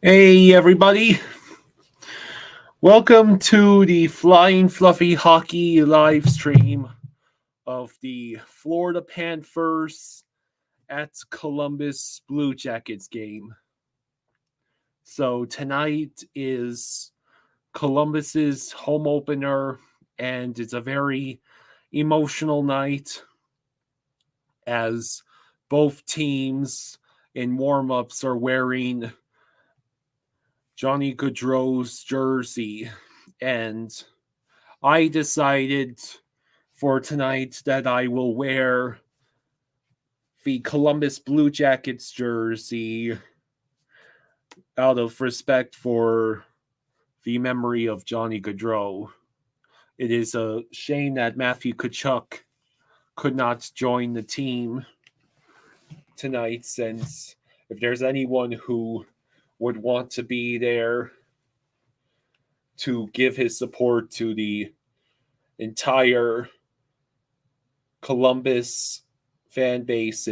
Hey, everybody. Welcome to the Flying Fluffy Hockey live stream of the Florida Panthers at Columbus Blue Jackets game. So, tonight is Columbus's home opener, and it's a very emotional night as both teams in warm-ups are wearing Johnny Gaudreau's jersey, and I decided for tonight that I will wear the Columbus Blue Jackets jersey out of respect for the memory of Johnny Gaudreau. It is a shame that Matthew Tkachuk could not join the team tonight, since if there's anyone who would want to be there to give his support to the entire Columbus fan base,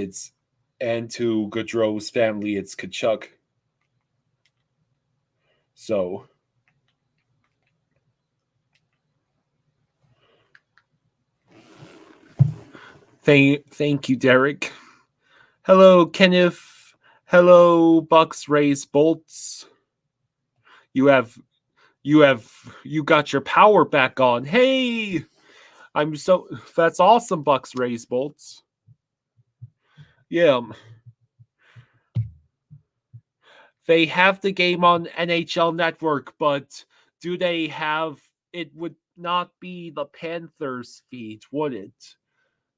and to Gaudreau's family, it's Tkachuk. So, thank you, Derek. Hello, Kenneth. Hello, Bucks, Rays, Bolts. You got your power back on. Hey, that's awesome, Bucks, Rays, Bolts. Yeah. They have the game on NHL Network, but do they have it? Would not be the Panthers feed, would it?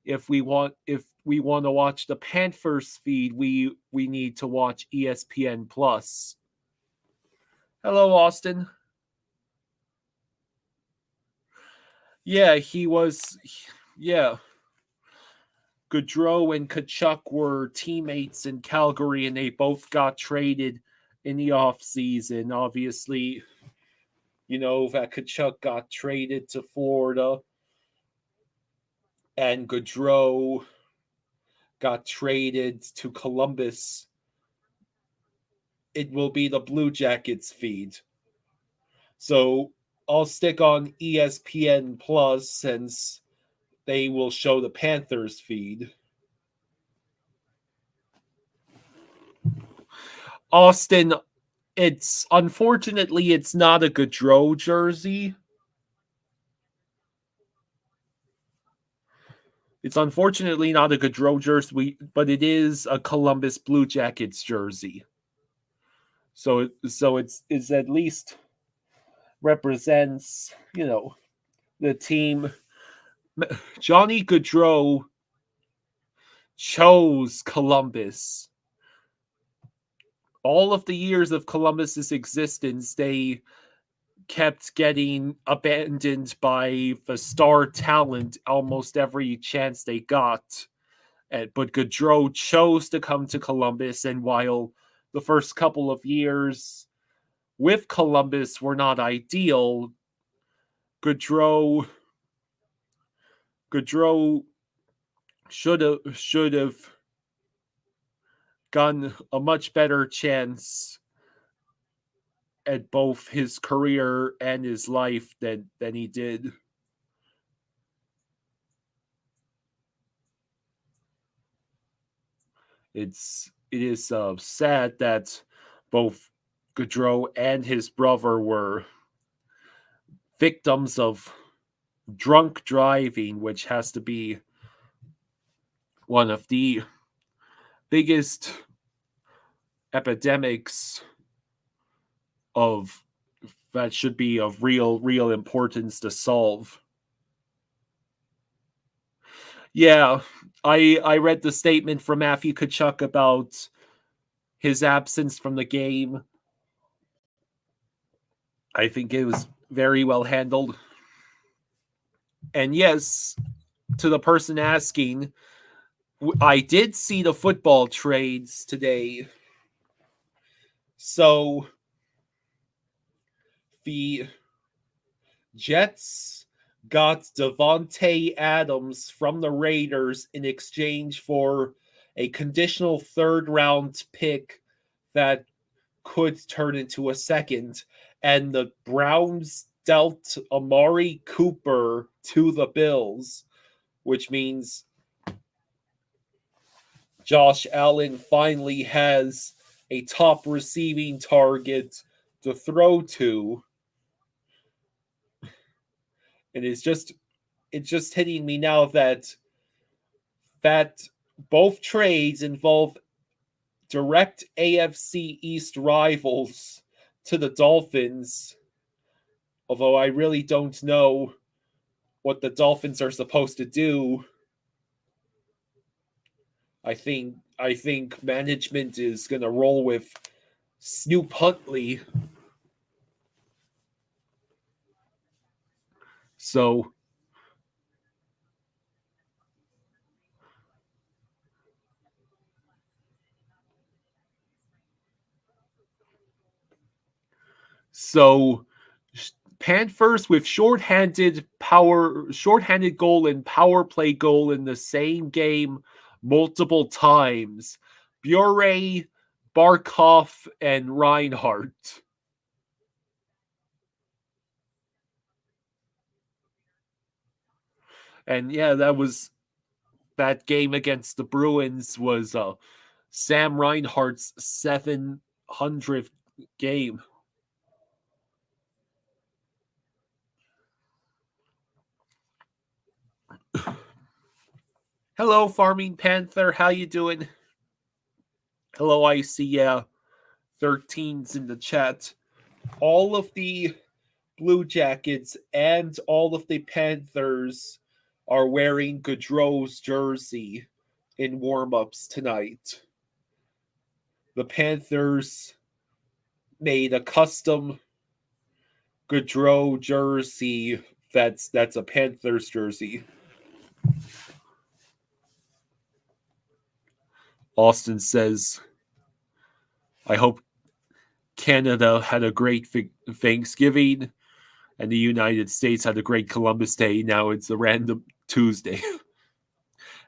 If we want to watch the Panthers feed, we need to watch ESPN Plus. Hello, Austin. Yeah, he was. Yeah. Gaudreau and Tkachuk were teammates in Calgary, and they both got traded in the offseason. Obviously, you know that Tkachuk got traded to Florida, and Gaudreau got traded to Columbus. It will be the Blue Jackets feed. So I'll stick on ESPN Plus since they will show the Panthers feed. Austin, it's unfortunately it's not a Gaudreau jersey. It's unfortunately not a Gaudreau jersey, but it is a Columbus Blue Jackets jersey. So it's at least represents, the team. Johnny Gaudreau chose Columbus. All of the years of Columbus's existence, they kept getting abandoned by the star talent almost every chance they got. But Gaudreau chose to come to Columbus, and while the first couple of years with Columbus were not ideal, Gaudreau should have gotten a much better chance at both his career and his life than he did. It is sad that both Gaudreau and his brother were victims of drunk driving, which has to be one of the biggest epidemics of that should be of real importance to solve. Yeah, I read the statement from Matthew Tkachuk about his absence from the game. I think it was very well handled. And yes, to the person asking, I did see the football trades today. So the Jets got Devontae Adams from the Raiders in exchange for a conditional third-round pick that could turn into a second. And the Browns dealt Amari Cooper to the Bills, which means Josh Allen finally has a top receiving target to throw to. And it's just hitting me now that both trades involve direct AFC East rivals to the Dolphins. Although I really don't know what the Dolphins are supposed to do. I think management is going to roll with Snoop Huntley. So Panthers with shorthanded goal and power play goal in the same game multiple times. Bure, Barkov, and Reinhardt. And yeah, that game against the Bruins was Sam Reinhardt's 700th game. Hello, Farming Panther. How you doing? Hello, I see 13's in the chat. All of the Blue Jackets and all of the Panthers are wearing Gaudreau's jersey in warm-ups tonight. The Panthers made a custom Gaudreau jersey that's a Panthers jersey. Austin says, I hope Canada had a great Thanksgiving and the United States had a great Columbus Day. Now it's a random Tuesday.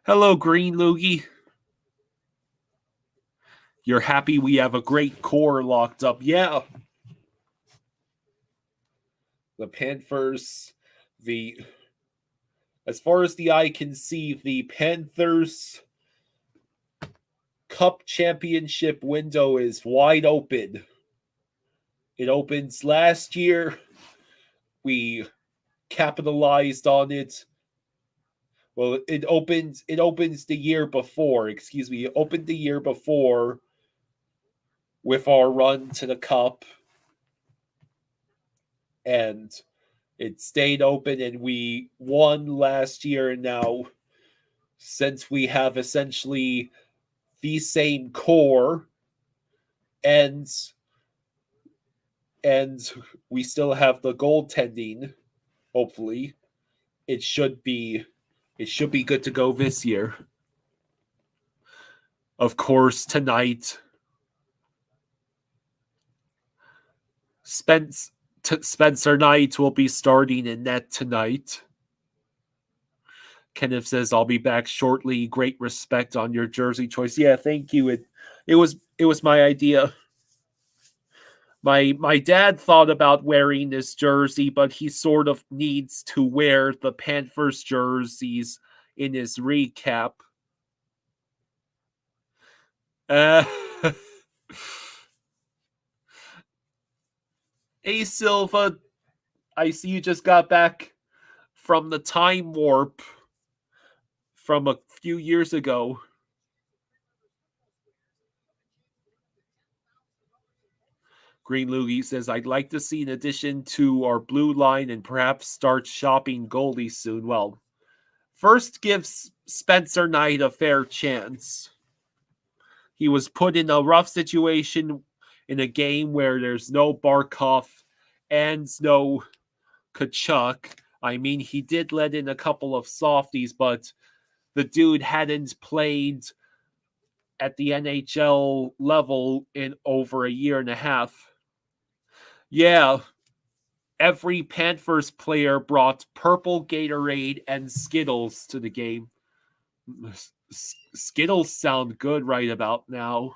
Hello, Green Loogie. You're happy we have a great core locked up. Yeah. The Panthers, as far as the eye can see, the Panthers Cup championship window is wide open. It opens last year. We capitalized on it. Well, it opens the year before. Excuse me. It opened the year before with our run to the Cup. And it stayed open and we won last year. And now, since we have essentially the same core and we still have the goaltending, hopefully, it should be good to go this year. Of course, tonight, Spencer Knight will be starting in net tonight. Kenneth says, I'll be back shortly. Great respect on your jersey choice. Yeah, thank you. It was my idea. My dad thought about wearing this jersey, but he sort of needs to wear the Panthers jerseys in his recap. Hey, Silva, I see you just got back from the time warp from a few years ago. Green Loogie says, I'd like to see an addition to our blue line and perhaps start shopping goalies soon. Well, first give Spencer Knight a fair chance. He was put in a rough situation in a game where there's no Barkov and no Kachuk. I mean, he did let in a couple of softies, but the dude hadn't played at the NHL level in over a year and a half. Yeah, every Panthers player brought purple Gatorade and Skittles to the game. Skittles sound good right about now.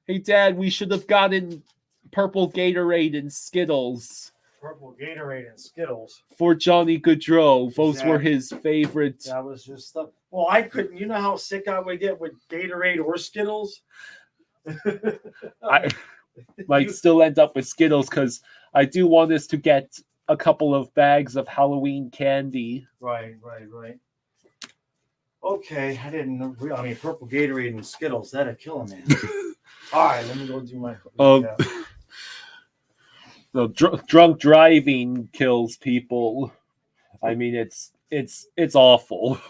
Hey, Dad, we should have gotten purple Gatorade and Skittles. Purple Gatorade and Skittles. For Johnny Gaudreau. Those were his favorite. That was just stuff. Well, I couldn't. You know how sick I would get with Gatorade or Skittles? I might still end up with Skittles because I do want us to get a couple of bags of Halloween candy. Right. Okay, I didn't know. I mean, purple Gatorade and Skittles, that'd kill a man. All right, let me go do my. So drunk driving kills people. I mean, it's awful.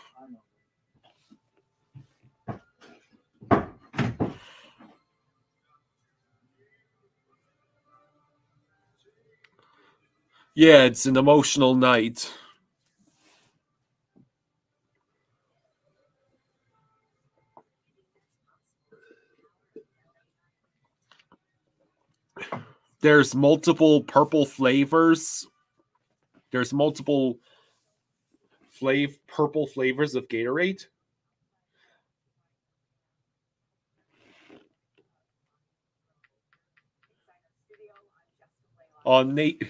Yeah, it's an emotional night. There's multiple purple flavors. There's multiple purple flavors of Gatorade. Nate,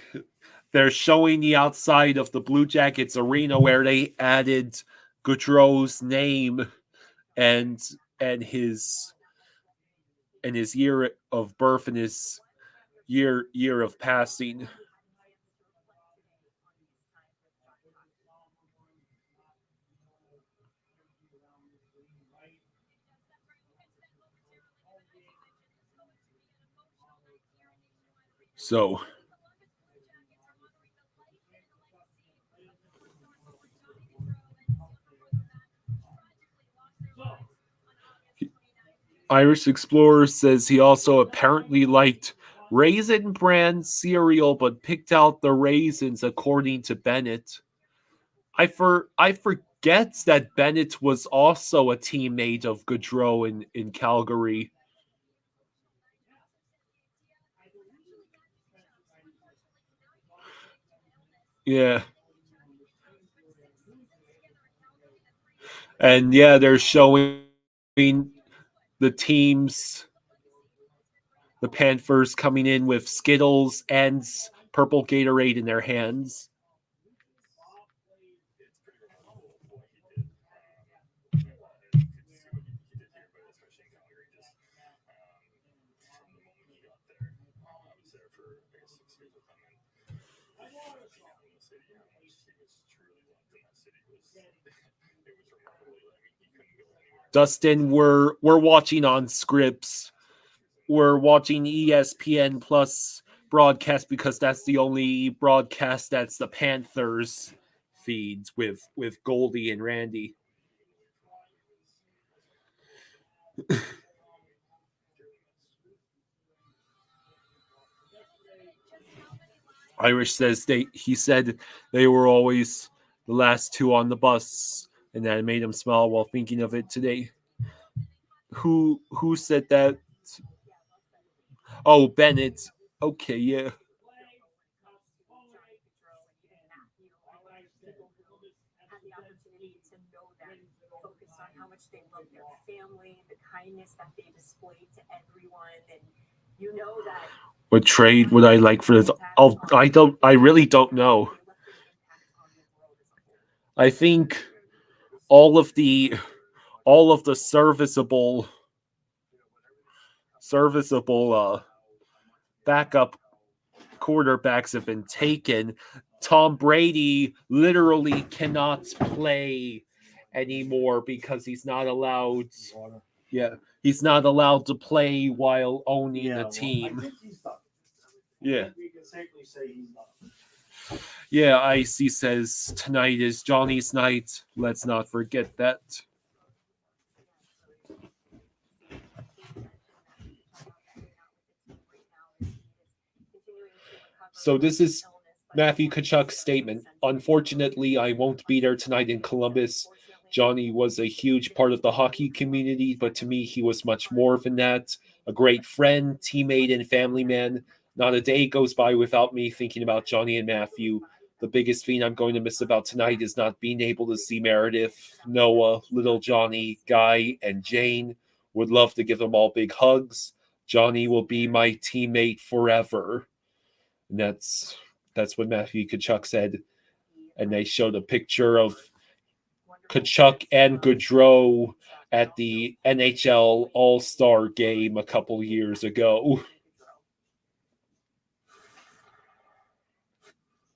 they're showing the outside of the Blue Jackets arena where they added Gaudreau's name and his year of birth and his year of passing. So Irish Explorer says he also apparently liked Raisin Bran cereal, but picked out the raisins according to Bennett. I forget that Bennett was also a teammate of Gaudreau in Calgary. Yeah. And yeah, they're showing the teams, the Panthers coming in with Skittles and purple Gatorade in their hands. Dustin, we're watching on Scripps. We're watching ESPN Plus broadcast because that's the only broadcast that's the Panthers feeds with Goldie and Randy. Irish says he said they were always the last two on the bus, and that made him smile while thinking of it today. Who said that? Oh, Bennett. Okay, yeah. They love their family, the kindness that they display to everyone, and you know that. What trade would I like for this? Oh, I really don't know. I think all of the serviceable backup quarterbacks have been taken. Tom Brady literally cannot play anymore because he's not allowed. Yeah, he's not allowed to play while owning a team. I think he's done. Yeah, we can safely say he's done. Yeah, Icy says tonight is Johnny's night. Let's not forget that. So this is Matthew Tkachuk's statement. Unfortunately, I won't be there tonight in Columbus. Johnny was a huge part of the hockey community, but to me, he was much more than that. A great friend, teammate, and family man. Not a day goes by without me thinking about Johnny and Matthew. The biggest thing I'm going to miss about tonight is not being able to see Meredith, Noah, little Johnny, Guy, and Jane. Would love to give them all big hugs, Johnny will be my teammate forever. And that's what Matthew Tkachuk said. And they showed a picture of Tkachuk and Gaudreau at the NHL All-Star game a couple years ago.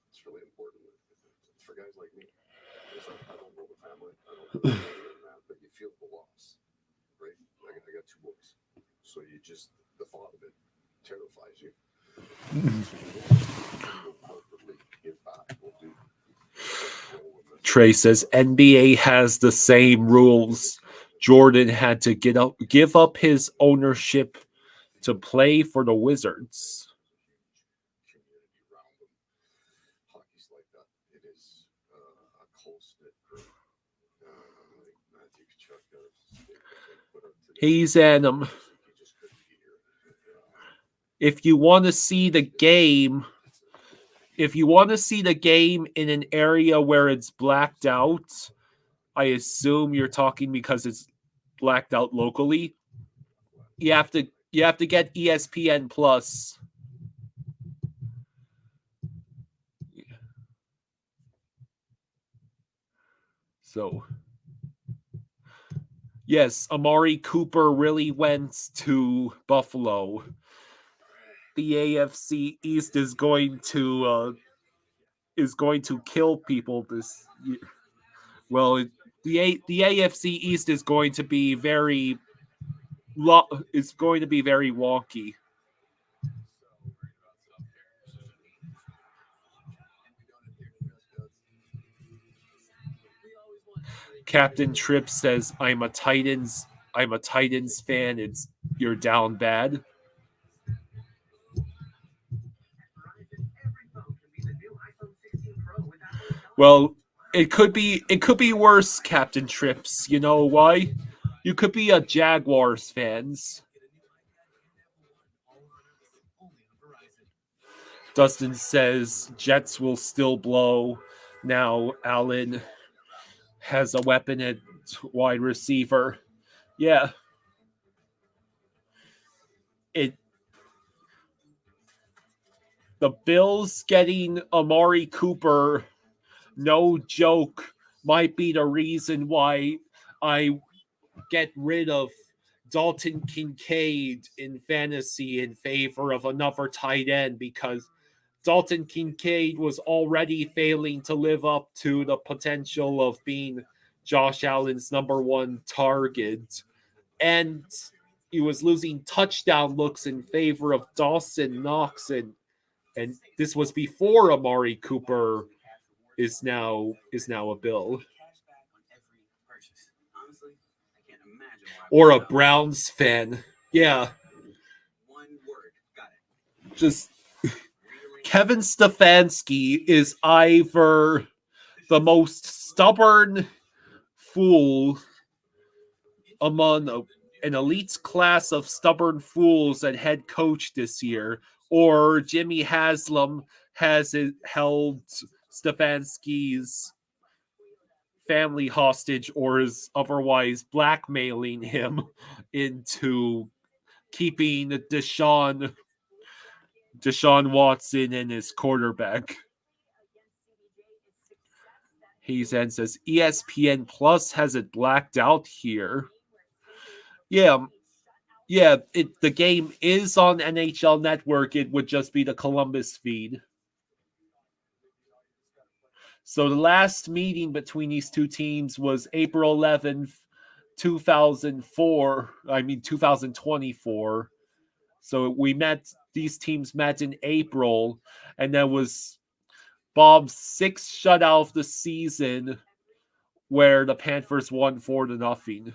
It's really important for guys like me. I don't know the family. I don't know that, but you feel the loss, right? I got 2 boys. So the thought of it terrifies you. Trey says NBA has the same rules. Jordan had to give up his ownership to play for the Wizards. Hockey's like that. It is a close-knit group. Like Matthew Tkachuk does. He's at him. If you want to see the game, in an area where it's blacked out, I assume you're talking because it's blacked out locally. You have to get ESPN Plus. So, yes, Amari Cooper really went to Buffalo. The AFC East is going to kill people this year. Well, the AFC East is going to be very wonky. Captain Tripp says, I'm a Titans fan. You're down bad. Well, it could be worse, Captain Trips. You know why? You could be a Jaguars fans. Dustin says Jets will still blow. Now Allen has a weapon at wide receiver. Yeah. The Bills getting Amari Cooper, no joke, might be the reason why I get rid of Dalton Kincaid in fantasy in favor of another tight end, because Dalton Kincaid was already failing to live up to the potential of being Josh Allen's number 1 target. And he was losing touchdown looks in favor of Dawson Knox. And this was before Amari Cooper is now a Bill. Or a Browns fan. Yeah. Just Kevin Stefanski is either the most stubborn fool among an elite class of stubborn fools at head coach this year, or Jimmy Haslam has held Stefanski's family hostage or is otherwise blackmailing him into keeping Deshaun Watson and his quarterback. He then says ESPN Plus has it blacked out here. Yeah. The game is on NHL Network. It would just be the Columbus feed. So the last meeting between these two teams was April 11th, 2024. So these teams met in April, and that was Bob's 6th shutout of the season, where the Panthers won 4-0.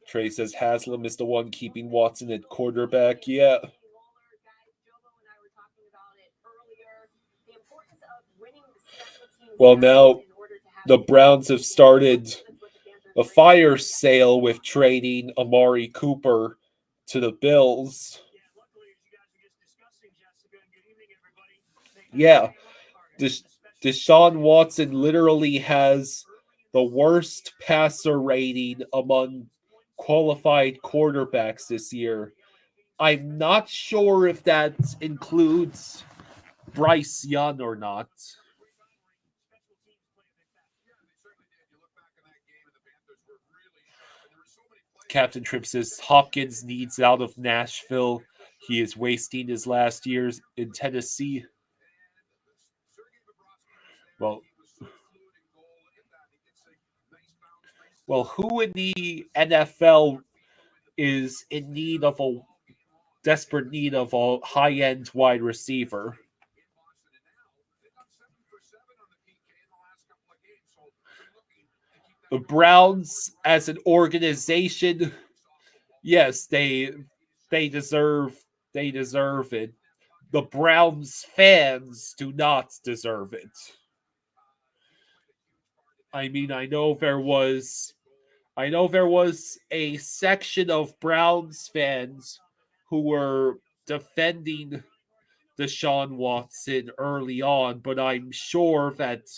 Trey says Haslam is the one keeping Watson at quarterback. Yeah. Well, now the Browns have started a fire sale with trading Amari Cooper to the Bills. Yeah, Deshaun Watson literally has the worst passer rating among qualified quarterbacks this year. I'm not sure if that includes Bryce Young or not. Captain Tripp says Hopkins needs out of Nashville. He is wasting his last years in Tennessee. Well, who in the NFL is in need of a desperate need of a high-end wide receiver? The Browns as an organization, yes, they deserve it. The Browns fans do not deserve it. I mean, I know there was a section of Browns fans who were defending Deshaun Watson early on, but I'm sure that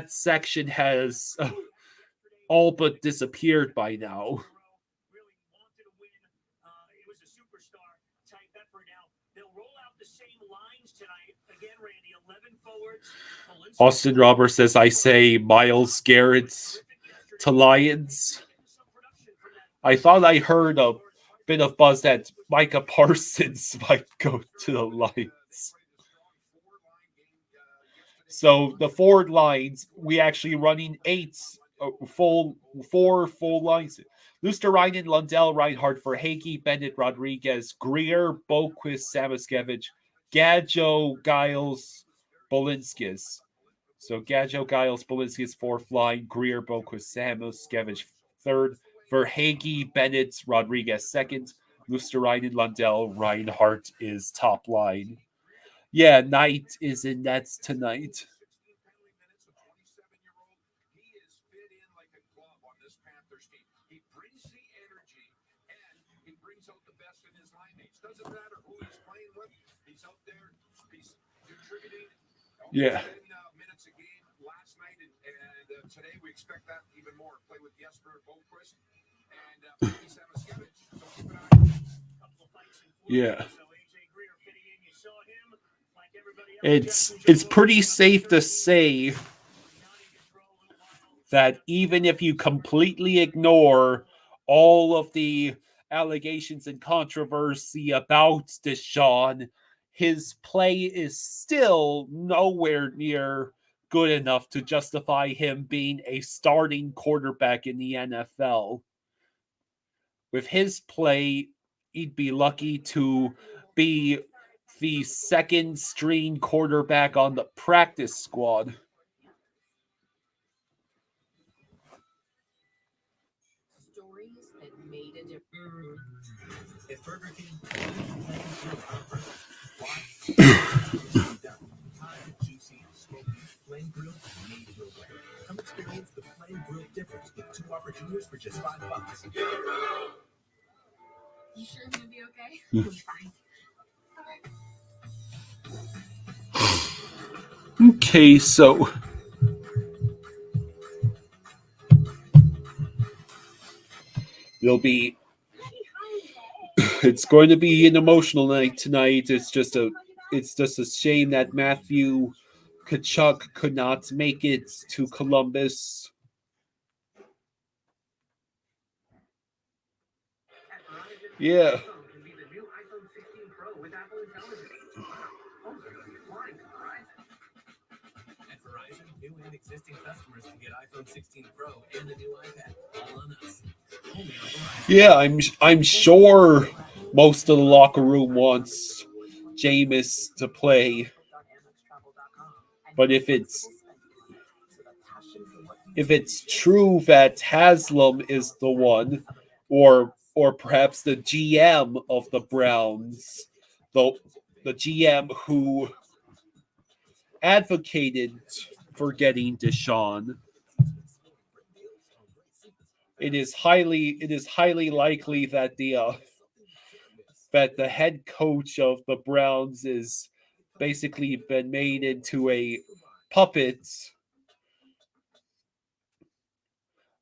section has all but disappeared by now. Austin Roberts says, I say Myles Garrett to Lions. I thought I heard a bit of buzz that Micah Parsons might go to the Lions. So the forward lines, we actually running four full lines. Lusterinen, Lundell, Reinhardt, Verhage, Bennett, Rodriguez, Greer, Boquist, Samoskevich, Gadjo, Giles, Bolinskis. So Gadjo, Giles, Bolinskis, fourth line, Greer, Boquist, Samoskevich, third, Verhage, Bennett, Rodriguez, second, Lusterinen, Lundell, Reinhardt is top line. Yeah, Knight is in nets tonight. Yeah. Today we expect that even more. Play with Jesper Boquist and yeah. It's pretty safe to say that even if you completely ignore all of the allegations and controversy about Deshaun, his play is still nowhere near good enough to justify him being a starting quarterback in the NFL. With his play, he'd be lucky to be the second string quarterback on the practice squad. Stories that made a difference. At Burger King, juicy, smoky, flame grilled, made your way. Come experience the flame grilled difference with 2 opportunities for just $5. You sure I'm gonna be okay? I'm fine. Okay, so it's going to be an emotional night tonight. It's just a shame that Matthew Tkachuk could not make it to Columbus. Yeah. New and existing customers can get iPhone 16 Pro and the new iPad all on us. Yeah, I'm sure most of the locker room wants Jameis to play. But if it's true that Haslam is the one, or perhaps the GM of the Browns, the GM who advocated for getting Deshaun, it is highly likely that the head coach of the Browns is basically been made into a puppet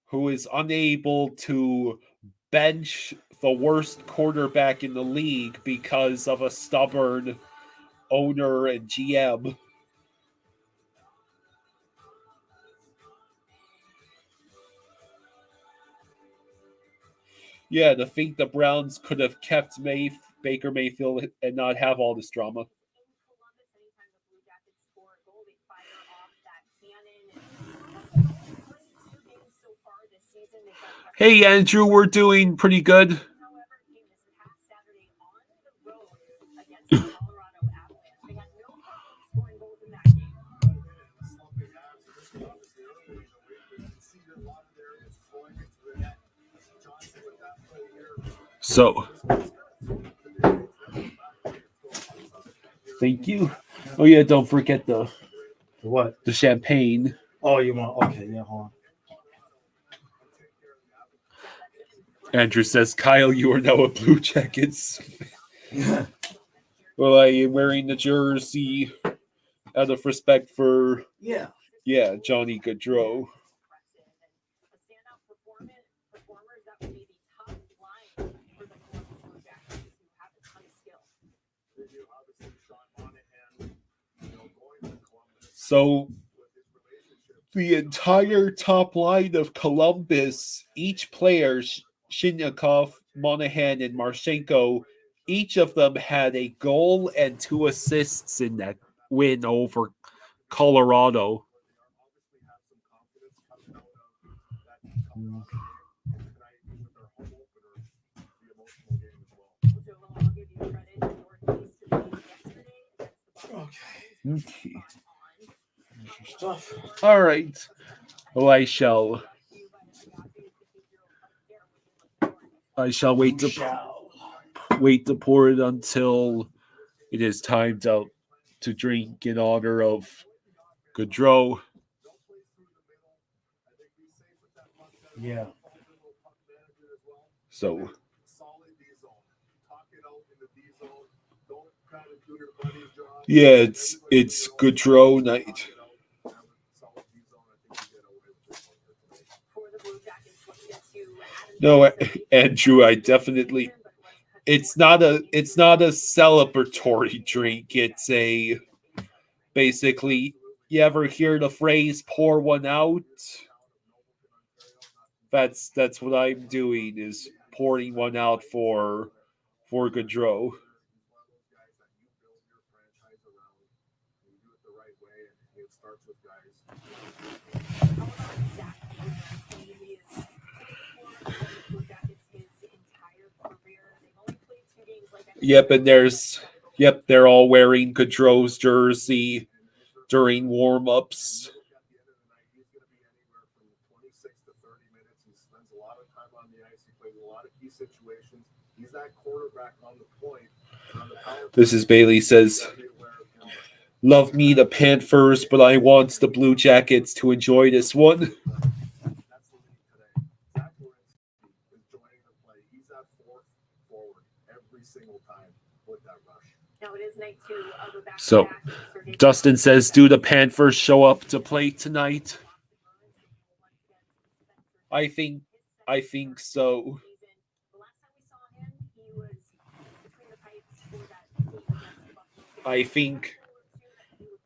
who is unable to bench the worst quarterback in the league because of a stubborn owner and GM. Yeah, to think the Browns could have kept Baker Mayfield and not have all this drama. Hey, Andrew, we're doing pretty good. So, thank you. Oh yeah, don't forget the What? the champagne. Oh, you want? Okay, yeah, hold on. Andrew says, Kyle, you are now a Blue Jackets. Well, I am wearing the jersey out of respect for Yeah. Johnny Gaudreau. So the entire top line of Columbus, each player, Shinnikov, Monahan, and Marchenko, each of them had a goal and 2 assists in that win over Colorado. Okay. Stuff. All right. Well, I shall wait to pour it until it is time to drink in honor of Gaudreau. Yeah. So yeah, it's Gaudreau night. No, Andrew, I definitely. It's not a celebratory drink. It's a basically. You ever hear the phrase "pour one out"? That's what I'm doing. Is pouring one out for Gaudreau. Yep, and they're all wearing Gaudreau's jersey during warm-ups. This is Bailey says, love me the Panthers, but I want the Blue Jackets to enjoy this one. So, Dustin says, do the Panthers show up to play tonight? I think so. I think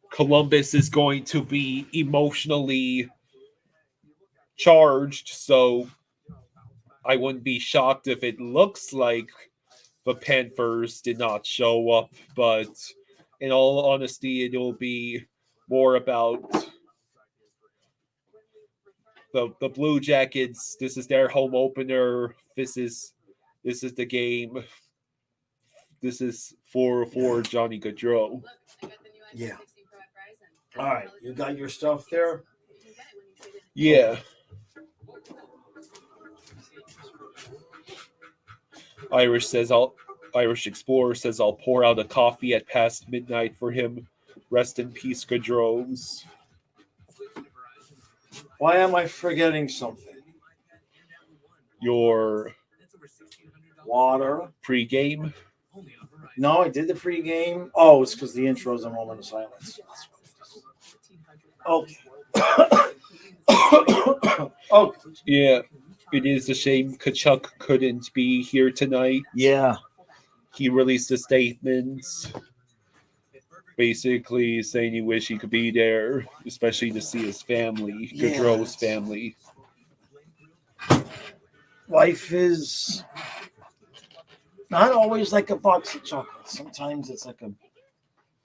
Columbus is going to be emotionally charged, so I wouldn't be shocked if it looks like the Panthers did not show up, but in all honesty, it will be more about the Blue Jackets. This is their home opener. This is the game. This is for Johnny Gaudreau. Yeah. All right, you got your stuff there? Yeah. Irish Explorer says I'll pour out a coffee at past midnight for him. Rest in peace, Gaudreau's. Why am I forgetting something? Your water. Pregame. No, I did the pregame. Oh, it's because the intro is a moment of silence. Okay. Oh, Yeah, it is a shame Kachuk couldn't be here tonight. yeah. He released a statement basically saying he wished he could be there, especially to see his family, Yeah. Gaudreau's family. Life is not always like a box of chocolates. Sometimes it's like a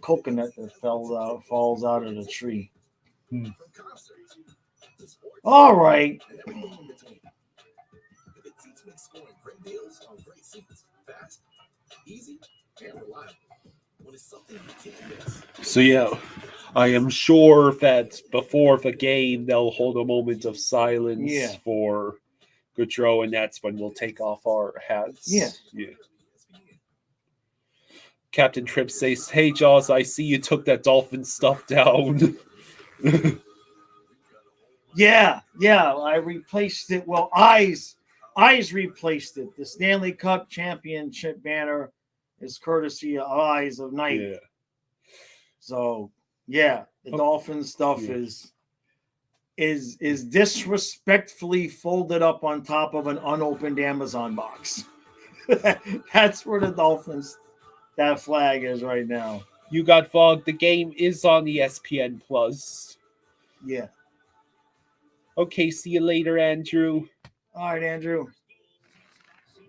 coconut that falls out of the tree. All right. So yeah, I am sure that before the game they'll hold a moment of silence Yeah. for Gaudreau, and that's when we'll take off our hats. Yeah. Captain Tripp says, "Hey Jaws, I see you took that dolphin stuff down." Yeah. I replaced it. Well, Eyes replaced it. The Stanley Cup Championship banner is courtesy of Eyes of Night. Yeah. So yeah, the Dolphin stuff is disrespectfully folded up on top of an unopened Amazon box. That's where the Dolphins that flag is right now. You got fogged. The game is on ESPN Plus. Yeah. Okay, see you later, Andrew. All right, Andrew.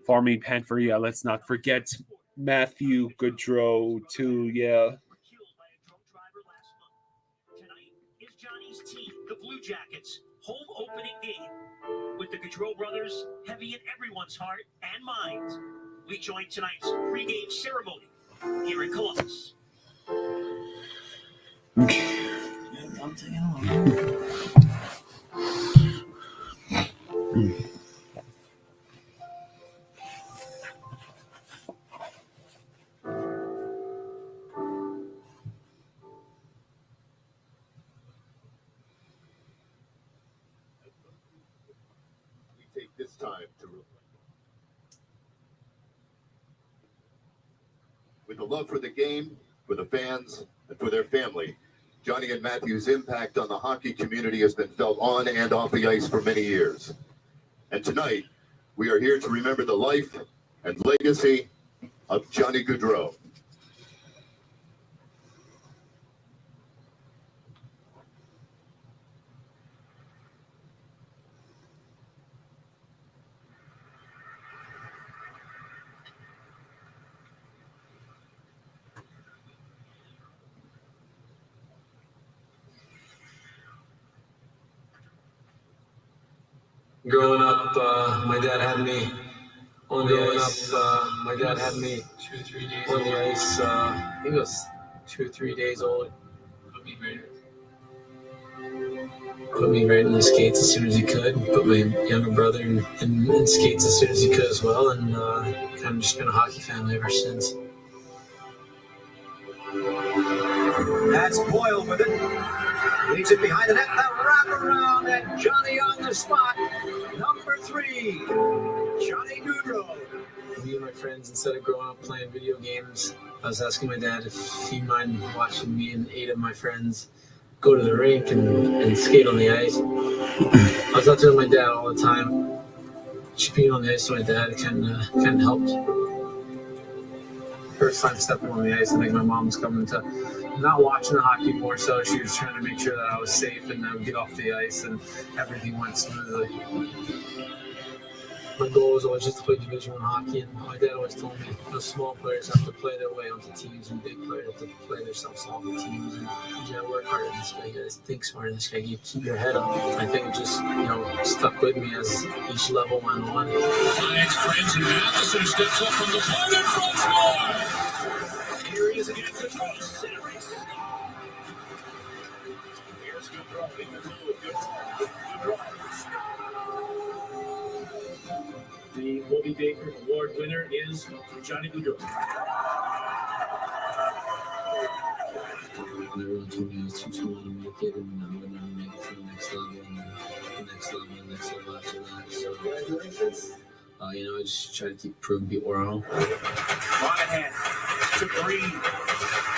Farming Panther, yeah, let's not forget Matthew Gaudreau, too, yeah. Tonight is Johnny's team, the Blue Jackets, home opening game. With the Gaudreau brothers heavy in everyone's heart and mind, we join tonight's pregame ceremony here in Columbus. I'm taking We take this time to, with the love for the game, for the fans, and for their family, Johnny and Matthew's impact on the hockey community has been felt on and off the ice for many years. And tonight, we are here to remember the life and legacy of Johnny Gaudreau. Growing up, my dad had me on the ice. My dad had me 2-3 days on the ice. I think it was 2 or 3 days old. Put me right in the skates as soon as he could. Put my younger brother in skates as soon as he could as well. And kind of just been a hockey family ever since. That's Boyle with it. Leads it behind the net. The wraparound, and Johnny on the spot. Number 3, Johnny Gaudreau. Me and my friends, instead of growing up playing video games, I was asking my dad if he'd mind watching me and 8 of my friends go to the rink and skate on the ice. I was out there with my dad all the time. Just being on the ice with my dad kind of helped. First time stepping on the ice, I think my mom was coming to not watching the hockey more so. She was trying to make sure that I was safe and I would get off the ice and everything went smoothly. My goal was always just to play Division I hockey, and my dad always told me those small players have to play their way onto teams, and big players have to play themselves off the teams. And you gotta work hard in this guy, you gotta think smart in this guy, you keep your head up. I think it just stuck with me as each level went on. Finds friends and Matheson steps up from the point in front score. Here he is again for Trost. Here's Gaudreau in the middle of Gaudreau. The Wobie Baker Award winner is Johnny Gaudreau. Everyone told me I was too small to make it, and I would never make it to the next level, and the next level, and the next level after that. So, congratulations. I just try to keep proving people wrong. Monahan to three.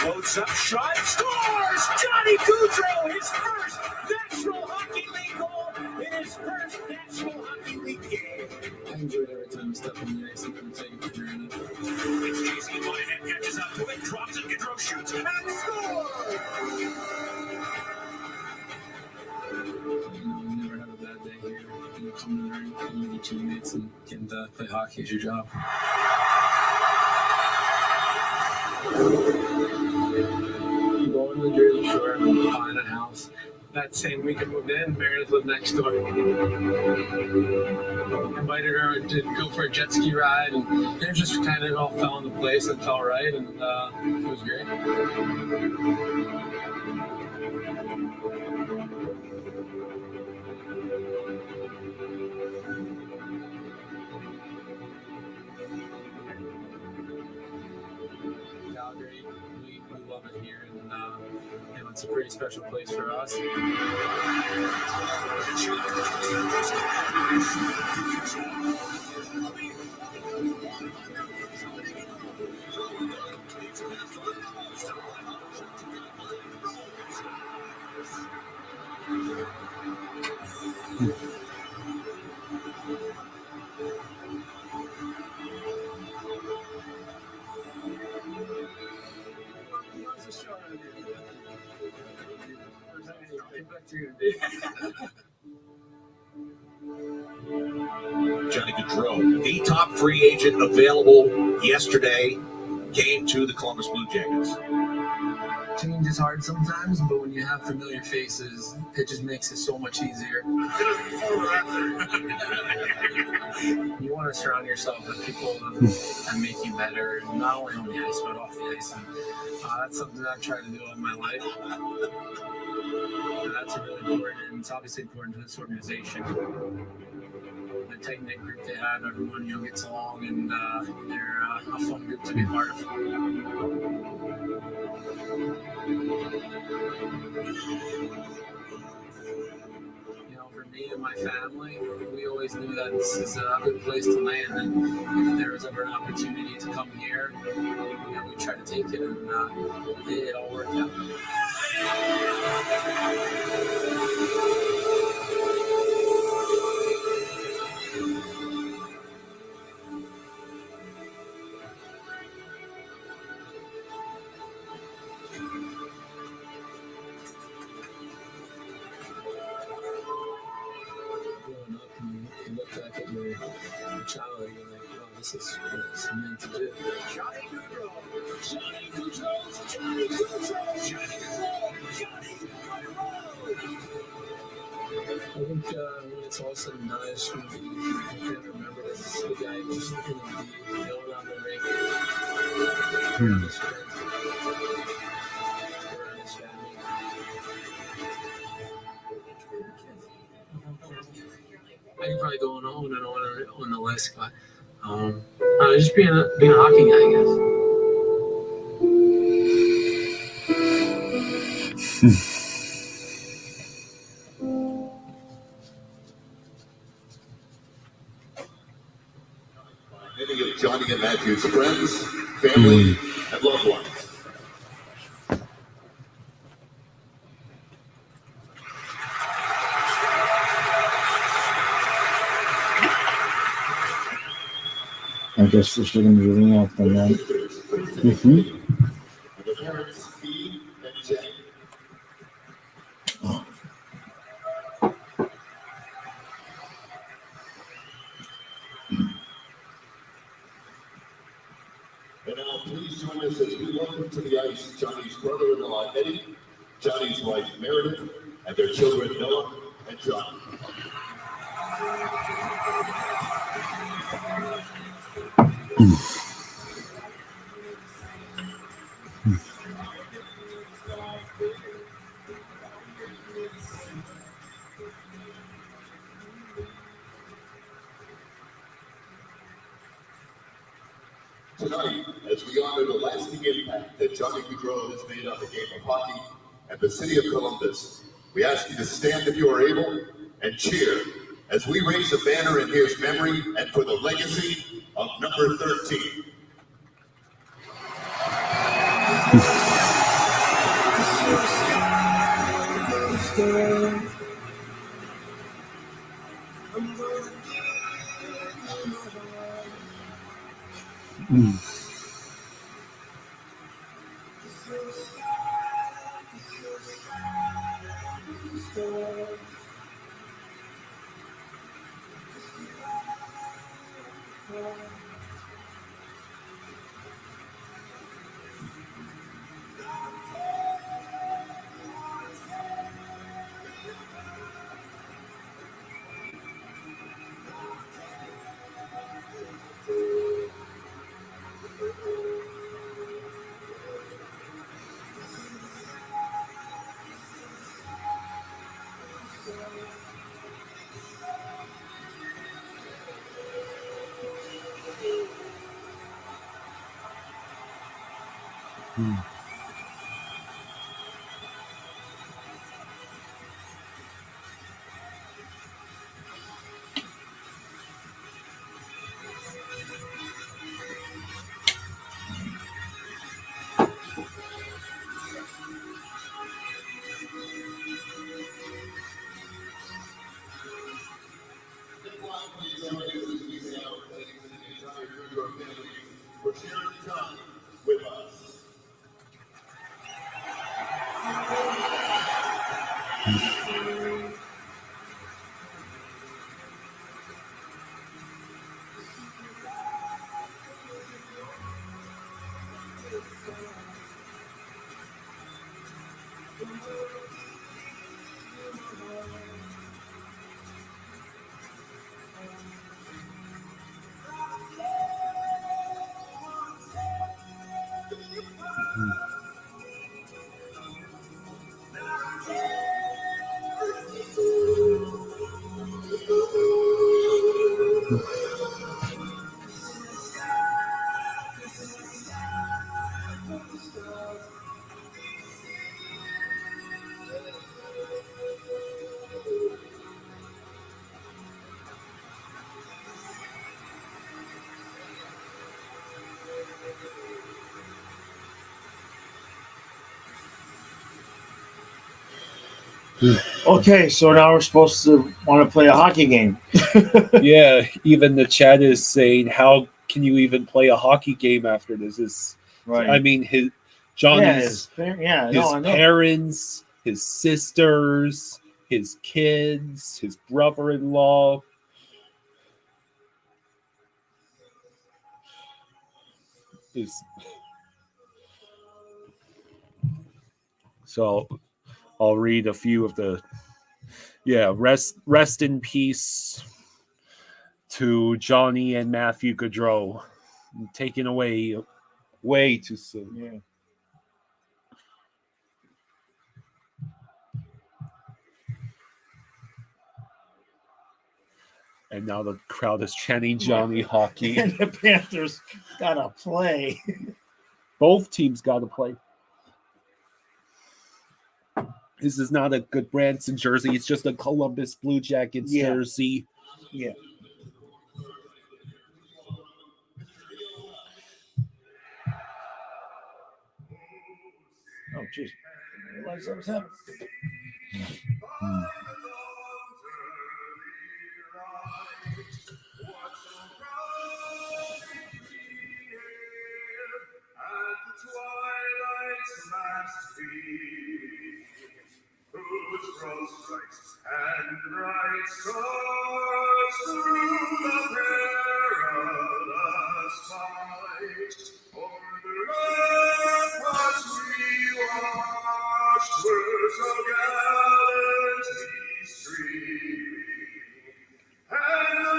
Loads up, shot, scores! Johnny Gaudreau, his first National Hockey League goal in his first National Hockey League game. I enjoy it every time I step on the ice and I'm taking for granted. It's JC Monahan catches up to it, drops it, Gaudreau shoots, and scores! You never have a bad day here. You come to the rink, you meet your teammates, and getting to play hockey is your job. Going to the Jersey Shore, buying a house. That same week I moved in, Meredith lived next door. Invited her to go for a jet ski ride, and it just kind of all fell into place and felt right, and it was great. Calgary, we love it here, and it's a pretty special place for us. Johnny Gaudreau, the top free agent available yesterday, came to the Columbus Blue Jackets. Change is hard sometimes, but when you have familiar faces, it just makes it so much easier. You want to surround yourself with people that make you better, not only on the ice, but off the ice. And that's something that I've tried to do all my life. And that's really important, and it's obviously important to this organization. The tight-knit group they have, everyone gets along, and they're a fun group to be part of. For me and my family, we always knew that this is a good place to land, and if there was ever an opportunity to come here, we tried to take it, and it all worked out. Child, you're like, oh, this is what it's meant to do. Johnny Gaudreau, Johnny Gaudreau, Johnny Gaudreau, Johnny Gaudreau, Johnny Gaudreau. I think when it's all said and done, I just want to be remembered as the guy who's looking to be around the rink. Around his friends, around his family. I can probably go on and on the list, but just being a hockey guy, I guess. Many of Johnny and Matthew's friends, family, and loved ones. I guess they're still going to be doing that then. And now please join us as we welcome to the ice Johnny's brother-in-law Eddie, Johnny's wife Meredith, and their children Noah and John. Tonight, as we honor the lasting impact that Johnny Gaudreau has made on the game of hockey and the city of Columbus, we ask you to stand if you are able and cheer as we raise a banner in his memory and for the legacy of number 13. Okay, so now we're supposed to want to play a hockey game. Yeah, even the chat is saying, "How can you even play a hockey game after this?" Is Right. I mean, his Yeah, Johnny's I his know. parents, his sisters, his kids, his brother-in-law. So I'll read a few of the rest in peace to Johnny and Matthew Gaudreau, taken away way too soon. Yeah. And now the crowd is chanting Johnny Hockey. And the Panthers gotta play. Both teams got to play. This is not a good Branson jersey. It's just a Columbus Blue Jackets jersey. Yeah. Oh, jeez. I didn't realize that was happening. Whose rose strikes and bright stars through the perilous fight. O'er the ramparts we watched were so gallantly streaming, and the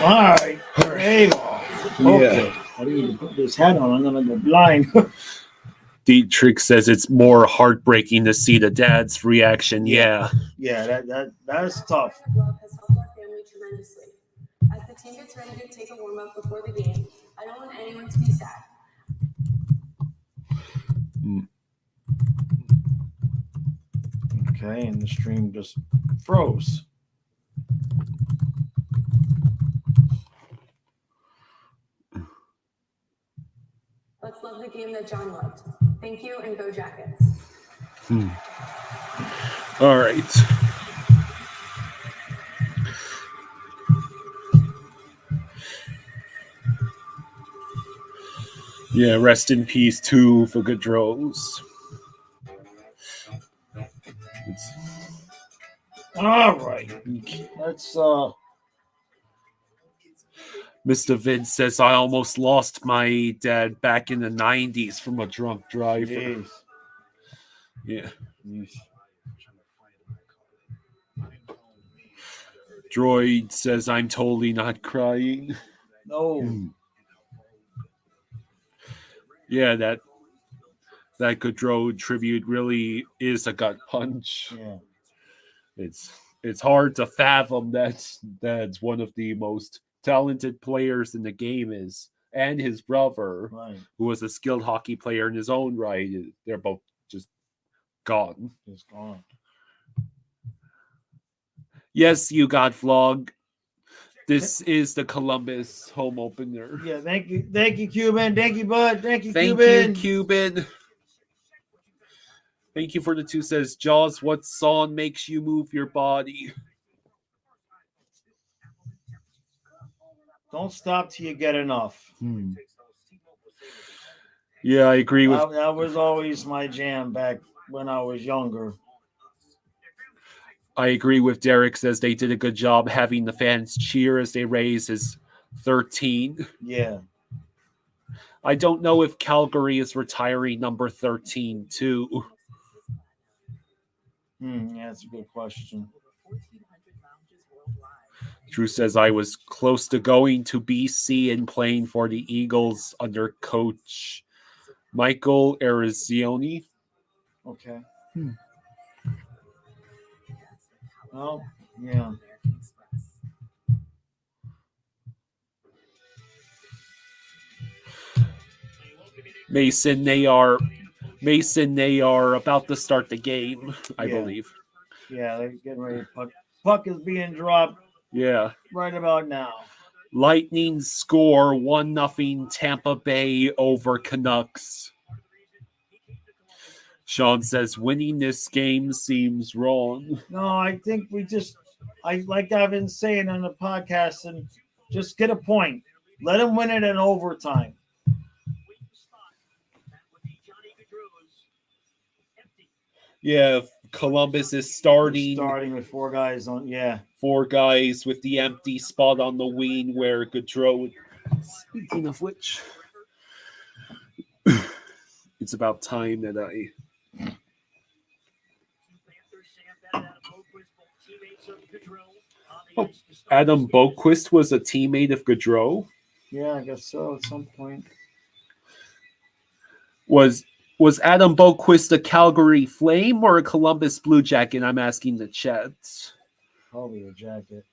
All right. There you go. Okay. Yeah. I need to put this hat on. I'm gonna go blind. Dietrich says it's more heartbreaking to see the dad's reaction. Yeah. Yeah, that's tough. Love has helped our family tremendously. As the team gets ready to take a warm up before the game, I don't want anyone to be sad. Okay, and the stream just froze. Let's love the game that John loved. Thank you, and go Jackets. All right. Yeah, rest in peace too for Gaudreau's. All right. Let's Mr. Vince says I almost lost my dad back in the 90s from a drunk driver. Jeez. Yeah. Jeez. Droid says I'm totally not crying. No. Yeah, that Gaudreau tribute really is a gut punch. Yeah. It's hard to fathom that's one of the most talented players in the game is, and his brother, Right. who was a skilled hockey player in his own right. They're both just gone. It's gone. Yes, you got vlog. This is the Columbus home opener. Yeah, thank you, Cuban. Thank you, bud. Thank you, Thank Cuban. you, Cuban. Thank you for the 2 says, Jaws, what song makes you move your body? Don't stop till you get enough. Yeah, I agree with That was always my jam back when I was younger. Derek says they did a good job having the fans cheer as they raise his 13. Yeah. I don't know if Calgary is retiring number 13 too. Yeah, that's a good question. Drew says I was close to going to BC and playing for the Eagles under coach Michael Eruzione. Okay. Oh, yeah. Mason, they are about to start the game, I believe. Yeah, they're getting ready. Puck is being dropped. Yeah. Right about now. Lightning score 1-0 Tampa Bay over Canucks. Sean says winning this game seems wrong. No, I think like I've been saying on the podcast, and just get a point. Let them win it in overtime. Yeah, Columbus is starting with 4 guys on. Yeah. 4 guys with the empty spot on the wing where Gaudreau. Speaking of which, it's about time that Adam Boquist was a teammate of Gaudreau. Yeah, I guess so. At some point. Was Adam Boquist a Calgary Flame or a Columbus Blue Jacket? I'm asking the chat. Probably a Jacket.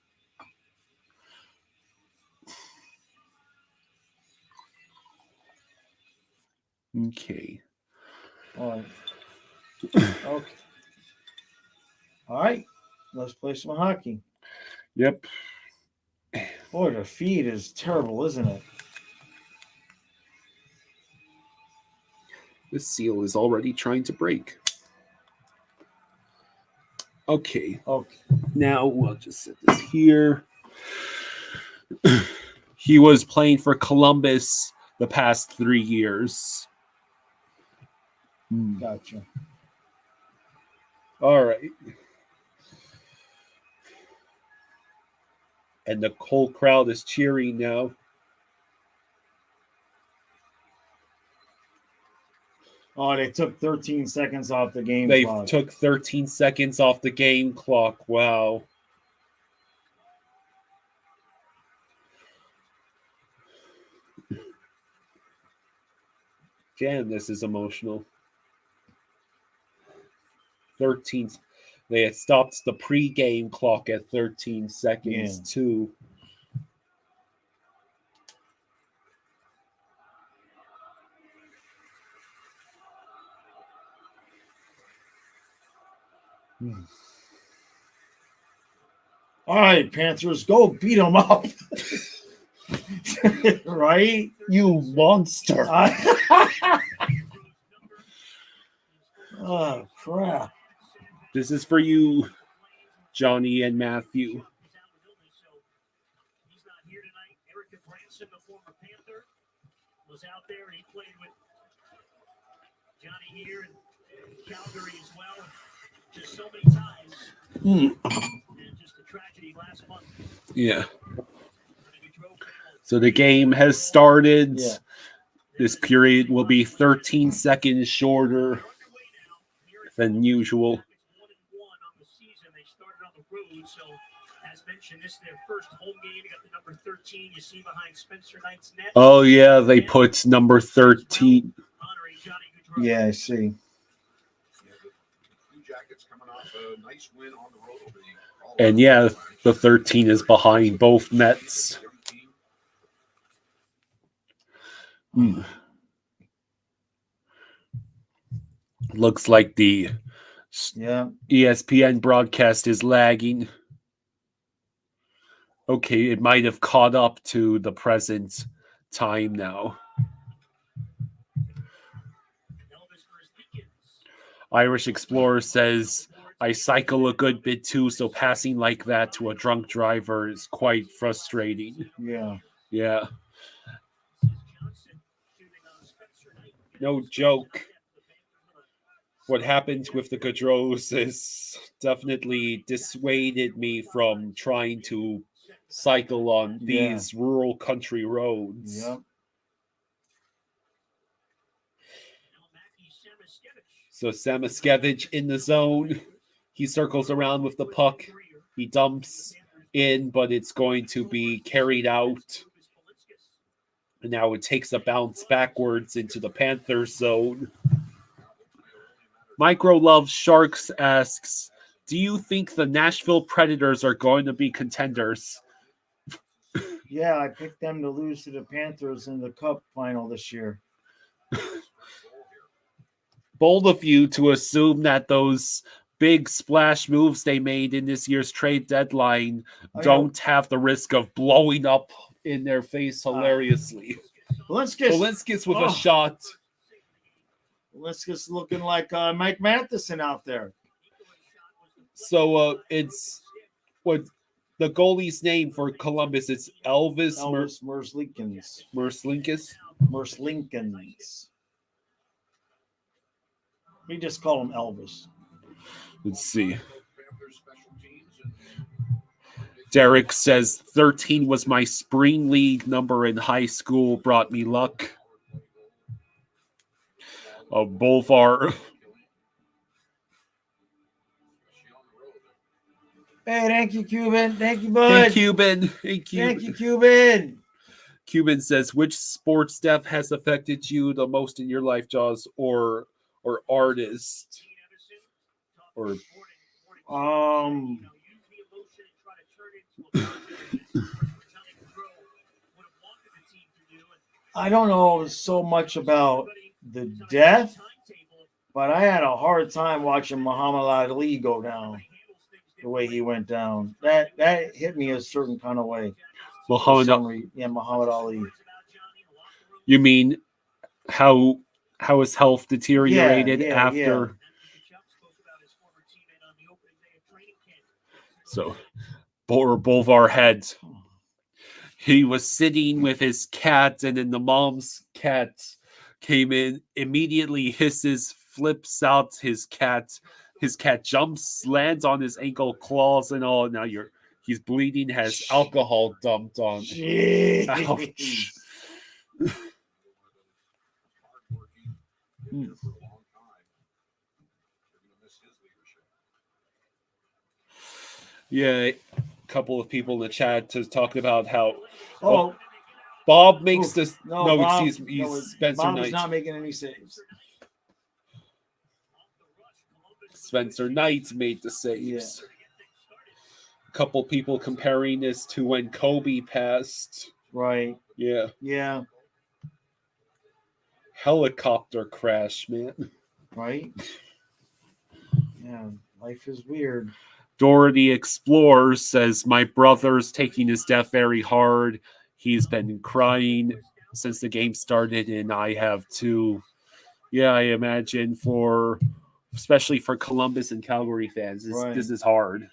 Okay. All right. Okay. All right. Let's play some hockey. Yep. Boy, the feed is terrible, isn't it? This seal is already trying to break. Okay. Now we'll just set this here. He was playing for Columbus the past 3 years. Gotcha. All right. And the whole crowd is cheering now. Oh, they took 13 seconds off the game They clock. took 13 seconds off the game clock. Wow. Damn, this is emotional. 13. They had stopped the pregame clock at 13 seconds, too. All right, Panthers, go beat them up. Right? You monster. Oh, crap. This is for you, Johnny and Matthew. He's not here tonight. Eric Branson, the former Panther, was out there and he played with Johnny here in Calgary as well. Just so many ties. And just a tragedy last month. Yeah. So the game has started. Yeah. This period will be 13 seconds shorter than usual. 1-1 on the season. They started on the road, so as mentioned, this is their first home game. You got the number 13 you see behind Spencer Knight's net. Oh, yeah, they put number 13. Honoring Johnny Gaudreau. Yeah, I see. Yeah, the Blue Jackets coming off a nice win on the road over the Colorado And yeah, Avalanche. the 13 is behind both nets. Young team. Looks like the Yeah. ESPN broadcast is lagging. Okay, it might have caught up to the present time now. Irish Explorer says, I cycle a good bit too, so passing like that to a drunk driver is quite frustrating. Yeah. Yeah. No joke. What happened with the Gaudreaus is definitely dissuaded me from trying to cycle on these rural country roads. Yep. So Samaskevich in the zone. He circles around with the puck. He dumps in, but it's going to be carried out. And now it takes a bounce backwards into the Panthers zone. Micro Loves Sharks asks, do you think the Nashville Predators are going to be contenders? Yeah, I picked them to lose to the Panthers in the Cup final this year. Bold of you to assume that those big splash moves they made in this year's trade deadline don't have the risk of blowing up in their face hilariously. Linskus with a shot. Linskus looking like Mike Matheson out there. So it's what the goalie's name for Columbus. It's Elvis Merzlikins. Merzlikins. We just call him Elvis. Let's see. Derek says 13 was my spring league number in high school. Brought me luck. Bolvar. Hey, thank you, Cuban. Thank you, bud. Hey, Cuban. Thank you, Cuban. Cuban says, which sports stuff has affected you the most in your life, Jaws, or artist? Or I don't know so much about the death, but I had a hard time watching Muhammad Ali go down the way he went down. That hit me a certain kind of way. Muhammad Ali. You mean how his health deteriorated after? Yeah. So, Bolvar had, he was sitting with his cat, and then the mom's cat came in, immediately hisses, flips out his cat. His cat jumps, lands on his ankle, claws and all. Now he's bleeding, has alcohol dumped on. Ouch. Yeah, a couple of people in the chat just talking about how Bob makes Oof. this. No, No, Bob, excuse me. no, Spencer Bob is Knight. not making any saves. Spencer Knight made the saves. A couple people comparing this to when Kobe passed. Right. Yeah. Yeah. Helicopter crash, man. Right. Yeah. Life is weird. Dorothy Explores says, my brother's taking his death very hard. He's been crying since the game started, and I have too. Yeah, I imagine especially for Columbus and Calgary fans, Right. this is hard.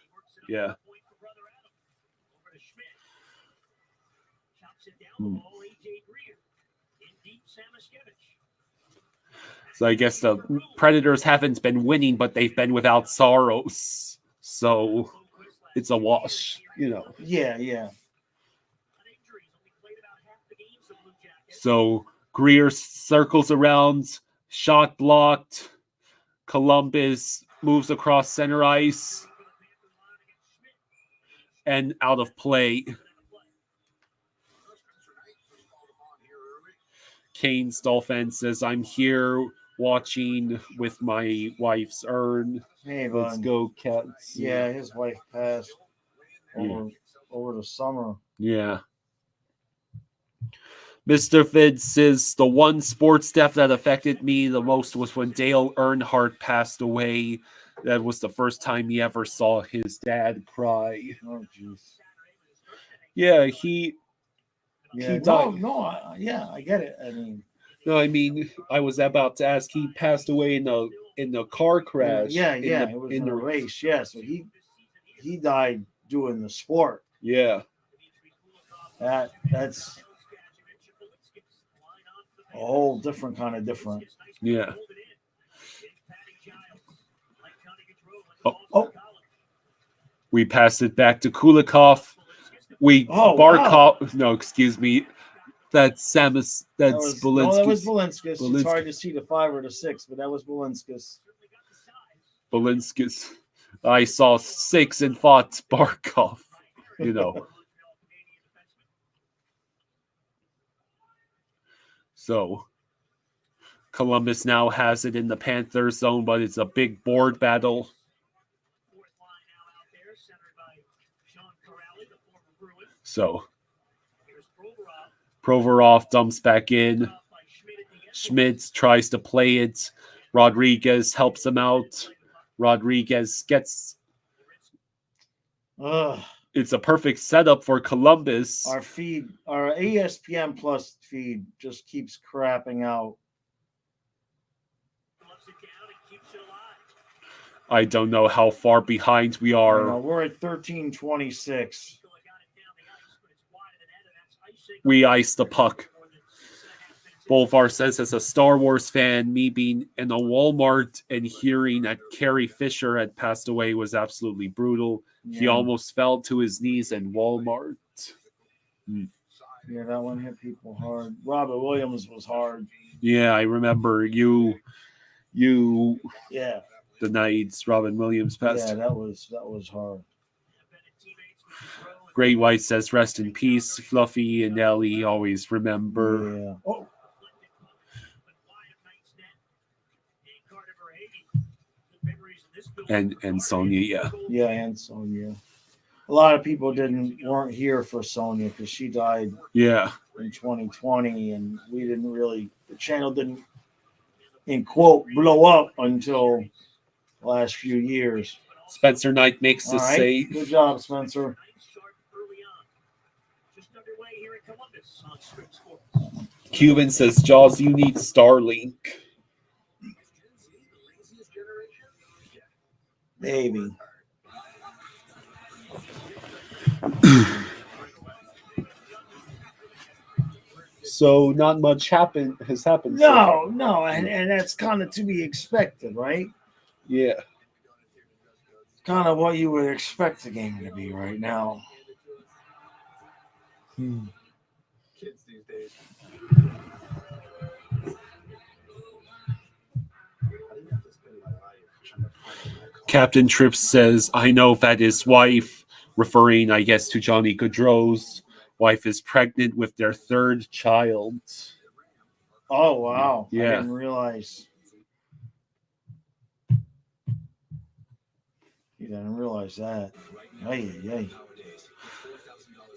Yeah. So I guess the Predators haven't been winning, but they've been without Saros. So it's a wash, Yeah, yeah. So Greer circles around, shot blocked. Columbus moves across center ice and out of play. Kane Stolfan says, I'm here watching with my wife's urn. Hey, Let's bud. go, Cats. Yeah, his wife passed over the summer. Yeah. Mr. Fid says, the one sports death that affected me the most was when Dale Earnhardt passed away. That was the first time he ever saw his dad cry. Oh, jeez. Yeah, he Yeah, died. Yeah, I get it. I mean, No, I mean, I was about to ask. He passed away in the car crash. it was in a race. Yeah, so he died doing the sport. Yeah. That's a whole different kind of different. Yeah. Oh, we passed it back to Kulikov. Barkov. Wow. No, excuse me. That's Samus. That's Belinskas. No, that was Belinskas. It's hard to see the 5 or the 6, but that was Belinskas. Belinskas. I saw 6 and fought Barkov. So Columbus now has it in the Panther zone, but it's a big board battle. So Provorov dumps back in. Schmidt tries to play it. Rodriguez helps him out. Rodriguez gets... It's a perfect setup for Columbus. Our ESPN Plus feed just keeps crapping out. I don't know how far behind we are. We're at 13:26. We iced the puck. Bolvar says, as a Star Wars fan, me being in a Walmart and hearing that Carrie Fisher had passed away was absolutely brutal. Yeah. He almost fell to his knees in Walmart. Yeah, that one hit people hard. Robert Williams was hard. Yeah, I remember you. Yeah. The nights Robin Williams passed. Yeah, that was hard. Great White says, rest in peace, Fluffy and Ellie. Always remember. Yeah. Oh. And Sonia, yeah. Yeah, and Sonia. A lot of people weren't here for Sonia because she died. Yeah. In 2020, and we didn't really. The channel didn't, in quote, blow up until the last few years. Spencer Knight makes the save. Good job, Spencer. Cuban says, Jaws, you need Starlink. Maybe. So not much has happened. No, and that's kind of to be expected, right? Yeah. Kind of what you would expect the game to be right now. Kids these days. Captain Trips says, I know that his wife, referring, I guess, to Johnny Gaudreau's wife is pregnant with their third child. Oh, wow. Yeah. I didn't realize. You didn't realize that. Hey.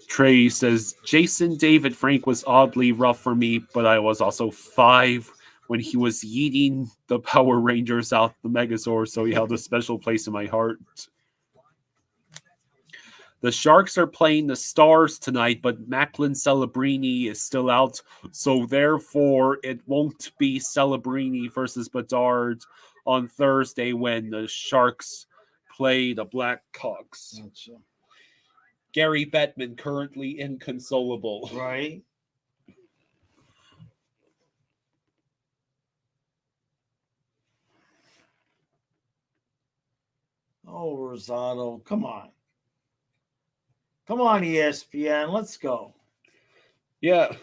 Trey says, Jason David Frank was oddly rough for me, but I was also 5 when he was yeeting the Power Rangers out the Megazord, so he held a special place in my heart. The Sharks are playing the Stars tonight, but Macklin Celebrini is still out, so therefore it won't be Celebrini versus Bedard on Thursday when the Sharks play the Blackhawks. Gotcha. Gary Bettman currently inconsolable. Right. Oh, Rosado, come on. Come on, ESPN, let's go. Yeah.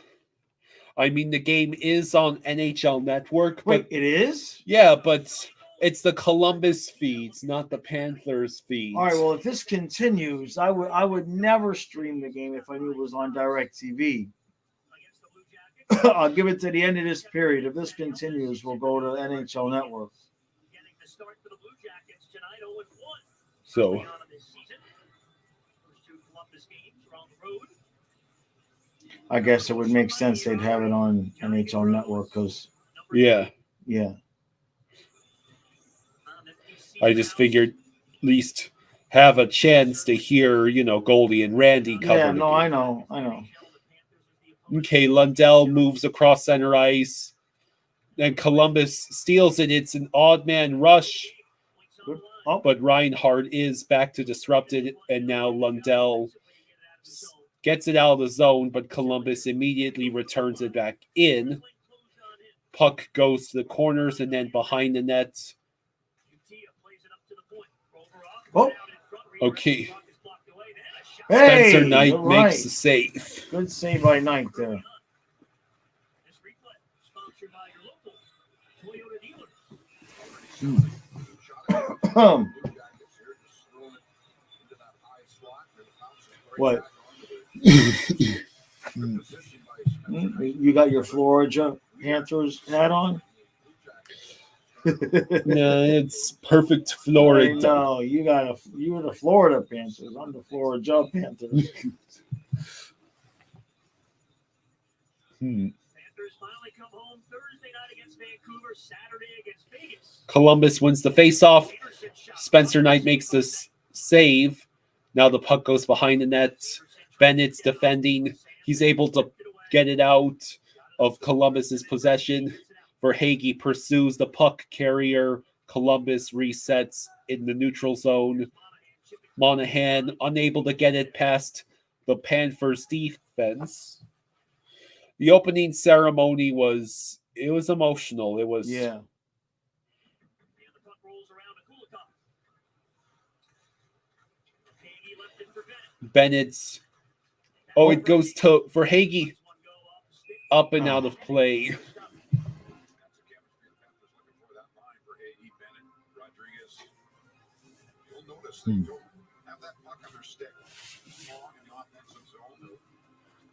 I mean, the game is on NHL Network. Wait, but it is? Yeah, but it's the Columbus feeds, not the Panthers feeds. All right, well, if this continues, I would never stream the game if I knew it was on DirecTV. I'll give it to the end of this period. If this continues, we'll go to NHL Network. So, I guess it would make sense they'd have it on NHL Network because, yeah. I just figured at least have a chance to hear, Goldie and Randy cover. Yeah, the no, game. I know. Okay, Lundell moves across center ice. Then Columbus steals it. It's an odd man rush. Oh. But Reinhardt is back to disrupt it. And now Lundell gets it out of the zone, but Columbus immediately returns it back in. Puck goes to the corners and then behind the net. Oh. Okay. Hey, Spencer Knight you're makes right. the save. Good save by Knight there. What? You got your Florida Panthers hat on? No, it's perfect Florida. No, you're the Florida Panthers. I'm the Florida Panthers. Columbus wins the faceoff. Spencer Knight makes this save. Now the puck goes behind the net. Bennett's defending. He's able to get it out of Columbus's possession. Verhaeghe pursues the puck carrier. Columbus resets in the neutral zone. Monahan unable to get it past the Panthers defense. The opening ceremony was emotional. It was Bennett's. Oh, it goes to Verhaeghe. Up and out of play. —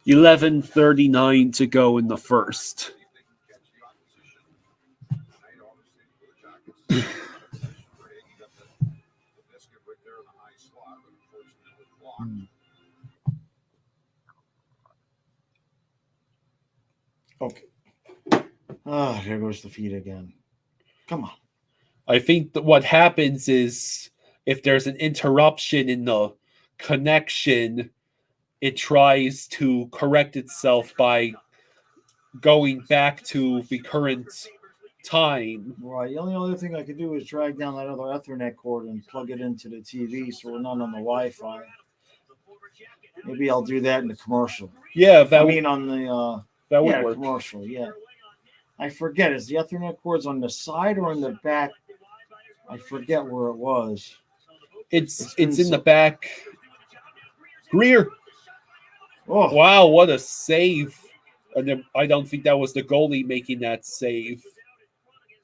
11:39 to go in the first. Okay. There goes the feed again. Come on. I think that what happens is if there's an interruption in the connection, it tries to correct itself by going back to the current time. Right. The only other thing I could do is drag down that other Ethernet cord and plug it into the TV so we're not on the Wi-Fi. Maybe I'll do that in the commercial. Yeah, on the that would work. Commercial. Yeah. I forget. Is the Ethernet cords on the side or in the back? I forget where it was. It's in the back. Greer. Oh wow! What a save! And I don't think that was the goalie making that save.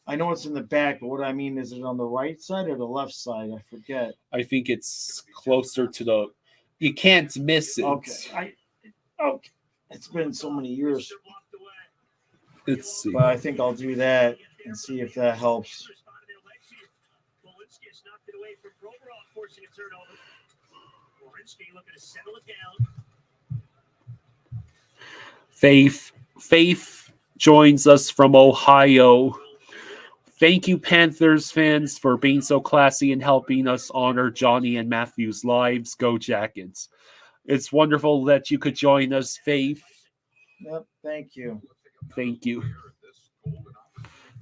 I know it's in the back, but what I mean is it on the right side or the left side? I forget. I think it's closer to the. You can't miss it. Okay. Okay. It's been so many years. Let's see. But I think I'll do that and see if that helps. Faith joins us from Ohio. Thank you, Panthers fans, for being so classy and helping us honor Johnny and Matthew's lives. Go Jackets. It's wonderful that you could join us, Faith. Yep, thank you. Thank you.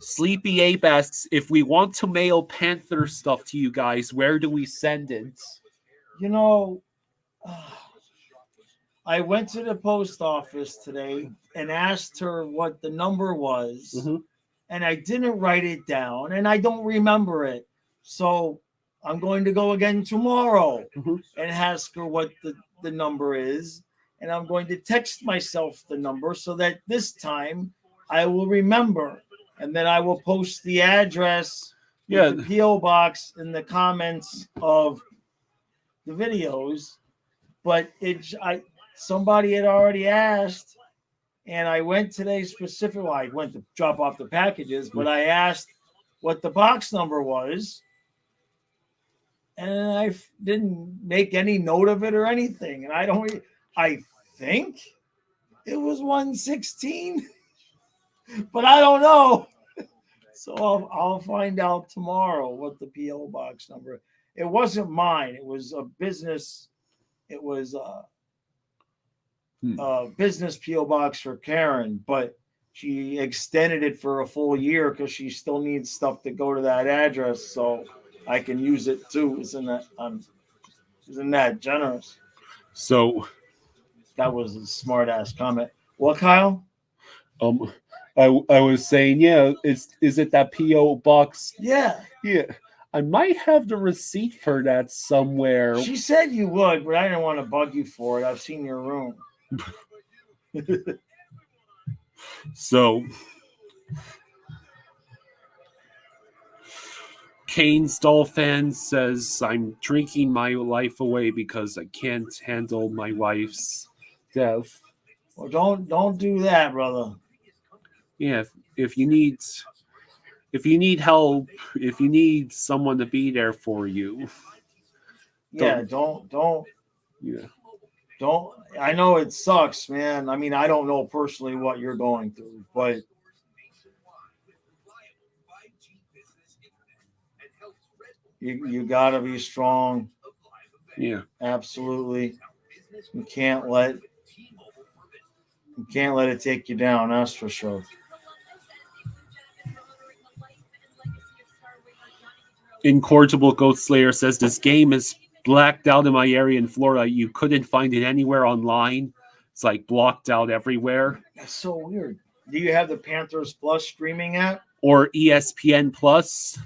Sleepy Ape asks, if we want to mail Panther stuff to you guys, where do we send it? You know, I went to the post office today and asked her what the number was, and I didn't write it down, and I don't remember it. So I'm going to go again tomorrow and ask her what the number is, and I'm going to text myself the number so that this time I will remember, and then I will post the address, the P.O. box in the comments of the videos. But somebody had already asked, and I went today specifically. Well, I went to drop off the packages, but I asked what the box number was, and I didn't make any note of it or anything. And I think it was 116, but I don't know. So I'll find out tomorrow what the P.O. box number. It wasn't mine. It was a business. It was business P.O. box for Karen, but she extended it for a full year because she still needs stuff to go to that address, so I can use it too. Isn't that generous? So that was a smart ass comment. What, Kyle? I was saying, is it that P.O. box? Yeah. I might have the receipt for that somewhere. She said you would, but I didn't want to bug you for it. I've seen your room. So, Kane Stolfan says, I'm drinking my life away because I can't handle my wife's death. Well, don't do that, brother. Yeah, if you need help, if you need someone to be there for you. Don't. I know it sucks, man. I mean, I don't know personally what you're going through, but you got to be strong. Yeah, absolutely. You can't let it take you down. That's for sure. Incorrigible Goat Slayer says this game is blacked out in my area in Florida. You couldn't find it anywhere online. It's like blocked out everywhere. That's so weird. Do you have the Panthers Plus streaming app? Or ESPN Plus?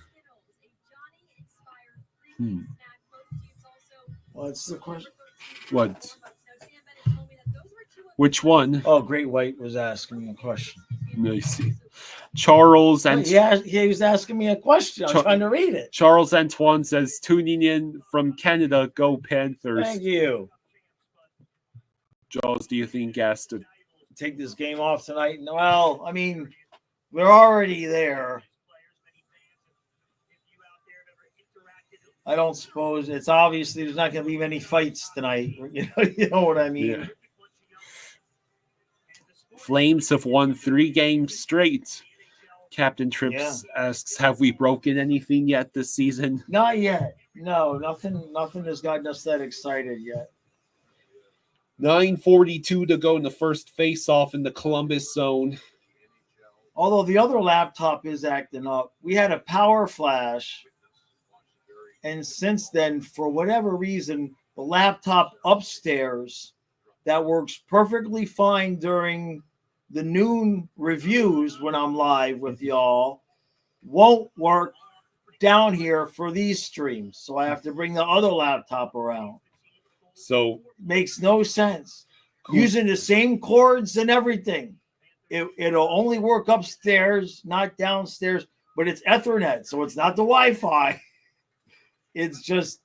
What's the question? What? Which one? Oh, Great White was asking me a question. I see. Charles and he was asking me a question. I'm trying to read it. Charles Antoine says, tuning in from Canada, go Panthers. Thank you. Charles, do you think has to take this game off tonight? Well, I mean, we're already there. I don't suppose it's obviously there's not going to be many fights tonight. You know what I mean? Yeah. Flames have won 3 games straight. Captain Trips asks, have we broken anything yet this season? Not yet. No, nothing has gotten us that excited yet. 9:42 to go in the first face-off in the Columbus zone. Although the other laptop is acting up. We had a power flash, and since then, for whatever reason, the laptop upstairs that works perfectly fine during the noon reviews when I'm live with y'all won't work down here for these streams. So I have to bring the other laptop around. So makes no sense. Cool. Using the same cords and everything. It'll only work upstairs, not downstairs, but it's Ethernet. So it's not the Wi-Fi. It's just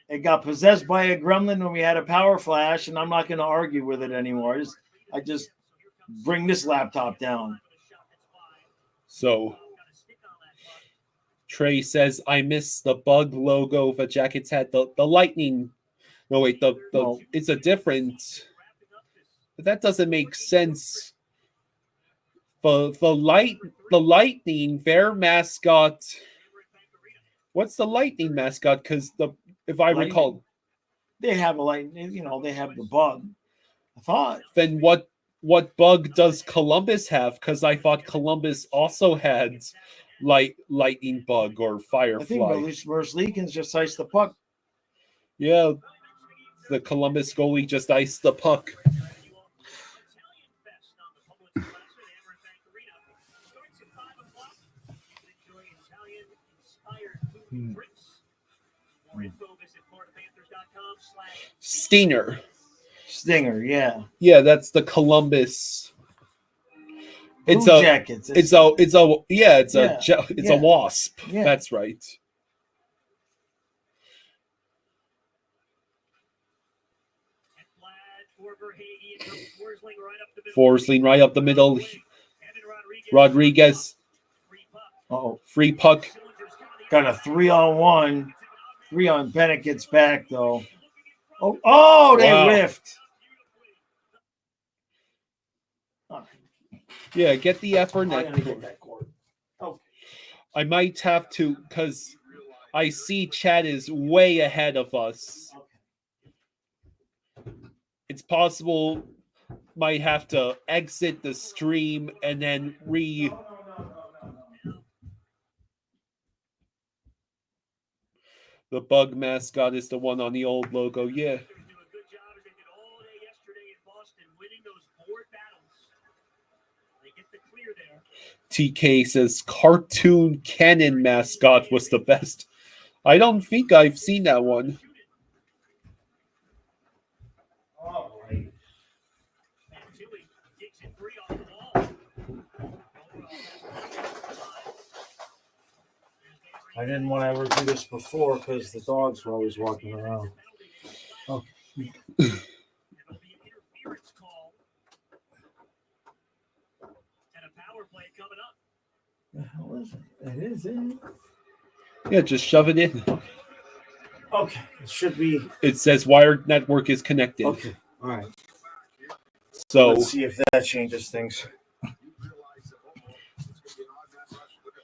it got possessed by a gremlin when we had a power flash, and I'm not going to argue with it anymore. I just bring this laptop down. So Trey says, I miss the bug logo. The Jackets had the lightning. No, wait, No. it's a different. But that doesn't make sense. The lightning, their mascot. What's the lightning mascot? Because if I recall, they have a lightning. You know, they have the bug. I thought. Then what bug does Columbus have? Because I thought Columbus also had lightning bug or firefly. I think Merce Leakins just iced the puck. Yeah, the Columbus goalie just iced the puck. Stinger, yeah. Yeah, that's the Columbus. It's Blue a Jackets. It's a wasp. Yeah. That's right. Forsling right up the middle. Rodriguez. Uh-oh. Free puck. Got a 3-on-1. 3 on Bennett gets back though. Oh, they Wow. riffed. Yeah, get the effort. I gotta get that cord. Okay. I might have to, because I see Chad is way ahead of us. It's possible might have to exit the stream and then The bug mascot is the one on the old logo. Yeah. TK says cartoon cannon mascot was the best. I don't think I've seen that one. I didn't want to ever do this before because the dogs were always walking around. Okay. The hell is it? It is in. Yeah, just shove it in. Okay. It should be. It says wired network is connected. Okay. All right. So let's see if that changes things.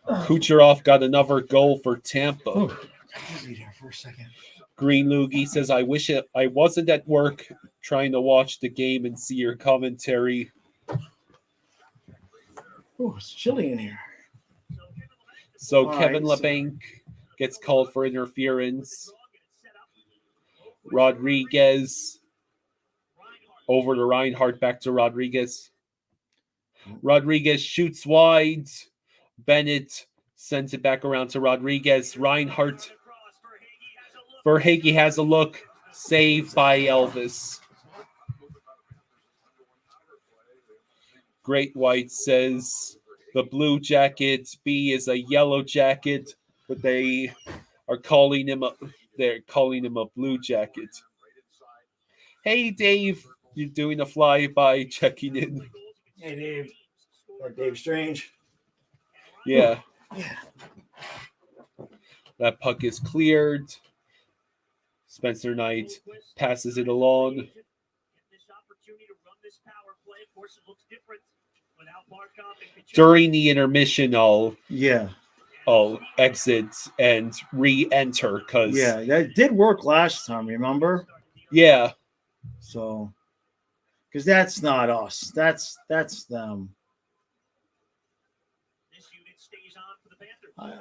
Kucherov got another goal for Tampa. I'll be there for a second. Green Loogie says, I wish I wasn't at work trying to watch the game and see your commentary. Oh, it's chilly in here. So All Kevin right, LeBanc gets called for interference. Rodriguez over to Reinhardt, back to Rodriguez. Rodriguez shoots wide. Bennett sends it back around to Rodriguez. Reinhardt. Verhaeghe has a look. Saved by Elvis. Great White says the Blue Jackets B is a Yellow Jacket, but they are calling him a Blue Jacket. Hey Dave, you're doing a flyby, checking in. Hey Dave. Or Dave Strange. Yeah. Yeah. That puck is cleared. Spencer Knight passes it along. During the intermission, I'll exit and re-enter because that did work last time. Remember? Yeah. So, because that's not us. That's them.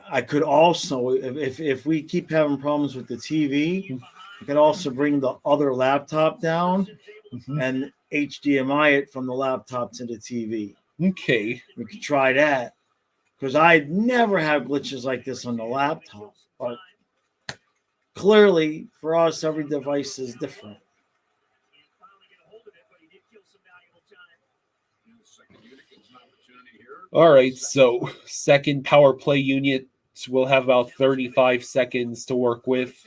I could also, if we keep having problems with the TV, I could also bring the other laptop down and HDMI it from the laptop to the TV. Okay. We could try that because I'd never have glitches like this on the laptop. But clearly, for us, every device is different. All right, so second power play unit will have about 35 seconds to work with.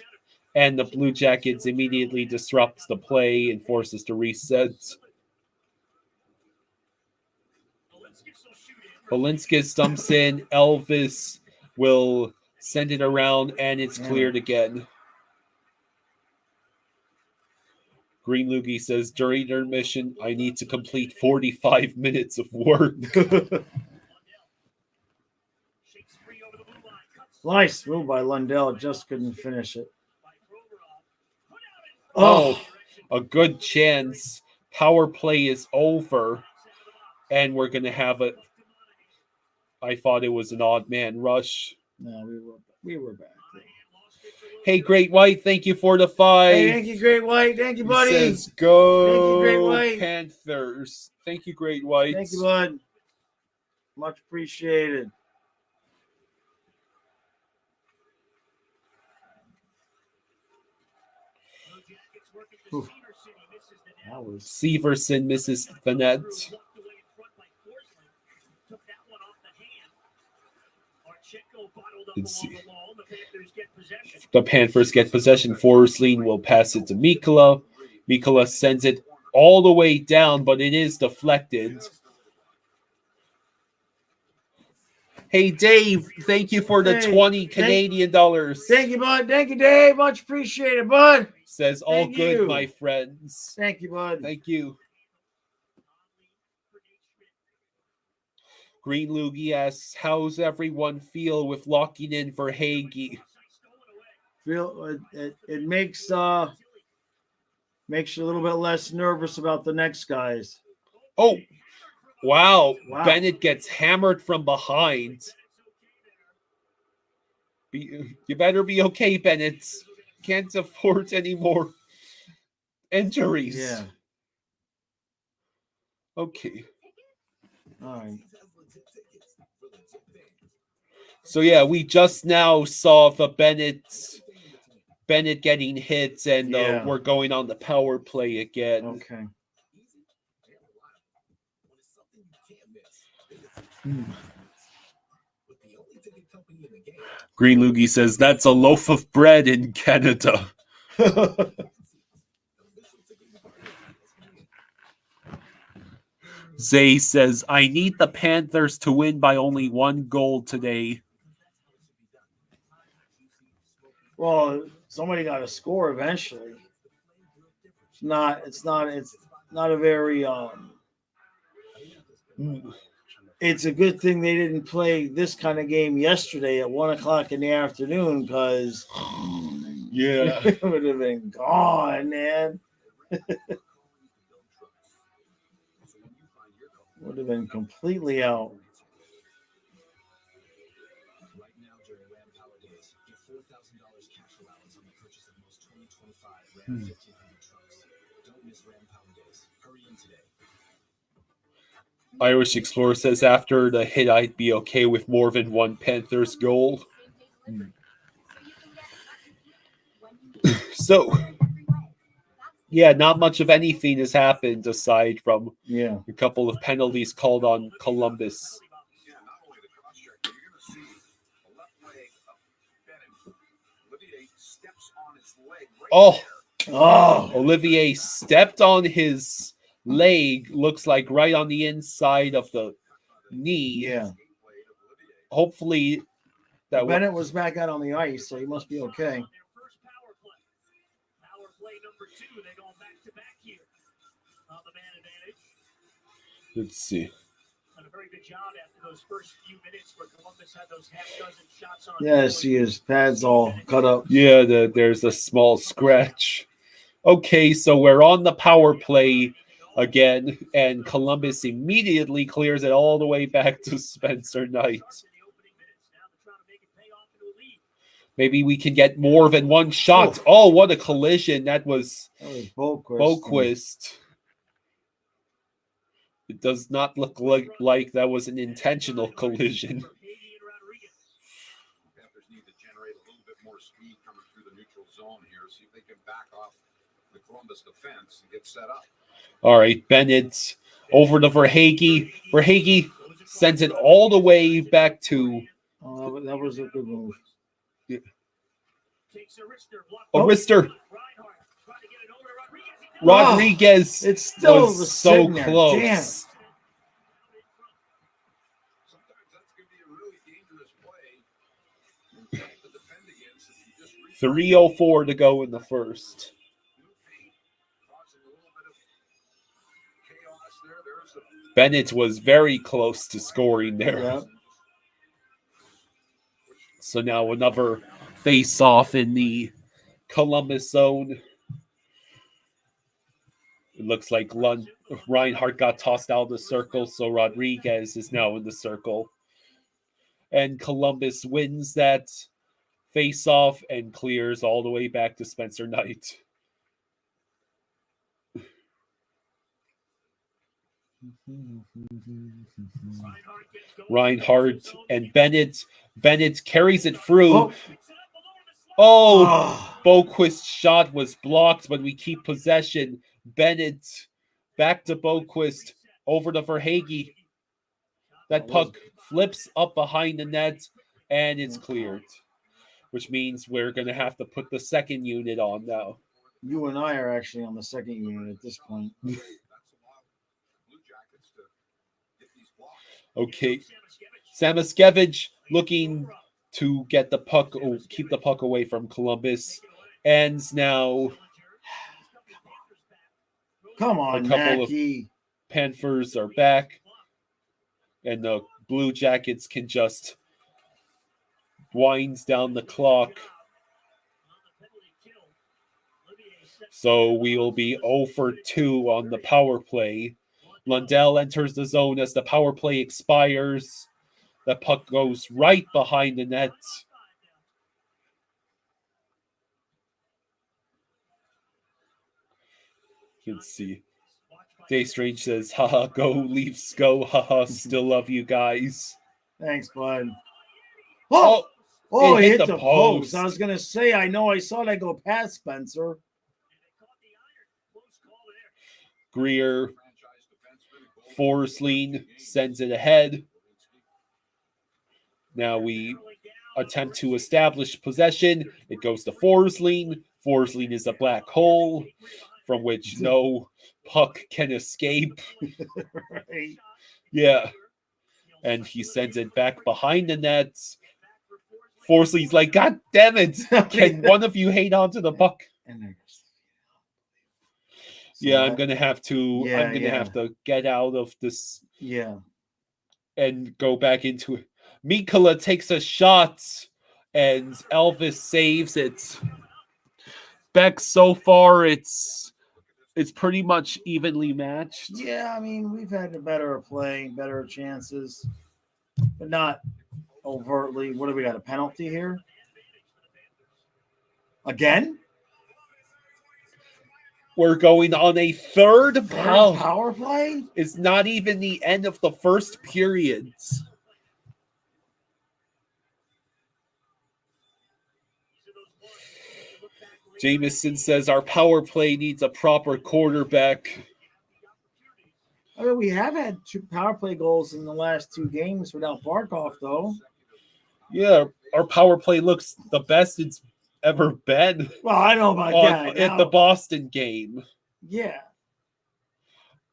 And the Blue Jackets immediately disrupts the play and forces to reset. Balinskis dumps in. Elvis will send it around, and it's cleared again. Green Loogie says, during intermission, I need to complete 45 minutes of work. Nice move by Lundell. Just couldn't finish it. Oh, a good chance. Power play is over. And we're going to have a... I thought it was an odd man rush. No, we were back. Hey, Great White, thank you for the 5. Hey, thank you, Great White. Thank you, buddy. He says, go thank you, Great White. Panthers. Thank you, Great White. Thank you, bud. Much appreciated. That was Severson misses the net. Let's see. The Panthers get possession. Forsling will pass it to Mikkola. Mikkola sends it all the way down, but it is deflected. Hey, Dave, thank you for the 20 Canadian dollars. Thank you, bud. Thank you, Dave. Much appreciated, bud. Says, all good, my friends. Thank you, bud. Thank you. Green Loogie asks, how's everyone feel with locking in for Hagee? It makes you a little bit less nervous about the next guys. Oh, wow. Bennett gets hammered from behind. You better be okay, Bennett. Can't afford any more injuries. Yeah. Okay. All right. So yeah, we just now saw the Bennett getting hits, and we're going on the power play again. Okay. Green Loogie says that's a loaf of bread in Canada. Zay says, I need the Panthers to win by only 1 goal today. Well, somebody got to score eventually. It's not a very it's a good thing they didn't play this kind of game yesterday at 1:00 in the afternoon, because it would have been gone, man. Would have been completely out. Right now, during Ram Power Days, get $4,000 cash allowance on the purchase of most 2025 Ram 1500 trucks. Don't miss Ram Power Days. Hurry in today. Irish Explorer says, after the hit, I'd be okay with more than 1 Panthers goal. So, yeah, not much of anything has happened aside from a couple of penalties called on Columbus. Olivier stepped on his leg, looks like right on the inside of the knee. Yeah. Hopefully that Bennett was back out on the ice, so he must be okay. Let's see. Yeah, see his pads all cut up. Yeah, there's a small scratch. Okay, so we're on the power play again, and Columbus immediately clears it all the way back to Spencer Knight. Maybe we can get more than one shot. Oh, what a collision. That was Boquist. It does not look like that was an intentional collision. Panthers need to generate a little bit more speed coming through the neutral zone here. See if they can back off the Columbus defense and get set up. All right, Bennett over to Verhaeghe. Verhaeghe sends it all the way back to... Oh, that was a good move. Yeah. A wrister. Oh, Rodriguez it's still was the so sitting there. close. Damn. Sometimes that's going to be a really dangerous play to defend against if you just 3:04 to go in the first. causing a little bit of chaos there. There's a Bennett was very close to scoring there. Yep. So now another face-off in the Columbus zone. It looks like Reinhardt got tossed out of the circle, so Rodriguez is now in the circle. And Columbus wins that face-off and clears all the way back to Spencer Knight. Reinhardt and Bennett. Bennett carries it through. Oh, Boquist's shot was blocked, but we keep possession. Bennett back to Boquist, over to Verhaeghe. That puck flips up behind the net, and it's cleared, which means we're going to have to put the second unit on now. You and I are actually on the second unit at this point. Okay, Samoskevich looking to get the puck, keep the puck away from Columbus, and now Come on, a couple Mackey. of Panthers are back, and the Blue Jackets can just winds down the clock. So we will be 0 for 2 on the power play. Lundell enters the zone as the power play expires. The puck goes right behind the net. Let's see. Day Strange says, haha, go Leafs, go, haha, still love you guys. Thanks, bud. Oh, Oh, it he hit hit the the post. post. I was going to say, I know I saw that go past Spencer. Greer, Forsling sends it ahead. Now we attempt to establish possession. It goes to Forsling. Forsling is a black hole from which no puck can escape. Right. Yeah. And he sends it back behind the nets. Forsley's like, God damn it. Can one of you hate onto the puck? Yeah, I'm gonna have to have to get out of this and go back into it. Mikkola takes a shot and Elvis saves it. Beck, so far it's pretty much evenly matched. Yeah, I mean, we've had a better play, better chances, but not overtly. What do we got? A penalty here? Again? We're going on a third power play? It's not even the end of the first period. Jameson says our power play needs a proper quarterback. I mean, we have had 2 power play goals in the last 2 games without Barkov, though. Yeah, our power play looks the best it's ever been. Well, I know about that. At the Boston game. Yeah.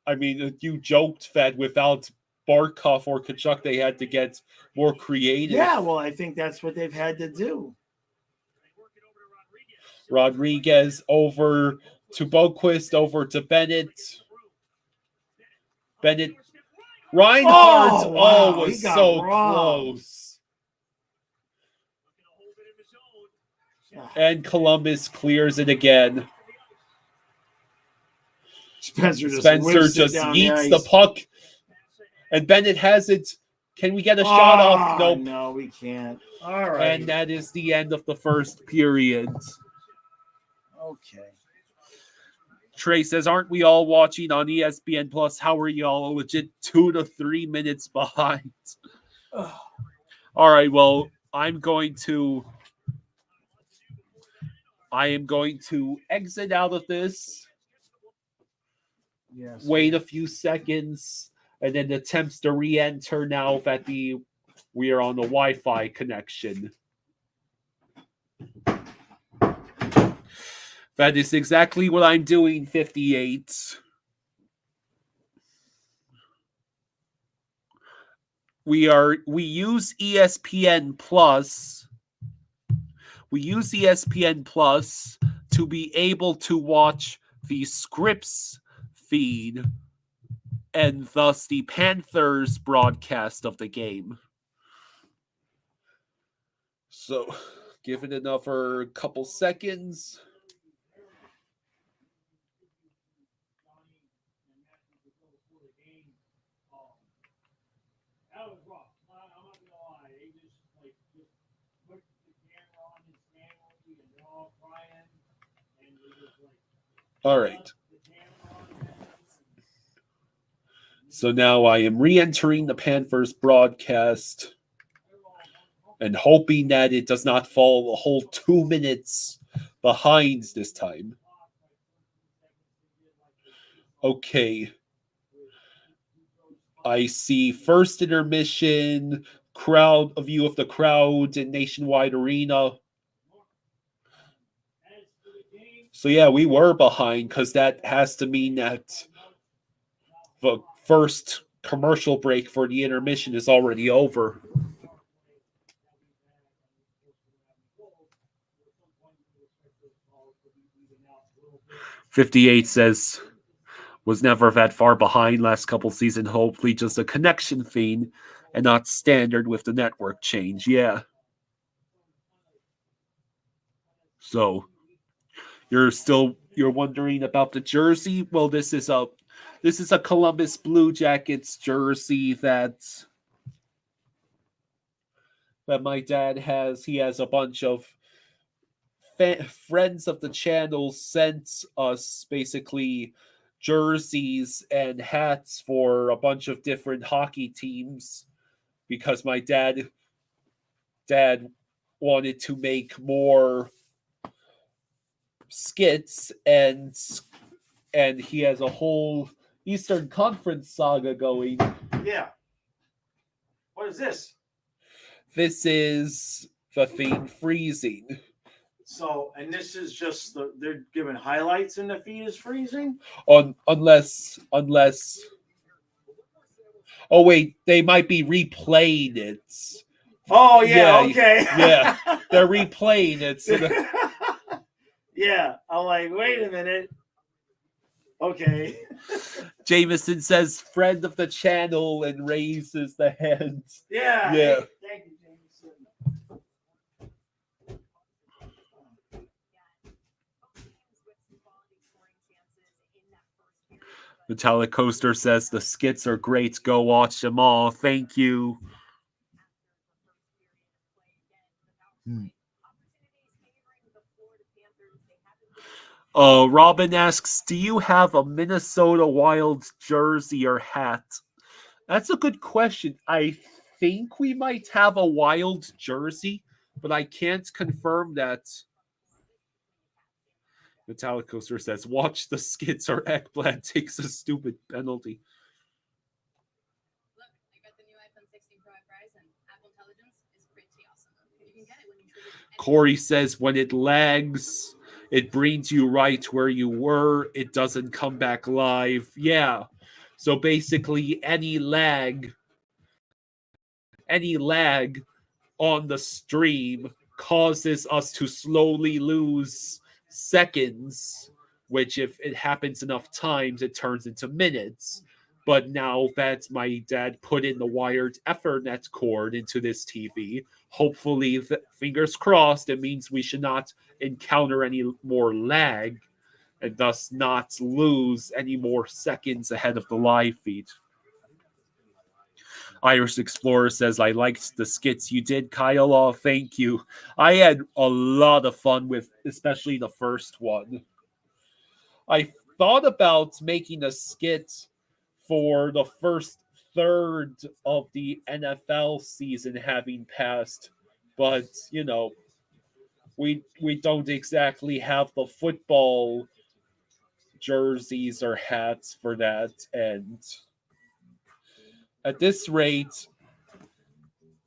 I mean, you joked that without Barkov or Kachuk, they had to get more creative. Yeah, well, I think that's what they've had to do. Rodriguez over to Boquist, over to Bennett. Bennett. Reinhardt. Wow. Was so close. And Columbus clears it again. Spencer just yeets the puck. And Bennett has it. Can we get a shot off? Nope. No, we can't. All right. And that is the end of the first period. Okay. Trey says, aren't we all watching on ESPN Plus? How are y'all a legit 2 to 3 minutes behind? All right, well, I am going to exit out of this. Yes. Wait a few seconds, and then attempts to re-enter now that we are on the Wi-Fi connection. That is exactly what I'm doing, 58. We use ESPN Plus. We use ESPN Plus to be able to watch the Scripps feed and thus the Panthers broadcast of the game. So, give it another couple seconds. All right. So now I am re-entering the Panthers broadcast and hoping that it does not fall a whole 2 minutes behind this time. Okay. I see first intermission, a view of the crowd in Nationwide Arena. So yeah, we were behind because that has to mean that the first commercial break for the intermission is already over. "58 says, was never that far behind last couple seasons. Hopefully just a connection thing and not standard with the network change." Yeah. So you're wondering about the jersey? Well, this is a Columbus Blue Jackets jersey that my dad has. He has a bunch of friends of the channel sent us basically jerseys and hats for a bunch of different hockey teams because my dad wanted to make more skits and he has a whole Eastern Conference saga going. Yeah. What is this? This is the theme freezing. So, and this is just they're giving highlights and the feed is freezing? Unless oh wait, they might be replaying it. Oh yeah, okay. Yeah. They're replaying it. So yeah. I'm like, wait a minute. Okay. Jameson says friend of the channel and raises the hand. Yeah. Yeah. Hey, thank you, Jameson. Metallic Coaster says the skits are great. Go watch them all. Thank you. Robin asks, do you have a Minnesota Wild jersey or hat? That's a good question. I think we might have a Wild jersey, but I can't confirm that. Metallic Coaster says, watch the skits or Ekblad takes a stupid penalty. Look, I got the new iPhone 16 Pro at price, and Apple Intelligence is pretty awesome. You can get it when you trigger. Corey says, when it lags, it brings you right where you were. It doesn't come back live. Yeah. So basically, any lag on the stream causes us to slowly lose seconds, which if it happens enough times, it turns into minutes. But now that my dad put in the wired Ethernet cord into this TV, hopefully, fingers crossed, it means we should not encounter any more lag and thus not lose any more seconds ahead of the live feed. Irish Explorer says, I liked the skits you did, Kyle. Oh, thank you. I had a lot of fun with especially the first one. I thought about making a skit for the first third of the NFL season having passed, but, you know, we don't exactly have the football jerseys or hats for that, and at this rate,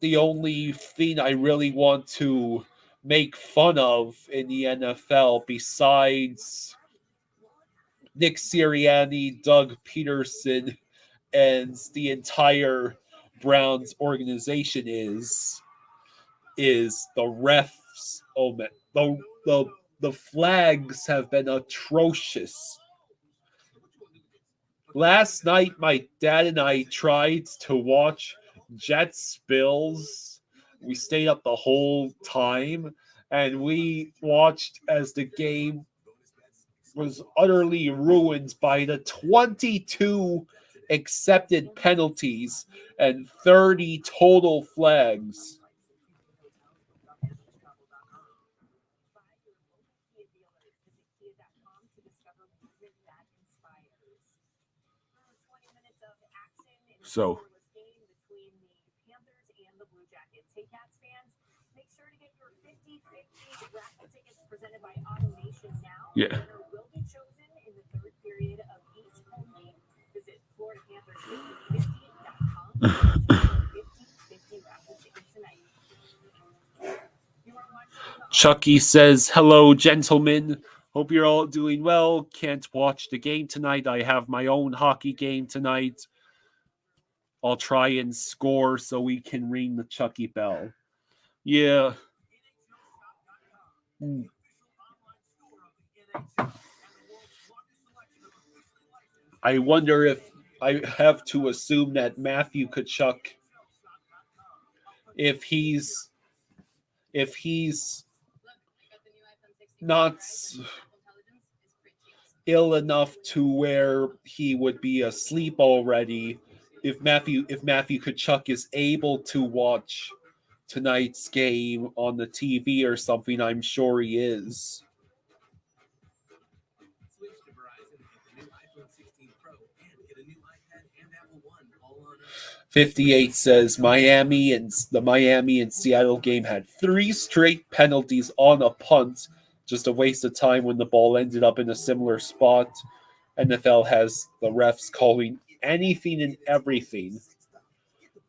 the only thing I really want to make fun of in the NFL besides Nick Sirianni, Doug Peterson, and the entire Browns organization is the refs. Oh man, the flags have been atrocious. Last night, my dad and I tried to watch Jets Bills. We stayed up the whole time, and we watched as the game was utterly ruined by the 22 accepted penalties and 30 total flags. So, between the Panthers and the Blue Jackets. Hey, Cats fans, make sure to get your 50-50 raffle tickets presented by Automation now. yeah. The winner will be chosen in the third period of each home game. Visit FloridaPanthers5050.com for 50-50 raffle tickets tonight. Chucky says, hello, gentlemen. Hope you're all doing well. Can't watch the game tonight. I have my own hockey game tonight. I'll try and score so we can ring the Chucky bell. Yeah. I wonder if I have to assume that Matthew Tkachuk, if he's not ill enough to where he would be asleep already, if Matthew Tkachuk is able to watch tonight's game on the TV or something, I'm sure he is. 58 says Miami and Seattle game had 3 straight penalties on a punt. Just a waste of time when the ball ended up in a similar spot. NFL has the refs calling anything and everything.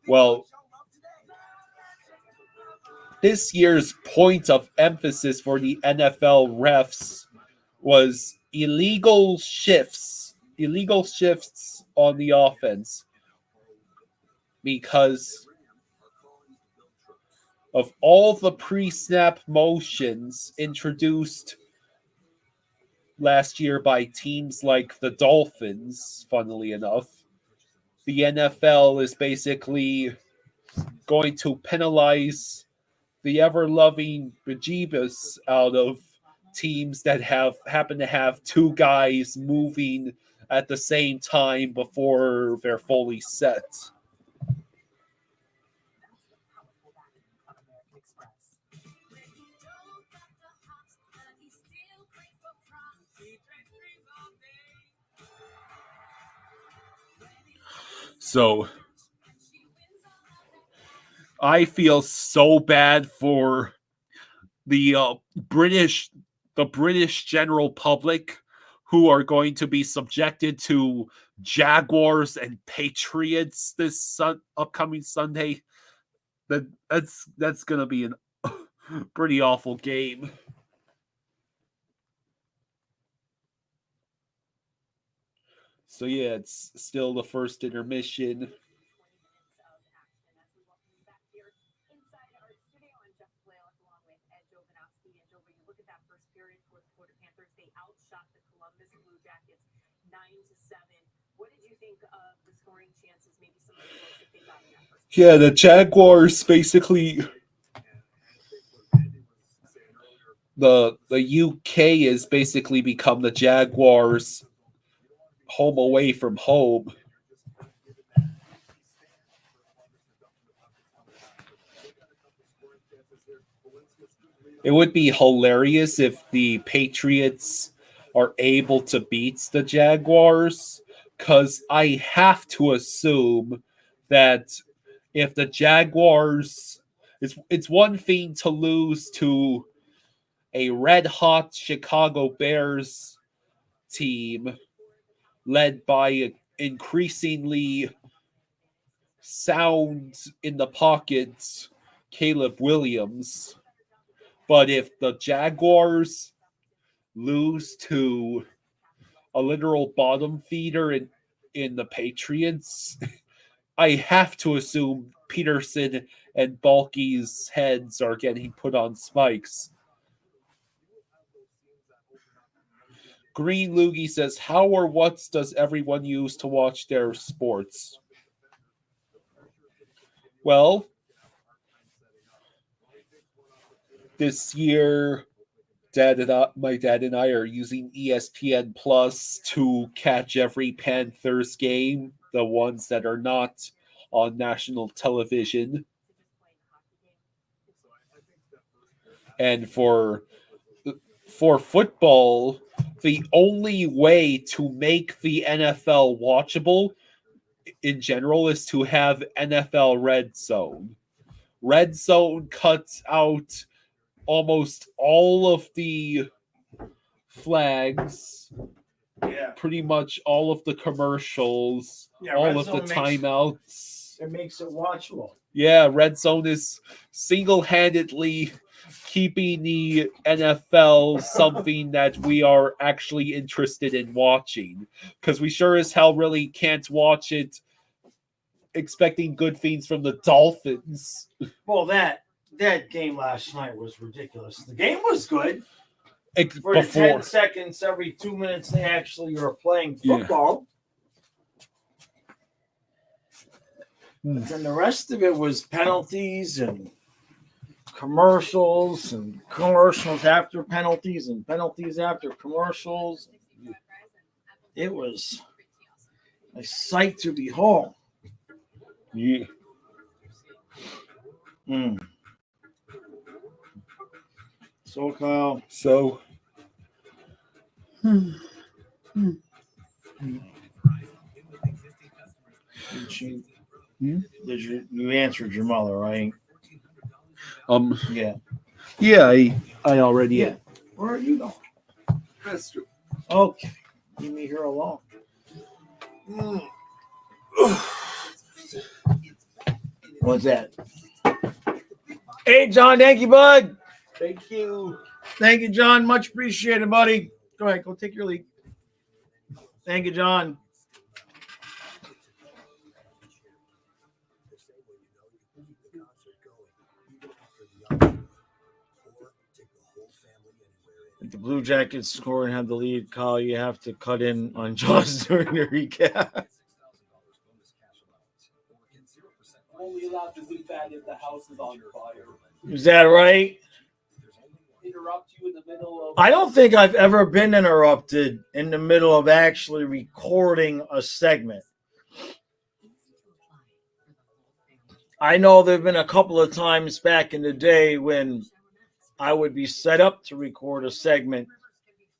Well, this year's point of emphasis for the NFL refs was illegal shifts on the offense, because of all the pre-snap motions introduced last year by teams like the Dolphins, funnily enough, the NFL is basically going to penalize the ever-loving bejeebus out of teams that happen to have 2 guys moving at the same time before they're fully set. So I feel so bad for the British general public who are going to be subjected to Jaguars and Patriots this upcoming Sunday. That's going to be a pretty awful game. So yeah, it's still the first intermission. Yeah, the Jaguars basically, the UK has basically become the Jaguars' home away from home. It would be hilarious if the Patriots are able to beat the Jaguars, because I have to assume that if the Jaguars, it's one thing to lose to a red-hot Chicago Bears team led by an increasingly sound in the pockets Caleb Williams. But if the Jaguars lose to a literal bottom feeder in the Patriots, I have to assume Peterson and Balky's heads are getting put on spikes. Green Loogie says, how or what does everyone use to watch their sports? Well, this year, my dad and I are using ESPN Plus to catch every Panthers game, the ones that are not on national television. And for football, the only way to make the NFL watchable in general is to have NFL Red Zone. Red Zone cuts out almost all of the flags, pretty much all of the commercials, all of the timeouts. It makes it watchable. Yeah, Red Zone is single-handedly keeping the NFL something that we are actually interested in watching, because we sure as hell really can't watch it expecting good things from the Dolphins. Well, that game last night was ridiculous. The game was good. For the 10 seconds every 2 minutes they actually were playing football. But then the rest of it was penalties and commercials and commercials after penalties and penalties after commercials. It was a sight to behold. Yeah. So, Kyle. So. You answered your mother, right? Yeah. Yeah, I already. Yeah. Where are you going? That's true. Okay. Leave me here alone. What's that? Hey, John. Thank you, bud. Thank you. Thank you, John. Much appreciated, buddy. Go ahead. Go take your lead. Thank you, John. If the Blue Jackets score and have the lead, Kyle, you have to cut in on Jaws during the recap. Only allowed to do that if the house is on fire. Is that right? Interrupt you in the middle of. I don't think I've ever been interrupted in the middle of actually recording a segment. I know there have been a couple of times back in the day when I would be set up to record a segment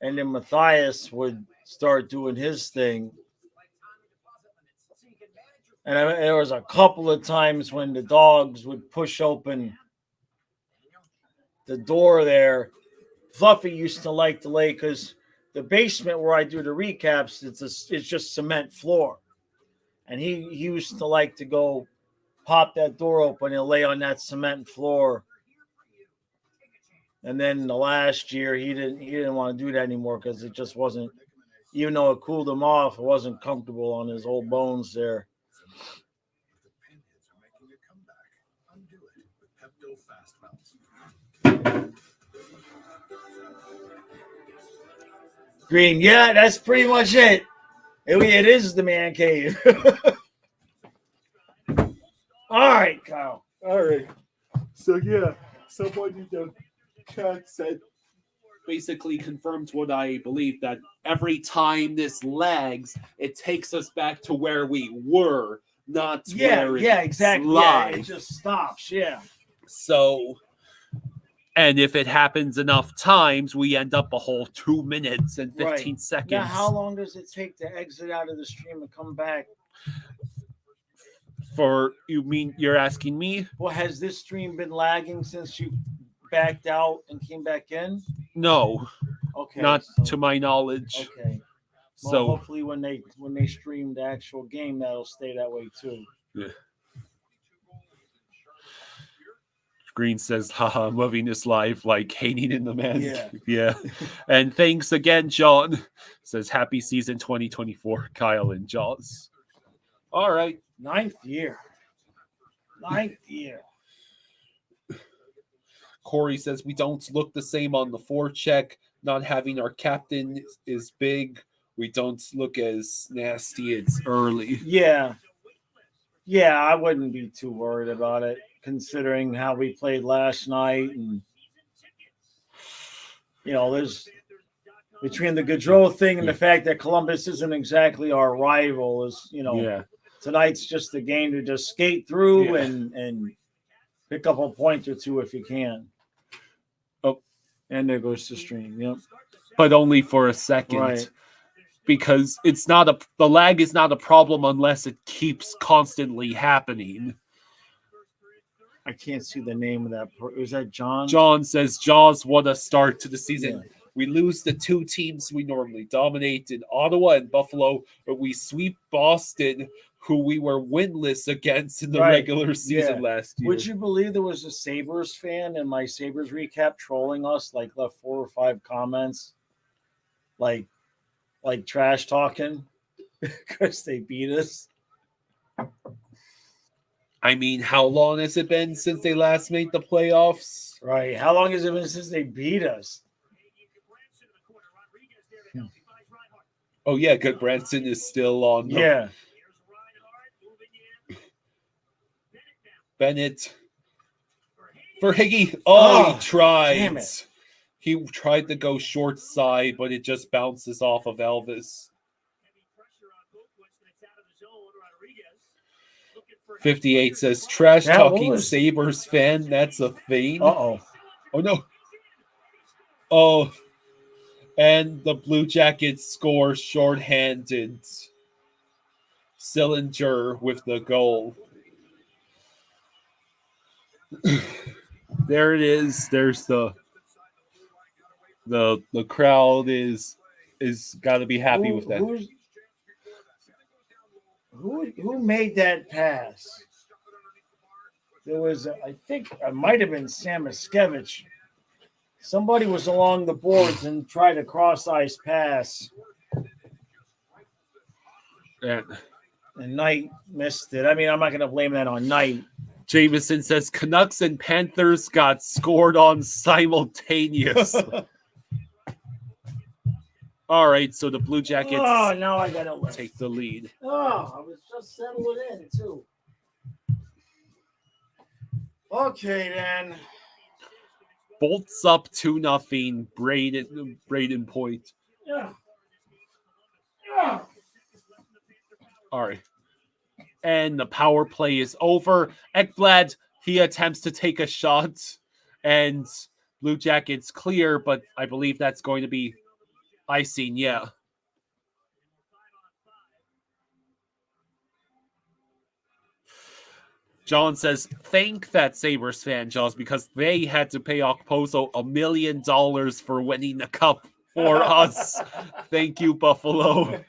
and then Matthias would start doing his thing. And there was a couple of times when the dogs would push open the door there. Fluffy used to like to lay, because the basement where I do the recaps, it's just cement floor. And he used to like to go pop that door open and lay on that cement floor. And then the last year he didn't want to do that anymore, because it just wasn't, even though it cooled him off, it wasn't comfortable on his old bones there. Green, yeah, that's pretty much it. It is the man cave. All right, Kyle. All right. So, yeah, someone in the chat said, basically confirmed what I believe, that every time this lags, it takes us back to where we were, not where it exactly. slides. Yeah, it just stops. Yeah. So, and if it happens enough times, we end up a whole 2 minutes and 15 seconds. Now, how long does it take to exit out of the stream and come back? You're asking me? Well, has this stream been lagging since you backed out and came back in? No. Okay. Not to my knowledge. Okay. Well, So hopefully when they stream the actual game, that'll stay that way too. Yeah. Green says, haha, I'm loving this live, like hating in the man. Yeah. Yeah. And thanks again, John. Says, happy season 2024, Kyle and Jaws. All right. 9th year. 9th year. Corey says, we don't look the same on the forecheck. Not having our captain is big. We don't look as nasty as early. Yeah. Yeah, I wouldn't be too worried about it, considering how we played last night. And, there's between the Gaudreau thing and the fact that Columbus isn't exactly our rival, tonight's just a game to just skate through and pick up a point or two if you can. Oh, and there goes the stream. Yep. But only for a second. Right. Because the lag is not a problem unless it keeps constantly happening. I can't see the name of that. Is that John? John says, Jaws, what a start to the season. Yeah. We lose the two teams we normally dominate in Ottawa and Buffalo, but we sweep Boston, who we were winless against in the regular season last year. Would you believe there was a Sabres fan in my Sabres recap trolling us, left 4 or 5 comments, like trash talking because they beat us? I mean, how long has it been since they last made the playoffs? Right. How long has it been since they beat us? Oh, yeah, good. Branson is still on. Yeah. Bennett. For Higgy. Oh, he tried. Damn it. He tried to go short side, but it just bounces off of Elvis. 58 says, trash talking Sabres fan. That's a thing. Uh-oh. Oh, no. Oh, and the Blue Jackets score shorthanded. Sillinger with the goal. There it is. There's the crowd is got to be happy with that. Who made that pass? There was, I think, it might have been Samoskevich. Somebody was along the boards and tried a cross-ice pass. Yeah. And Knight missed it. I mean, I'm not going to blame that on Knight. Jameson says Canucks and Panthers got scored on simultaneously. All right, so the Blue Jackets now I gotta take the lead. Oh, I was just settling in too. Okay, then. Bolts up 2-0. Braden point. Yeah. All right. And the power play is over. Ekblad, he attempts to take a shot, and Blue Jackets clear, but I believe that's going to be icing, yeah. John says, thank that Sabres fan, Jaws, because they had to pay Okposo $1 million for winning the cup for us. Thank you, Buffalo.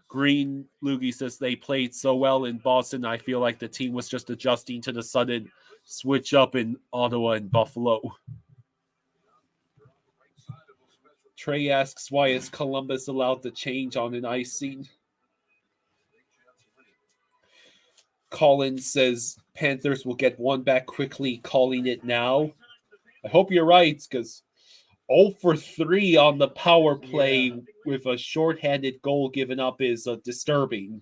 Green Loogie says they played so well in Boston. I feel like the team was just adjusting to the sudden switch up in Ottawa and Buffalo. Trey asks, why is Columbus allowed to change on an icing? Collins says Panthers will get one back quickly, calling it now. I hope you're right, because 0 for 3 on the power play with a shorthanded goal given up is disturbing.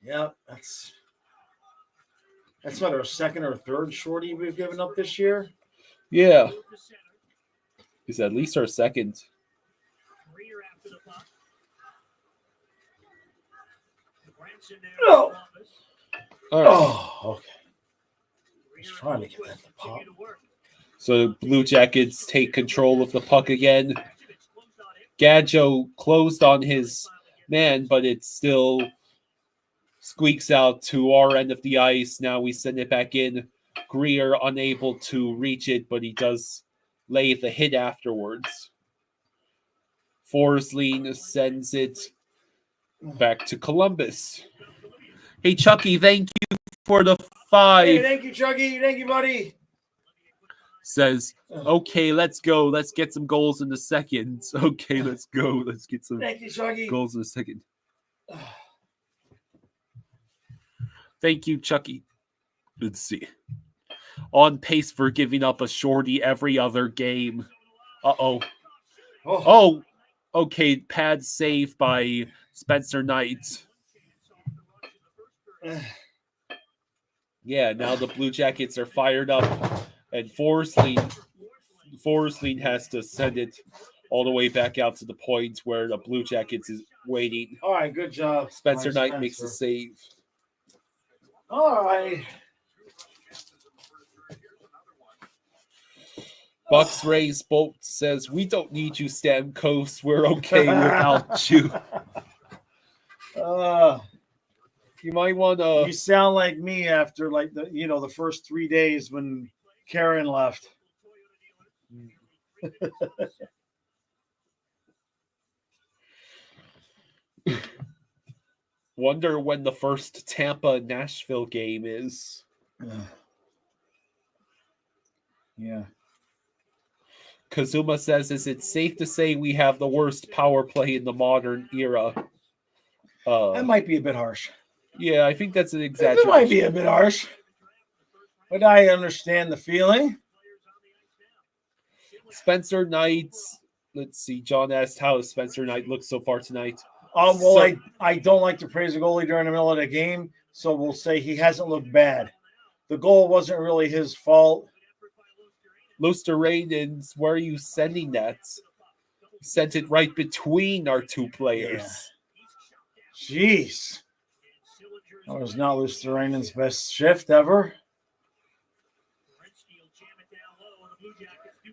Yeah, that's what, our second or third shorty we've given up this year? Yeah. It's at least our second. No. All right. Oh, okay. He's trying to get that to pop. So the Blue Jackets take control of the puck again. Gadjo closed on his man, but it still squeaks out to our end of the ice. Now we send it back in. Greer unable to reach it, but he does lay the hit afterwards. Forsling sends it back to Columbus. Hey, Chucky, thank you for the 5. Hey, thank you, Chucky. Thank you, buddy. Says, okay, let's go. Let's get some goals in the second. Okay, let's go. Let's get some Thank you, Chucky. goals in the second. Thank you, Chucky. Let's see. On pace for giving up a shorty every other game. Uh-oh. Oh, okay. Pad save by Spencer Knight. Yeah, now the Blue Jackets are fired up, and Forsling has to send it all the way back out to the point where the Blue Jackets is waiting. All right, good job. Spencer All right, Knight makes a save. All right. Bucks Rays Bolt says, we don't need you, Stamkos. We're okay without you. You might want to... You sound like me after the first 3 days when Karen left. Wonder when the first Tampa-Nashville game is. Yeah. Kazuma says, is it safe to say we have the worst power play in the modern era? That might be a bit harsh. Yeah, I think that's an exaggeration. It might be a bit harsh. But I understand the feeling. Spencer Knight. Let's see. John asked how Spencer Knight looks so far tonight. I don't like to praise a goalie during the middle of the game, so we'll say he hasn't looked bad. The goal wasn't really his fault. Lusterraidens, where are you sending that? Sent it right between our two players. Yeah. Jeez. That was not Lusterrainen's best shift ever.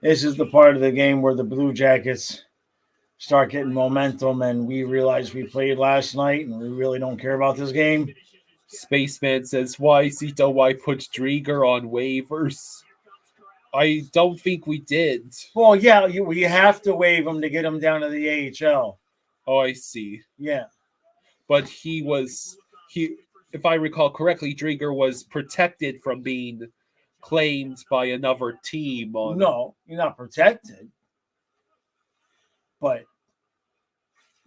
This is the part of the game where the Blue Jackets start getting momentum, and we realize we played last night, and we really don't care about this game. Spaceman says, why, Zito, why put Drieger on waivers? I don't think we did. Well, yeah, we have to waive him to get him down to the AHL. Oh, I see. Yeah. But if I recall correctly, Drieger was protected from being claimed by another team. No, you're not protected. But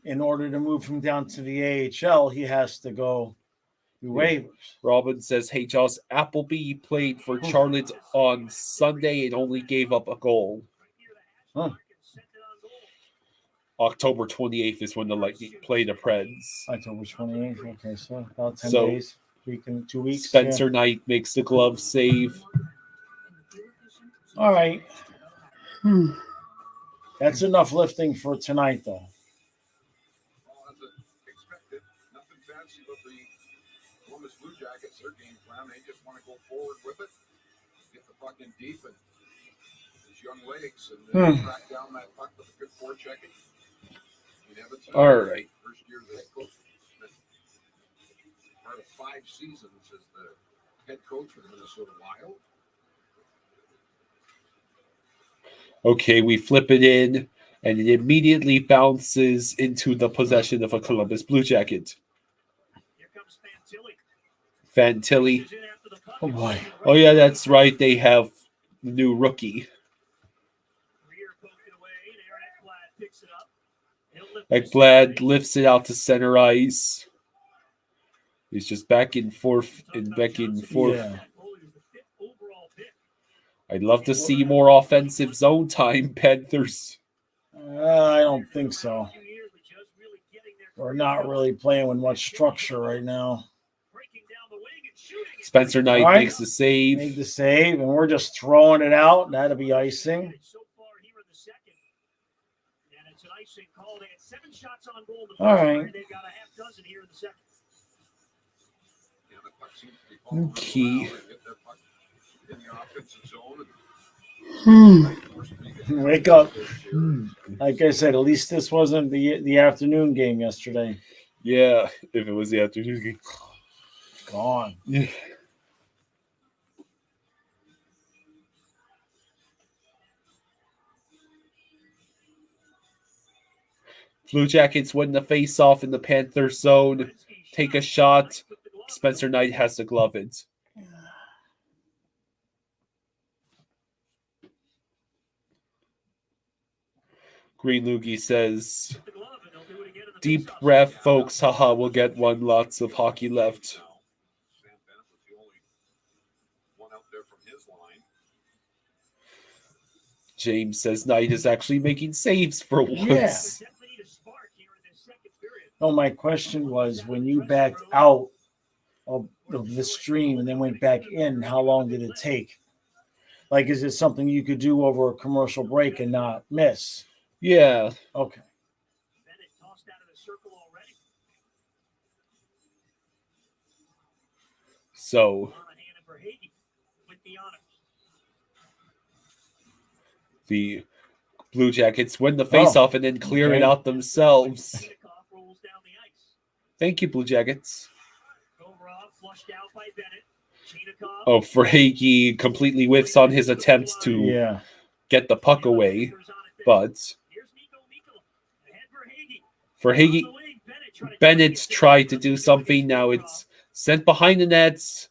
in order to move him down to the AHL, he has to go through waivers. Robin says, hey, Joss, Appleby played for Charlotte on Sunday and only gave up a goal. Huh. October 28th is when the Lightning play the Preds. October 28th. Okay, so about 10 So, days. Week and 2 weeks. Spencer Knight makes the glove save. All right. That's enough lifting for tonight, though. Well, as expected, nothing fancy with the Columbus Blue Jackets. Their game plan, they just want to go forward with it, get the puck in deep, and his young legs, and then track down that puck with a good forechecking. All right. First year as the head coach. Part of 5 seasons as the head coach for the Minnesota Wild. Okay, we flip it in, and it immediately bounces into the possession of a Columbus Blue Jacket. Here comes Fantilli. Oh, boy. Oh, yeah, that's right. They have the new rookie. Ekblad lifts it out to center ice. He's just back and forth and back and forth. Yeah. I'd love to see more offensive zone time, Panthers. I don't think so. We're not really playing with much structure right now. Spencer Knight All right. makes the save. Made the save, and we're just throwing it out. That'll be icing. All right. Key. Wake up. Like I said, at least this wasn't the afternoon game yesterday. Yeah, if it was the afternoon game. Gone. Yeah. Blue Jackets win the face-off in the Panther zone. Take a shot. Spencer Knight has to glove it. Green Loogie says, deep breath, folks. Haha, we'll get one. Lots of hockey left. Sam Bennett was the only one out there from his line. James says Knight is actually making saves for once. Yeah. No, my question was, when you backed out of the stream and then went back in, how long did it take? Like, is it something you could do over a commercial break and not miss? Yeah. Okay. Bennett tossed out of the circle already. So Monahan and Verhaeghe with the honor. the Blue Jackets win the faceoff and then clear it out themselves. Kickoff rolls down the ice. Thank you, Blue Jackets. Kovrov flushed out by Bennett. Chinakhov. Oh, Verhaeghe completely whiffs on his attempts to Yeah. get the puck away, but Here's Nico Mikkola. Ahead Verhaeghe. Verhaeghe, Bennett tried to do something. Now it's sent behind the nets,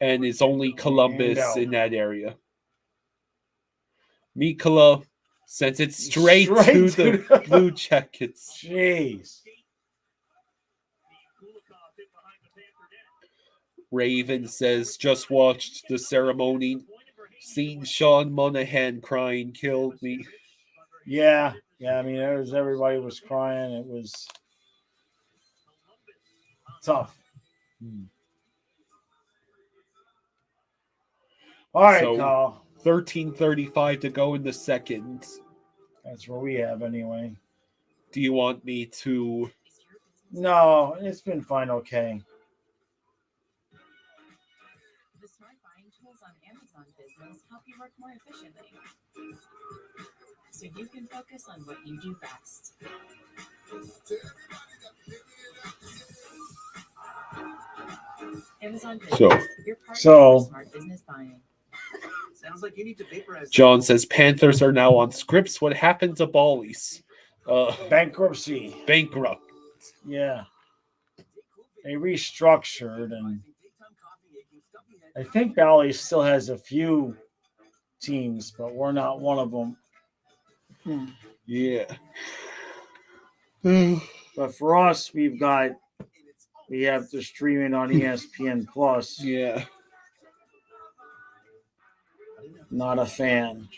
and it's only Columbus in that area. Mikkola sends it straight to the Blue Jackets. Jeez. Raven says, just watched the ceremony. Seeing Sean Monahan crying killed me. Yeah. Yeah, I mean, everybody was crying. It was tough. All right, So, Kyle. 13:35 to go in the second. That's what we have anyway. Do you want me to? No, it's been fine. Okay. The smart buying tools on Amazon Business help you work more efficiently, so you can focus on what you do best. Amazon Business, your partner for smart business buying. Sounds like you need to vaporize. John says Panthers are now on scripts. What happened to Bally's? Bankruptcy. Bankrupt. Yeah. They restructured, and I think Bally still has a few teams, but we're not one of them. Yeah. But for us, we have to stream it on ESPN Plus. Yeah. Not a fan.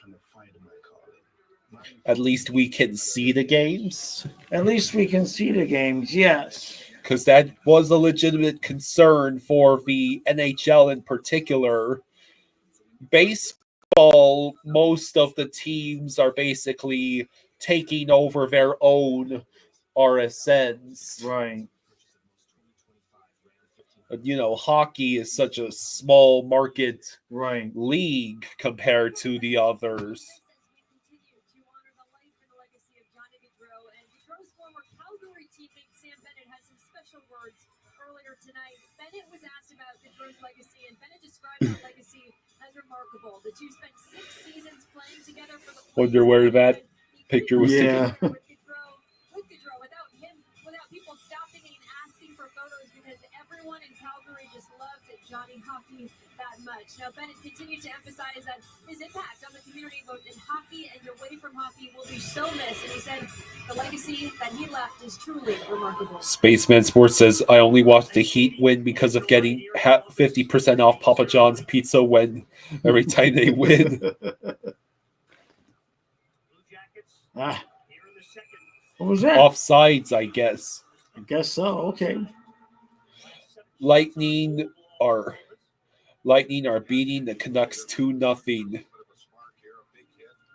At least we can see the games. At least we can see the games, yes. Because that was a legitimate concern for the NHL in particular. Baseball, most of the teams are basically taking over their own RSNs. Right. You know, hockey is such a small market Right. league compared to the others. Tonight, Bennett was asked about Gaudreau's legacy, and Bennett described that legacy as remarkable. The two spent 6 seasons playing together for the Wonder where that picture was taken. with Gaudreau, without people stopping and asking for photos, because everyone in Calgary just loved Johnny hockey that much. Now, Bennett continued to emphasize that his impact on the community, both in hockey and away from hockey, will be so missed. And he said the legacy that he left is truly remarkable. Spaceman Sports says, I only watched the Heat win because of getting 50% off Papa John's pizza every time they win. What was that? Offsides, I guess. I guess so. Okay. Lightning are beating the Canucks 2-0.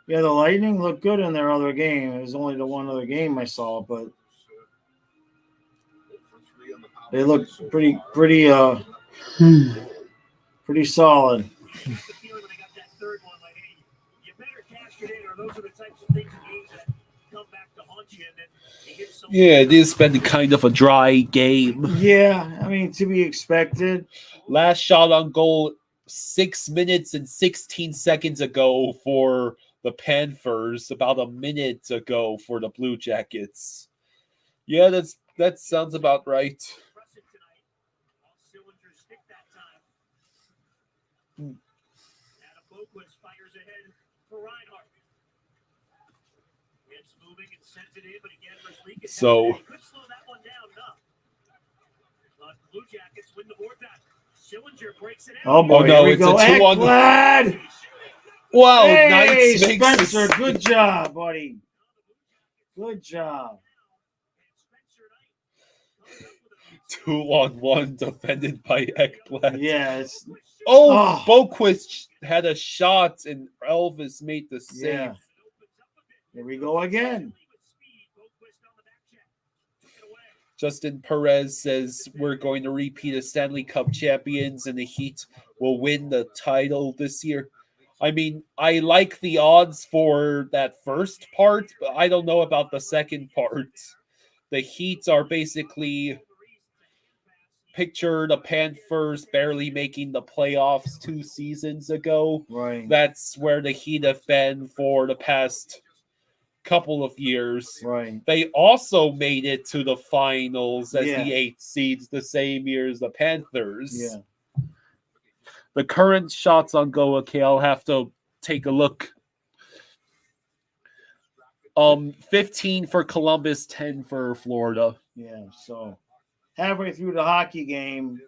Yeah, the Lightning looked good in their other game. It was only the one other game I saw, but they looked pretty solid. Yeah, it has been kind of a dry game. Yeah, I mean, to be expected. Last shot on goal 6 minutes and 16 seconds ago for the Panthers, about a minute ago for the Blue Jackets. Yeah, that sounds about right. Boquist fires ahead for Reinhardt. It's moving and sends it in, but again, Versleek is So- he could slow that one down enough. But Blue Jackets win the board back. Schillinger breaks it out. Oh boy, Oh, no, here we it's go. a 2-on. Ekblad! Wow, Hey, Knights makes Spencer, this good job, buddy. Good job. 2-on-1 defended by Ekblad. Yeah, it's Oh, Oh. Boquist had a shot and Elvis made the save. Yeah. Here we go again. Justin Perez says we're going to repeat as Stanley Cup champions and the Heat will win the title this year. I mean, I like the odds for that first part, but I don't know about the second part. The Heat are basically picture the Panthers barely making the playoffs 2 seasons ago. Right. That's where the Heat have been for the past couple of years. Right. They also made it to the finals as Yeah. the 8th seeds the same year as the Panthers. Yeah. The current shots on Go, okay, I'll have to take a look. 15 for Columbus, 10 for Florida. Yeah. So halfway through the hockey game,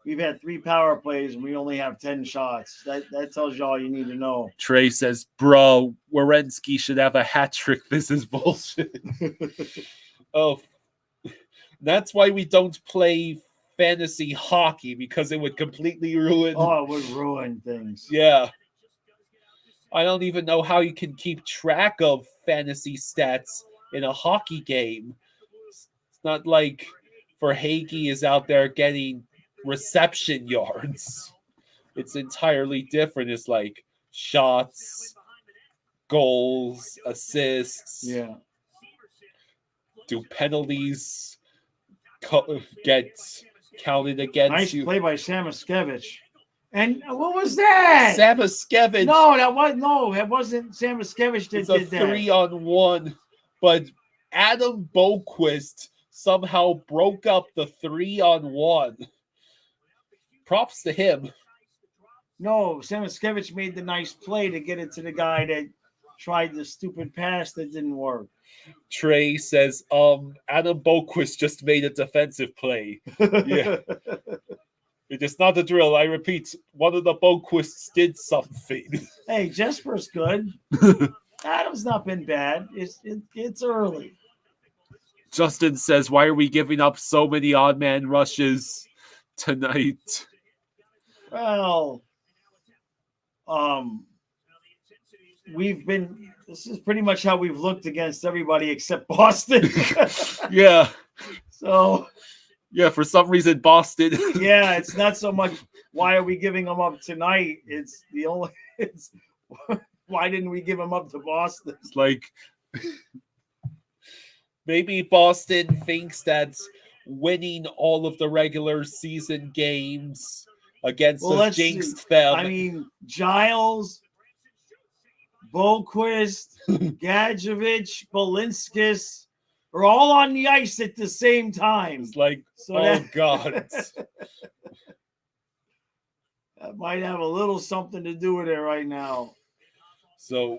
we've had 3 power plays and we only have 10 shots. That tells you all you need to know. Trey says, bro, Werenski should have a hat trick. This is bullshit. Oh, that's why we don't play fantasy hockey, because it would completely ruin. Oh, it would ruin things. Yeah. I don't even know how you can keep track of fantasy stats in a hockey game. It's not like Verhaeghe is out there getting reception yards. It's entirely different. It's like shots, goals, assists. Yeah. Do penalties get counted against Nice you? play by Samoskevich. And what was that? Samoskevich. No, it wasn't Samoskevich that It's a did that. 3-on-1, but Adam Boquist somehow broke up the 3-on-1. Props to him. No, Samoskevich made the nice play to get it to the guy that tried the stupid pass that didn't work. Trey says, Adam Boquist just made a defensive play. Yeah. It is not a drill. I repeat, one of the Boquists did something. Hey, Jesper's good. Adam's not been bad. It's early. Justin says, why are we giving up so many odd man rushes tonight? Well, this is pretty much how we've looked against everybody except Boston. Yeah. So, Yeah, for some reason, Boston. yeah, it's not so much why are we giving them up tonight? It's why didn't we give them up to Boston? It's like maybe Boston thinks that winning all of the regular season games against us let's jinxed see. them. I mean, Giles, Boquist, Gadjevich, Balinskis are all on the ice at the same time. It's like, So oh that- God. That might have a little something to do with it right now. So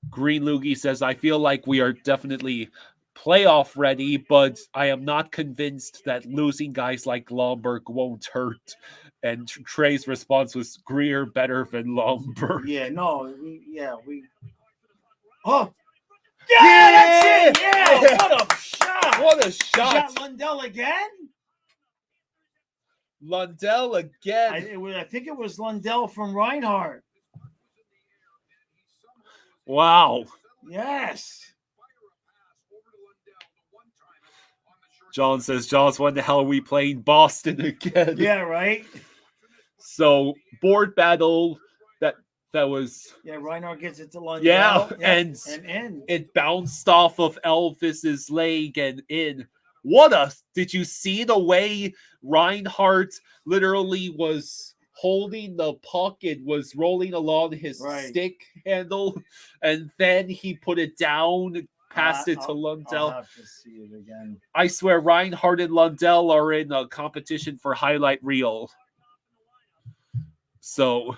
Green Loogie says, I feel like we are definitely playoff ready, but I am not convinced that losing guys like Lomberg won't hurt. And Trey's response was, Greer better than Lomberg. Yeah, no, we. Oh, yeah, that's it. Yeah, what a shot! What a Is shot. that Lundell again? Lundell again. I think it was Lundell from Reinhardt. Wow. Yes. John says, John, when the hell are we playing Boston again? Yeah, right. So board battle that was Yeah, Reinhardt gets it to Lundell. Yeah, Yep, and in. it bounced off of Elvis's leg and in. Did you see the way Reinhardt literally was holding the puck and was rolling along his Right. stick handle, and then he put it down, passed it to I'll Lundell? have to see it again. I swear Reinhardt and Lundell are in a competition for highlight reel. So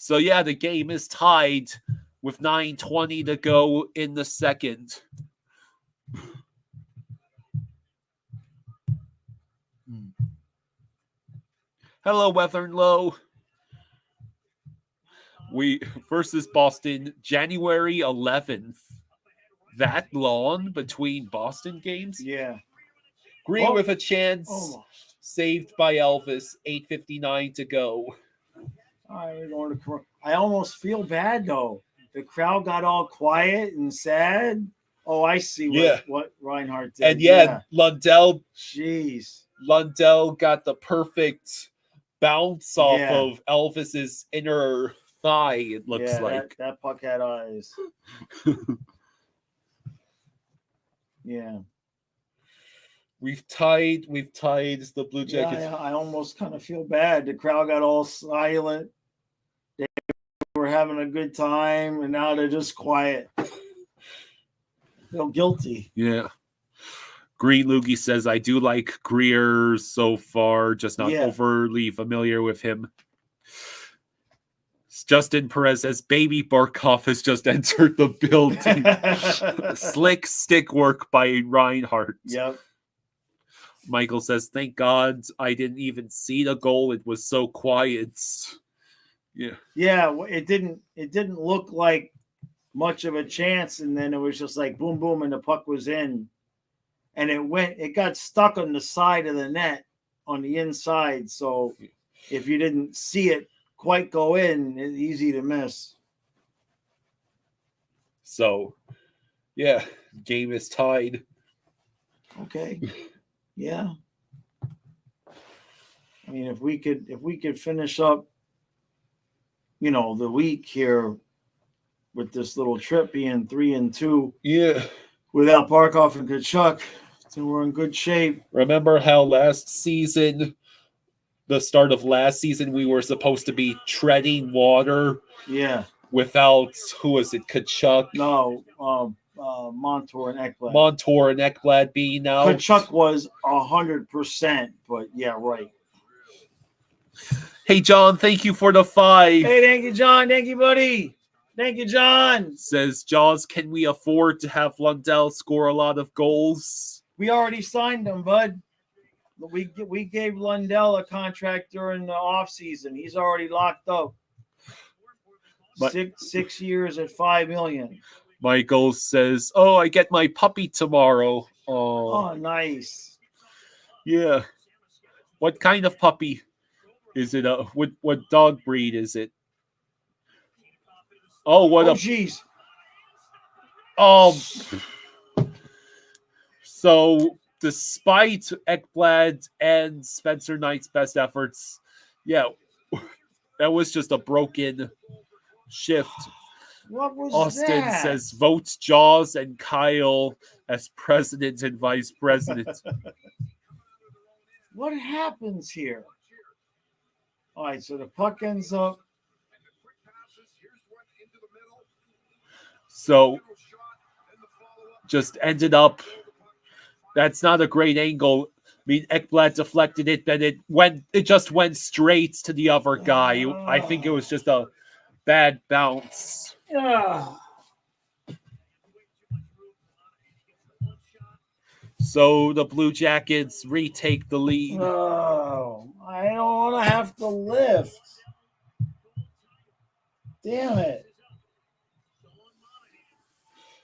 yeah, the game is tied with 9:20 to go in the second. Hello, Weather and Low. We versus Boston, January 11th. That long between Boston games? Yeah. Green Oh, with a chance. Almost. Saved by Elvis. 8:59 to go. All right, we're going to. I almost feel bad though. The crowd got all quiet and sad. Oh, I see what Reinhardt did. And yeah, Lundell. Jeez. Lundell got the perfect bounce off Yeah. of Elvis's inner thigh, it looks like. That puck had eyes. Yeah. We've tied the Blue Jackets. Yeah, I almost kind of feel bad. The crowd got all silent. They were having a good time, and now they're just quiet. Feel guilty. Yeah. Green Loogie says, I do like Greer so far, just not overly familiar with him. Justin Perez says, Baby Barkov has just entered the building. Slick stick work by Reinhardt. Yep. Michael says, thank God I didn't even see the goal. It was so quiet. Yeah. Yeah, it didn't look like much of a chance, and then it was just like boom, boom, and the puck was in. And it got stuck on the side of the net on the inside. So if you didn't see it quite go in, it's easy to miss. So, yeah, game is tied. Okay. Yeah. I mean, if we could finish up, the week here with this little trip being 3-2. Yeah. Without Barkov and Kachuk, so we're in good shape. Remember how the start of last season, we were supposed to be treading water? Yeah. Without, who was it, Kachuk? No, Montour and Ekblad. Montour and Ekblad being out. Kachuk was 100%, but yeah, right. Hey, John, thank you for the 5. Hey, thank you, John. Thank you, buddy. Thank you, John. Says Jaws, can we afford to have Lundell score a lot of goals? We already signed him, bud. We gave Lundell a contract during the offseason. He's already locked up. But 6 years at $5 million. Michael says, "Oh, I get my puppy tomorrow." Oh, nice. Yeah. What kind of puppy is it? What dog breed is it? Oh, jeez. So despite Ekblad and Spencer Knight's best efforts, yeah, that was just a broken shift. What was Austin that? says, vote Jaws and Kyle as president and vice president. What happens here? All right, so the puck ends up. So just ended up. That's not a great angle. I mean, Ekblad deflected it, then it just went straight to the other guy. I think it was just a bad bounce. So the Blue Jackets retake the lead. Oh, I don't want to have to lift. Damn it.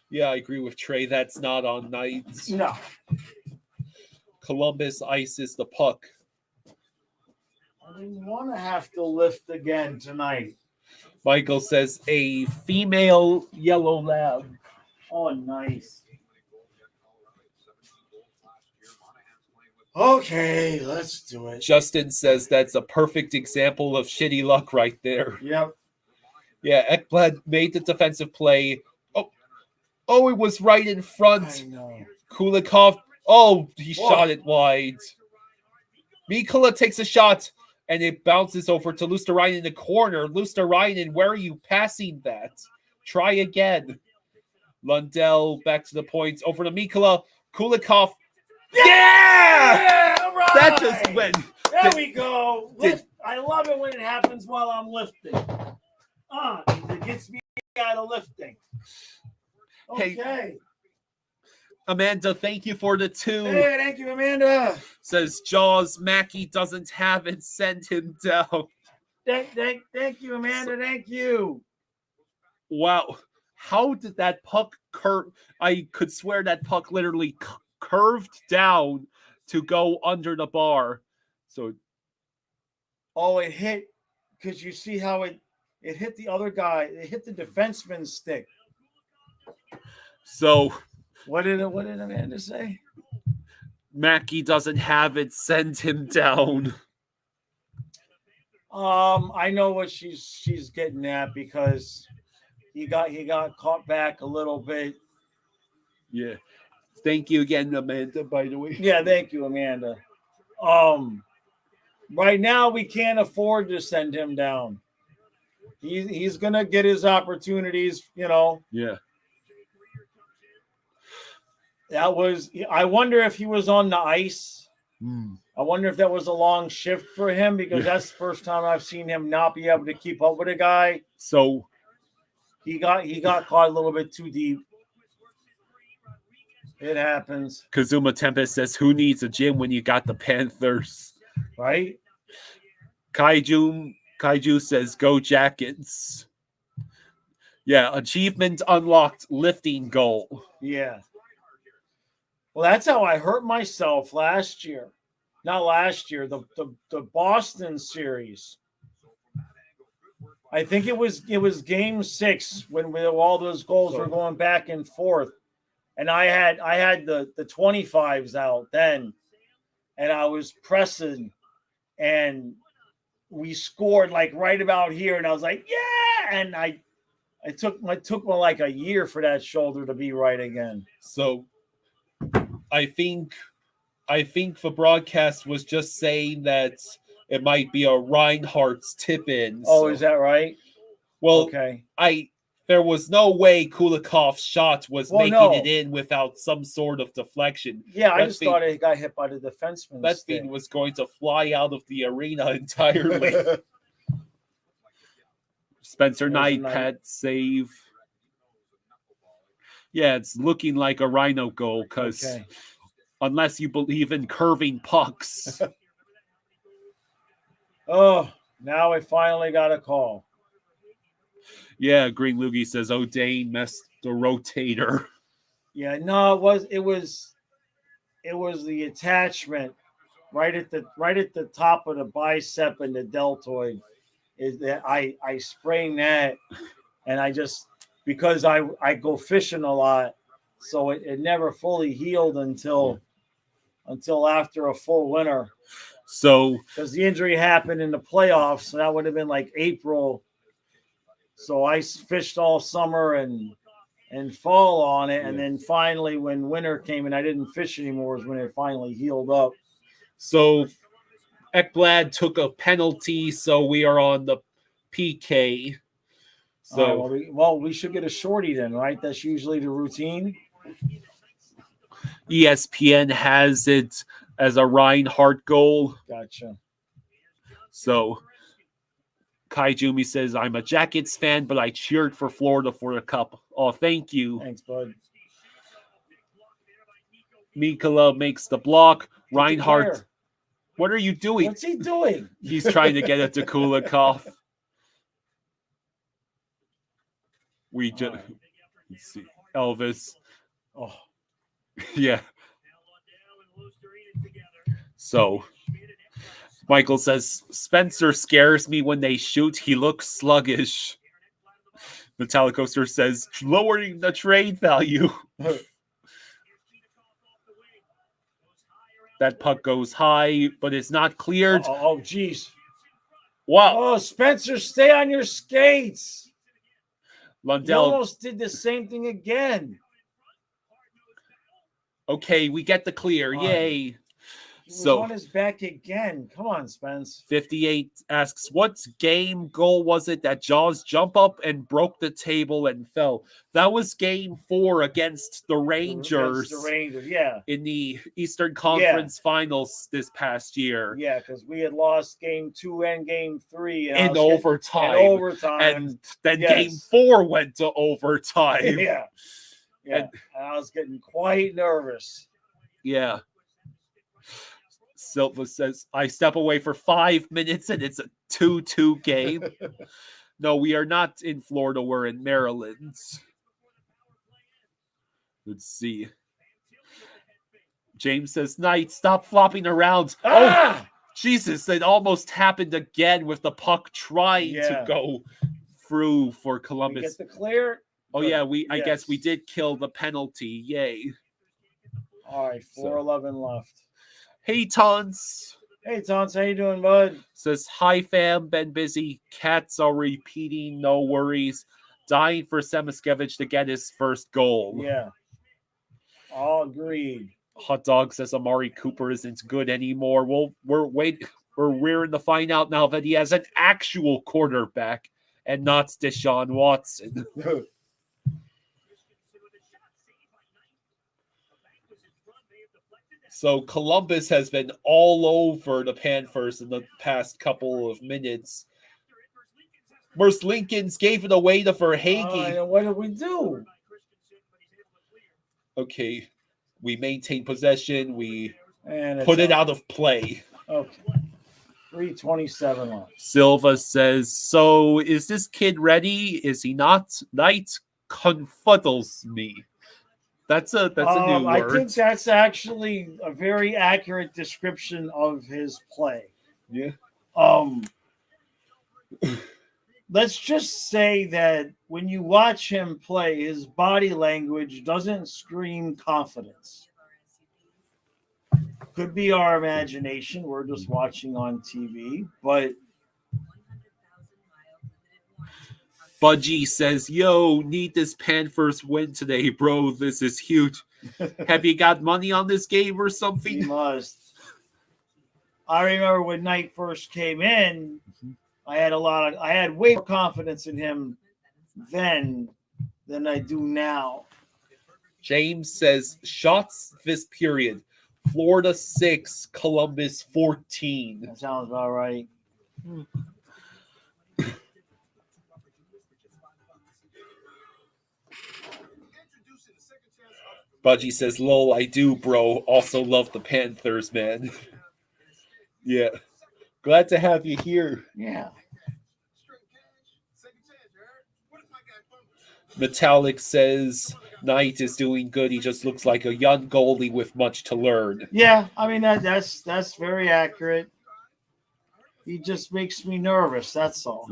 Yeah, I agree with Trey. That's not on Knights. No. Columbus ices the puck. I didn't want to have to lift again tonight. Michael says a female yellow lab. Oh, nice. Okay, let's do it. Justin says that's a perfect example of shitty luck right there. Yep. Yeah, Ekblad made the defensive play. Oh, it was right in front. I know. Kulikov. He shot it wide. Mikula takes a shot, and it bounces over to Luosterainen in the corner. Luosterainen, where are you passing that? Try again. Lundell back to the points. Over to Mikula. Kulikov. Yeah! All right! That just went. There we go. I love it when it happens while I'm lifting. It gets me out of lifting. Okay. Hey. Amanda, thank you for the 2. Hey, thank you, Amanda. Says Jaws, Mackey doesn't have it. Send him down. Thank you, Amanda. Thank you. Wow. How did that puck curve? I could swear that puck literally curved down to go under the bar. So, it hit because you see how it hit the other guy. It hit the defenseman's stick. So what did Amanda say? Mackey doesn't have it. Send him down. I know what she's getting at because he got caught back a little bit. Yeah. Thank you again, Amanda, by the way. Yeah, thank you, Amanda. Right now we can't afford to send him down. He's gonna get his opportunities, Yeah. I wonder if he was on the ice. I wonder if that was a long shift for him because that's the first time I've seen him not be able to keep up with a guy. So he got caught a little bit too deep. It happens. Kazuma Tempest says, who needs a gym when you got the Panthers? Right? Kaiju says, go Jackets. Yeah, achievement unlocked, lifting goal. Yeah. Well, that's how I hurt myself last year. Not last year, the Boston series. I think it was game 6 when all those goals were going back and forth. And I had the 25s out then, and I was pressing, and we scored like right about here, and I was like, yeah, and it took me like a year for that shoulder to be right again. So I think the broadcast was just saying that it might be a Reinhardt's tip-in. Oh, is that right? Well, okay. There was no way Kulikov's shot was making it in without some sort of deflection. Yeah, I just thought it got hit by the defenseman. That thing was going to fly out of the arena entirely. Spencer Knight pet save. Yeah, it's looking like a Rhino goal because unless you believe in curving pucks. Oh, now I finally got a call. Yeah, Green Loogie says O'Dane messed the rotator. Yeah, no, it was the attachment right at the top of the bicep and the deltoid. Is that I sprained that, and I just because I go fishing a lot, so it never fully healed until after a full winter. So because the injury happened in the playoffs, so that would have been like April. So I fished all summer and fall on it, and then finally when winter came and I didn't fish anymore is when it finally healed up. So Ekblad took a penalty, so we are on the PK. So we should get a shorty then, right? That's usually the routine. ESPN has it as a Reinhardt goal. Gotcha. So Kaijumi says, I'm a Jackets fan, but I cheered for Florida for the cup. Oh, thank you. Thanks, bud. Mikala makes the block. Reinhardt, what are you doing? What's he doing? He's trying to get it to Kulikov. We just let's see. Elvis. Oh, yeah. So Michael says, Spencer scares me when they shoot. He looks sluggish. Metallicoaster says, lowering the trade value. That puck goes high, but it's not cleared. Oh, geez. Wow. Oh, Spencer, stay on your skates. Lundell almost did the same thing again. Okay, we get the clear. Yay. He was So on his back again. Come on, Spence. 58 asks, what game goal was it that Jaws jump up and broke the table and fell? That was game 4 against the Rangers. Against the Rangers, yeah. In the Eastern Conference Finals this past year. Yeah, because we had lost game 2 and game 3 in overtime. And then game 4 went to overtime. Yeah. And I was getting quite nervous. Yeah. Silva says, I step away for 5 minutes and it's a 2-2 game. No, we are not in Florida. We're in Maryland. Let's see. James says, Knight, stop flopping around. Ah! Oh, Jesus, it almost happened again with the puck trying to go through for Columbus. We get the clear. Oh, yeah, I guess we did kill the penalty. Yay. All right, 4:11 left. Hey, Tons. Hey, Tons, how you doing, bud? Says, hi, fam, been busy. Cats are repeating, no worries. Dying for Semiskevich to get his first goal. Yeah. All agreed. Hot Dog says Amari Cooper isn't good anymore. Well, we're rearing to find out now that he has an actual quarterback and not Deshaun Watson. So Columbus has been all over the Panthers in the past couple of minutes. Merce Lincolns gave it away to Verhaeghe. What did we do? Okay. We maintain possession. We And put it out of play. Okay. 3:27 left. Silva says, so is this kid ready? Is he not? Knight confuddles me. That's a new word. I think that's actually a very accurate description of his play. Yeah. Let's just say that when you watch him play, his body language doesn't scream confidence. Could be our imagination. We're just watching on TV, but Budgie says, yo, need this Panthers win today, bro. This is huge. Have you got money on this game or something? he must. I remember when Knight first came in, I had way more confidence in him then than I do now. James says, shots this period. Florida 6, Columbus 14. That sounds about right. Budgie says, lol, I do, bro. Also love the Panthers, man. Yeah. Glad to have you here. Yeah. Metallic says, Knight is doing good. He just looks like a young goalie with much to learn. Yeah, I mean, that's very accurate. He just makes me nervous, that's all.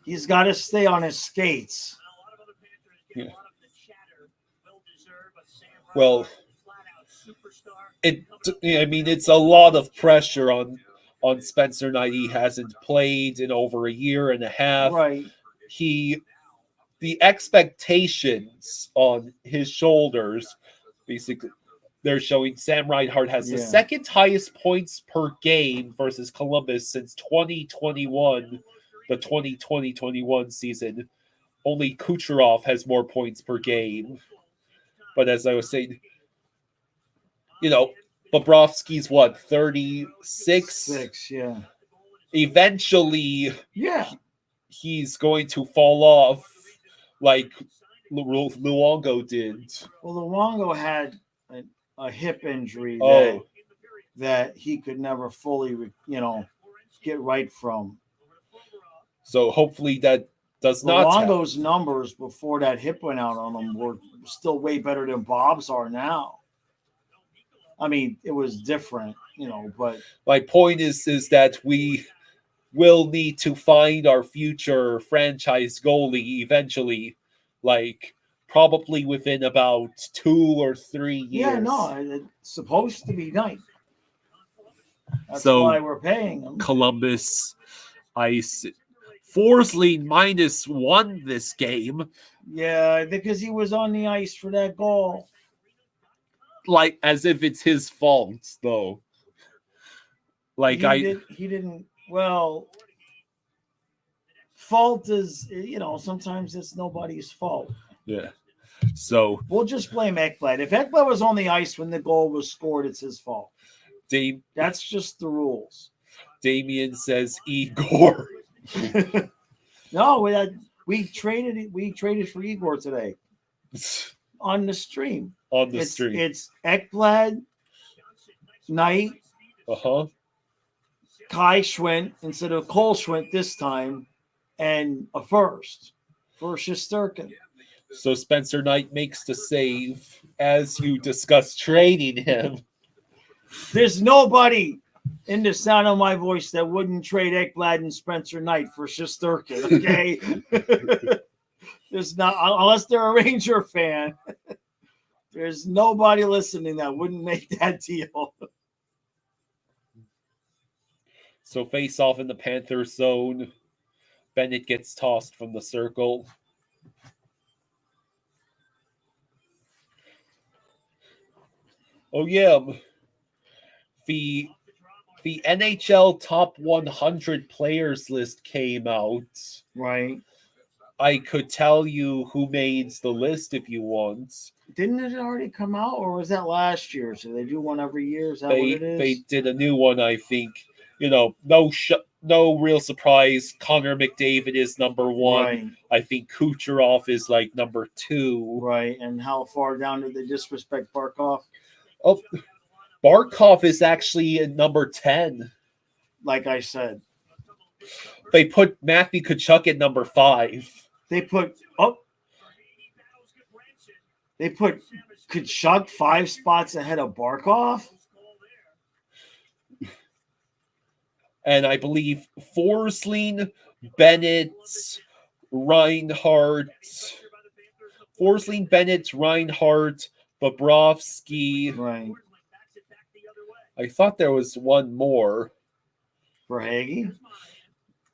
He's got to stay on his skates. Yeah. Well, it's a lot of pressure on Spencer Knight. He hasn't played in over a year and a half. Right. The expectations on his shoulders, basically, they're showing Sam Reinhart has the second highest points per game versus Columbus since 2021, the 2020-21 season. Only Kucherov has more points per game. But as I was saying, Bobrovsky's 36? 6, yeah. Eventually, he's going to fall off like Luongo did. Well, Luongo had a hip injury that he could never fully, get right from. So hopefully that does not Luongo's numbers before that hip went out on him were still way better than Bob's are now. I mean, it was different, but my point is that we will need to find our future franchise goalie eventually, probably within about 2 or 3 years. Yeah, no, it's supposed to be Knight. That's so why we're paying him. Columbus Ice Forsley -1 this game. Yeah, because he was on the ice for that goal. like as if it's his fault, though. Like he didn't. Well, fault is sometimes it's nobody's fault. yeah. So We'll just blame Ekblad. If Ekblad was on the ice when the goal was scored, it's his fault. That's just the rules. Damien says Igor. No, we traded for Igor today on the stream. It's Ekblad, Knight, Kai Schwint instead of Cole Schwint this time, and a first for Shesterkin. So Spencer Knight makes the save as you discuss trading him. There's nobody in the sound of my voice that wouldn't trade Ekblad and Spencer Knight for Shesterkin, okay? There's not, unless they're a Ranger fan. There's nobody listening that wouldn't make that deal. So face off in the Panthers zone. Bennett gets tossed from the circle. Oh yeah. The NHL top 100 players list came out. Right. I could tell you who made the list if you want. Didn't it already come out, or was that last year? So they do one every year? Is that what it is? They did a new one, I think. No real surprise. Connor McDavid is number 1. Right. I think Kucherov is like number 2. Right. And how far down did they disrespect Barkov? Oh, Barkov is actually at number 10. Like I said. They put Matthew Tkachuk at number 5. They put Tkachuk 5 spots ahead of Barkov? And I believe Forsling, Bennett, Reinhardt, Bobrovsky. Right. I thought there was one more. Verhaeghe?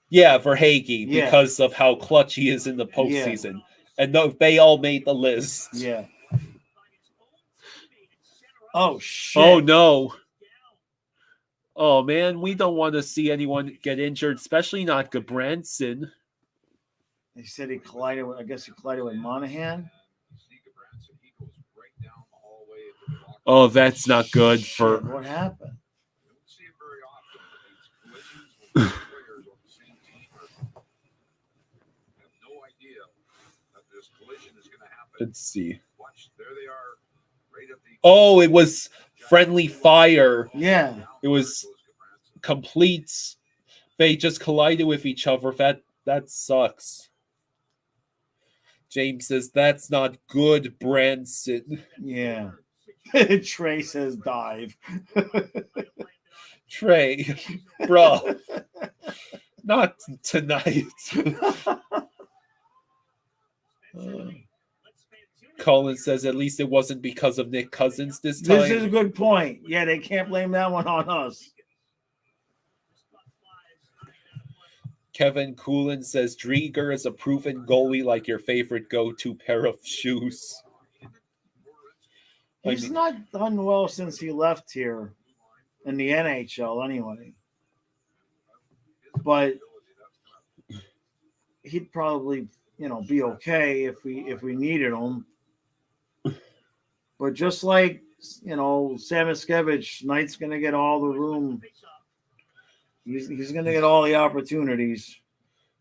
Yeah, Verhaeghe, because of how clutch he is in the postseason. And they all made the list. Yeah. Oh, shit. Oh, no. Oh, man, we don't want to see anyone get injured, especially not Gabranson. They said he collided with Monahan. Oh, that's not good for... What happened? Let's see. Oh, it was friendly fire. Yeah. It was complete. They just collided with each other. That sucks. James says, that's not good, Branson. Yeah. Trey says dive. Trey, bro. Not tonight. Colin says, at least it wasn't because of Nick Cousins this time. This is a good point. Yeah, they can't blame that one on us. Kevin Coolin says, Drieger is a proven goalie like your favorite go-to pair of shoes. He's not done well since he left here in the NHL anyway. But he'd probably, be okay if we needed him. But just like, Samoskevich, Knight's going to get all the room. He's going to get all the opportunities.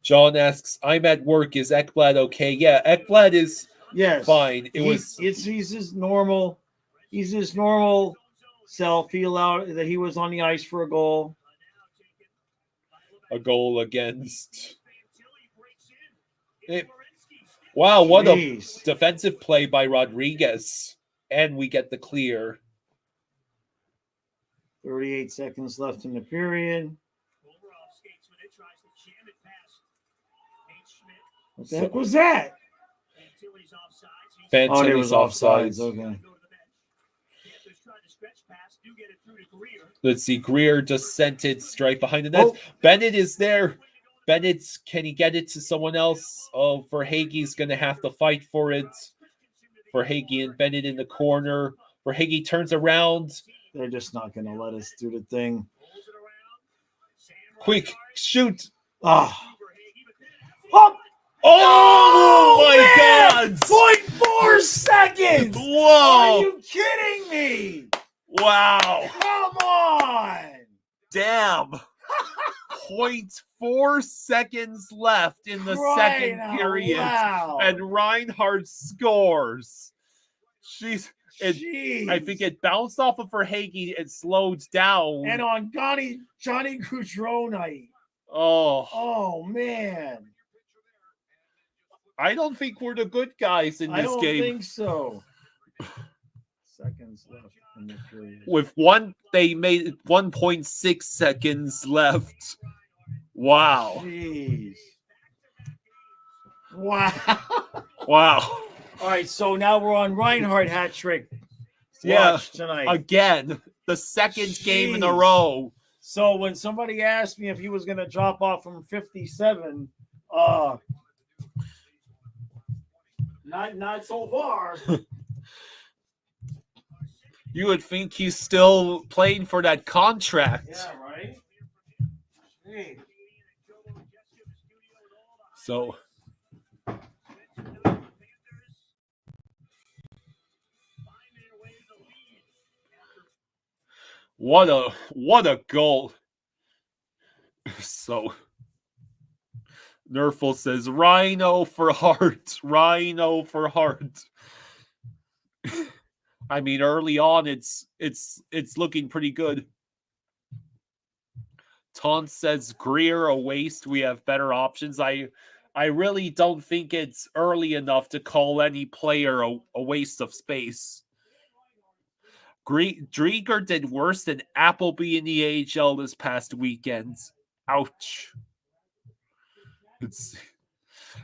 John asks, I'm at work. Is Ekblad okay? Yeah, Ekblad is fine. He's his normal. He's his normal self. He allowed that he was on the ice for a goal. A goal against. Wow, what a defensive play by Rodriguez. And we get the clear. 38 seconds left in the period. What the heck was that? Fantilli's it was offsides. Okay. Let's see. Greer just sent it straight behind the net. Oh. Bennett is there. Can he get it to someone else? Oh, Verhaeghe's going to have to fight for it. Verhaeghe and Bennett in the corner. Verhaeghe turns around. They're just not going to let us do the thing. Quick, shoot. Ah. Oh, my man! God. 0.4 seconds. Whoa. Are you kidding me? Wow. Come on. Damn. 0.4 seconds left in the second period. Wow. And Reinhardt scores. Jeez. I think it bounced off of Verhaeghe. It slowed down. And on Johnny Gaudreau night. Oh, man. I don't think we're the good guys in this game. I don't think so. Seconds left in the period. They made 1.6 seconds left. Wow. Jeez. Wow. Wow. All right, so now we're on Reinhardt hat trick. Watch tonight. Again, the second game in a row. So when somebody asked me if he was going to drop off from 57, not so far. You would think he's still playing for that contract. Yeah, right? Hey. So what a goal. So Nerful says Rhino for Hart. Rhino for Hart. I mean, early on it's looking pretty good. Taunt says Greer a waste. We have better options. I really don't think it's early enough to call any player a waste of space. Drieger did worse than Appleby in the AHL this past weekend. Ouch.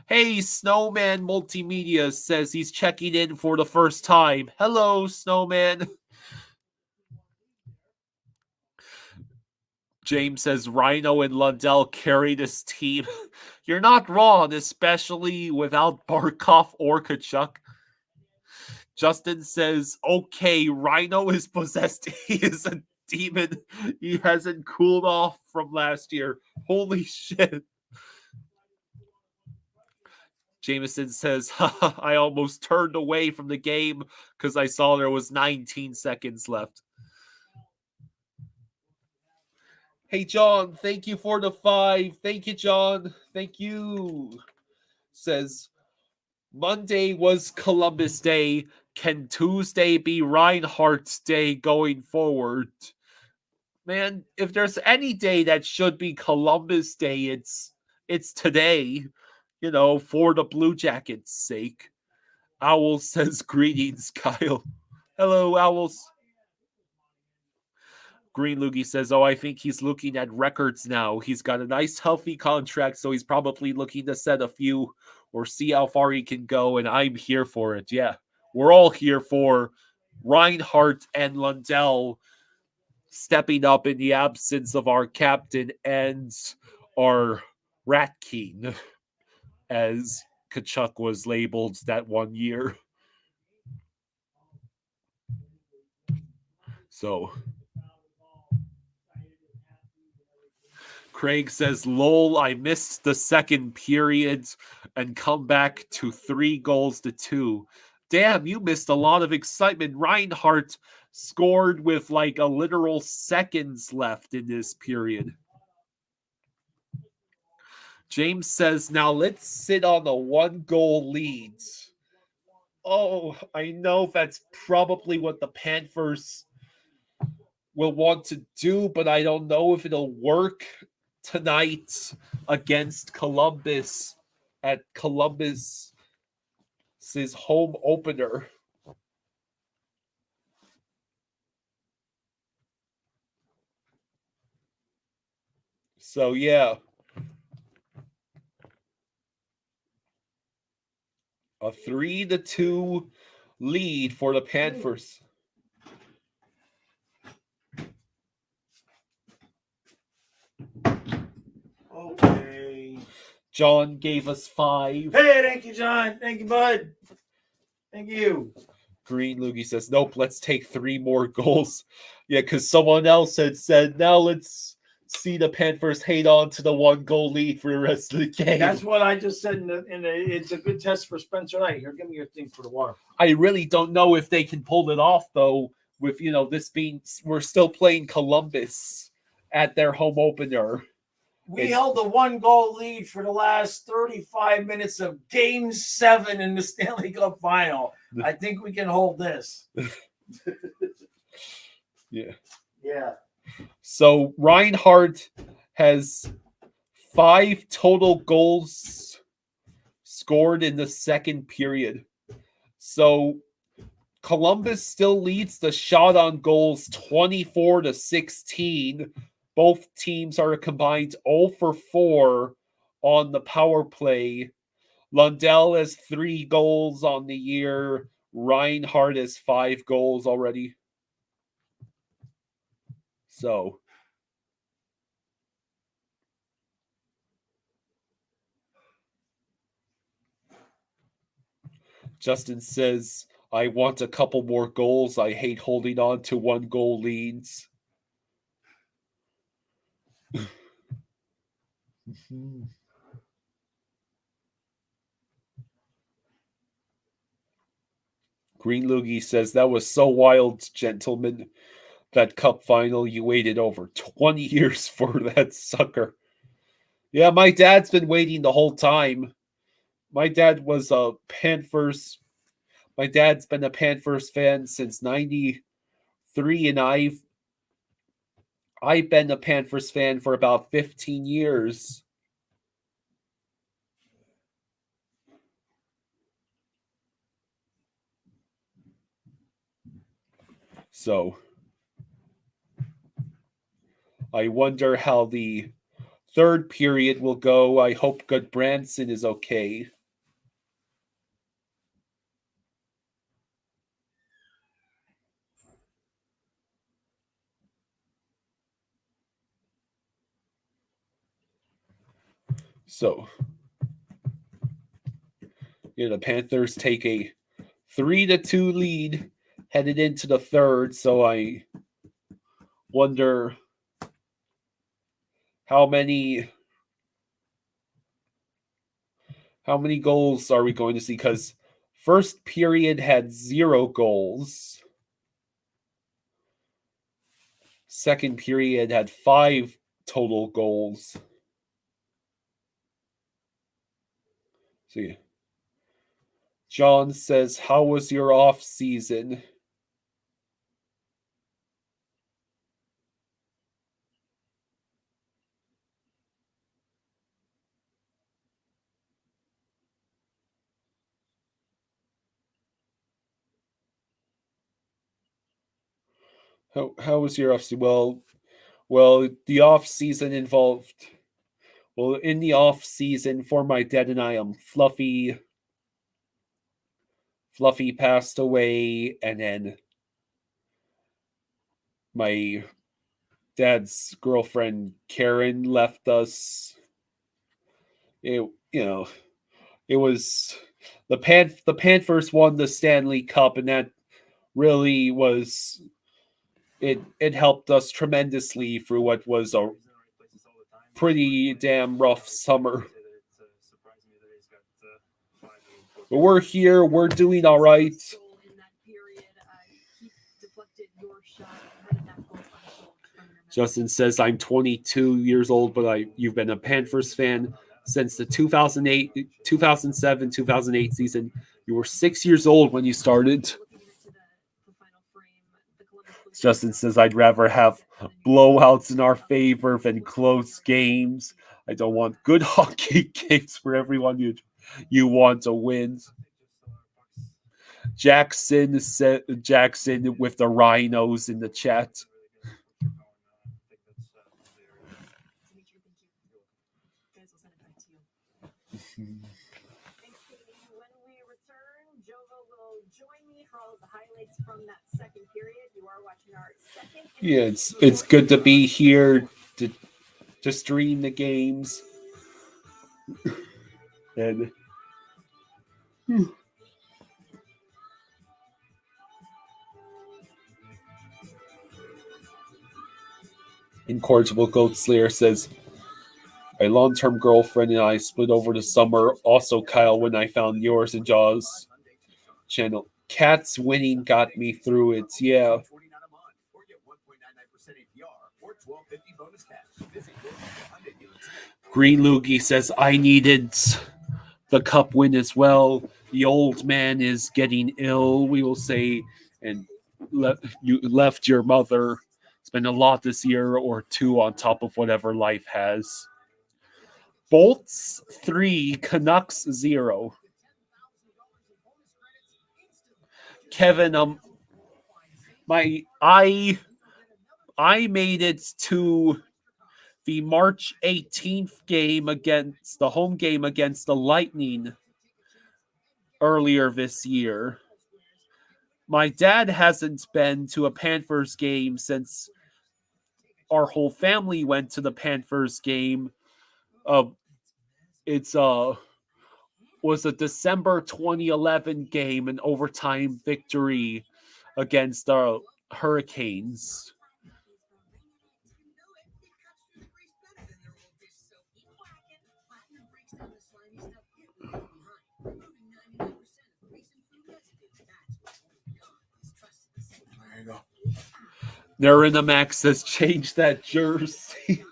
Hey, Snowman Multimedia says he's checking in for the first time. Hello, Snowman. James says Rhino and Lundell carry this team. You're not wrong, especially without Barkov or Kachuk. Justin says, okay, Rhino is possessed. He is a demon. He hasn't cooled off from last year. Holy shit. Jameson says, I almost turned away from the game because I saw there was 19 seconds left. Hey, John, thank you for the 5. Thank you, John. Thank you. Says, Monday was Columbus Day. Can Tuesday be Reinhardt's Day going forward? Man, if there's any day that should be Columbus Day, it's today, for the Blue Jackets' sake. Owl says, greetings, Kyle. Hello, Owls. Green Loogie says, I think he's looking at records now. He's got a nice, healthy contract, so he's probably looking to set a few or see how far he can go, and I'm here for it. Yeah, we're all here for Reinhardt and Lundell stepping up in the absence of our captain and our Ratkin, as Kachuk was labeled that one year. So Craig says, lol, I missed the second period and come back to 3-2. Damn, you missed a lot of excitement. Reinhardt scored with like a literal seconds left in this period. James says, now let's sit on a 1-goal lead. Oh, I know that's probably what the Panthers will want to do, but I don't know if it'll work tonight against Columbus at Columbus's home opener. So yeah, a 3-2 lead for the Panthers. Okay. John gave us 5. Hey, thank you, John. Thank you, bud. Thank you. Green Loogie says, nope, let's take 3 more goals. Yeah, because someone else had said, now let's see the Panthers hate on to the 1-goal lead for the rest of the game. That's what I just said, it's a good test for Spencer Knight. Here, give me your thing for the water. I really don't know if they can pull it off, though, with, this being, we're still playing Columbus at their home opener. We held a 1-goal lead for the last 35 minutes of Game 7 in the Stanley Cup Final. I think we can hold this. Yeah. Yeah. So Reinhardt has 5 total goals scored in the second period. So Columbus still leads the shot on goals 24-16. Both teams are combined 0 for 4 on the power play. Lundell has 3 goals on the year. Reinhardt has 5 goals already. So Justin says, I want a couple more goals. I hate holding on to 1-goal leads. Green Loogie says, that was so wild, gentlemen. That cup final, you waited over 20 years for that sucker. Yeah, my dad's been waiting the whole time. My dad was a Panthers. My dad's been a Panthers fan since 93, and I've been a Panthers fan for about 15 years. So I wonder how the third period will go. I hope Goodbranson is okay. So, the Panthers take a 3-2 lead headed into the third. So I wonder how many goals are we going to see? Because first period had 0 goals. Second period had 5 total goals. See. John says, how was your off season? How was your off season? Well, the off season involved. Well, in the off season for my dad and I, Fluffy passed away, and then my dad's girlfriend Karen left us. It was the Panthers won the Stanley Cup, and that really was it helped us tremendously through what was a pretty damn rough summer. But we're here, we're doing all right. Justin says, I'm 22 years old, but you've been a Panthers fan since the 2007, 2008 season. You were 6 years old when you started. Justin says, I'd rather have blowouts in our favor than close games. I don't want good hockey games for everyone you want to win. Jackson with the rhinos in the chat. From that second period, you are watching our second. Yeah, it's good to be here to stream the games. And Incorrigible Goat Slayer says, my long-term girlfriend and I split over the summer. Also, Kyle, when I found yours and Jaws channel. Cats winning got me through it. Yeah. Green Loogie says, I needed the cup win as well. The old man is getting ill, we will say, and you left your mother. It's been a lot this year or two on top of whatever life has. Bolts 3, Canucks 0. Kevin, I made it to the March 18th game against the home game against the Lightning earlier this year. My dad hasn't been to a Panthers game since our whole family went to the Panthers game. It's was a December 2011 game, an overtime victory against the Hurricanes. Narina says, change that jersey.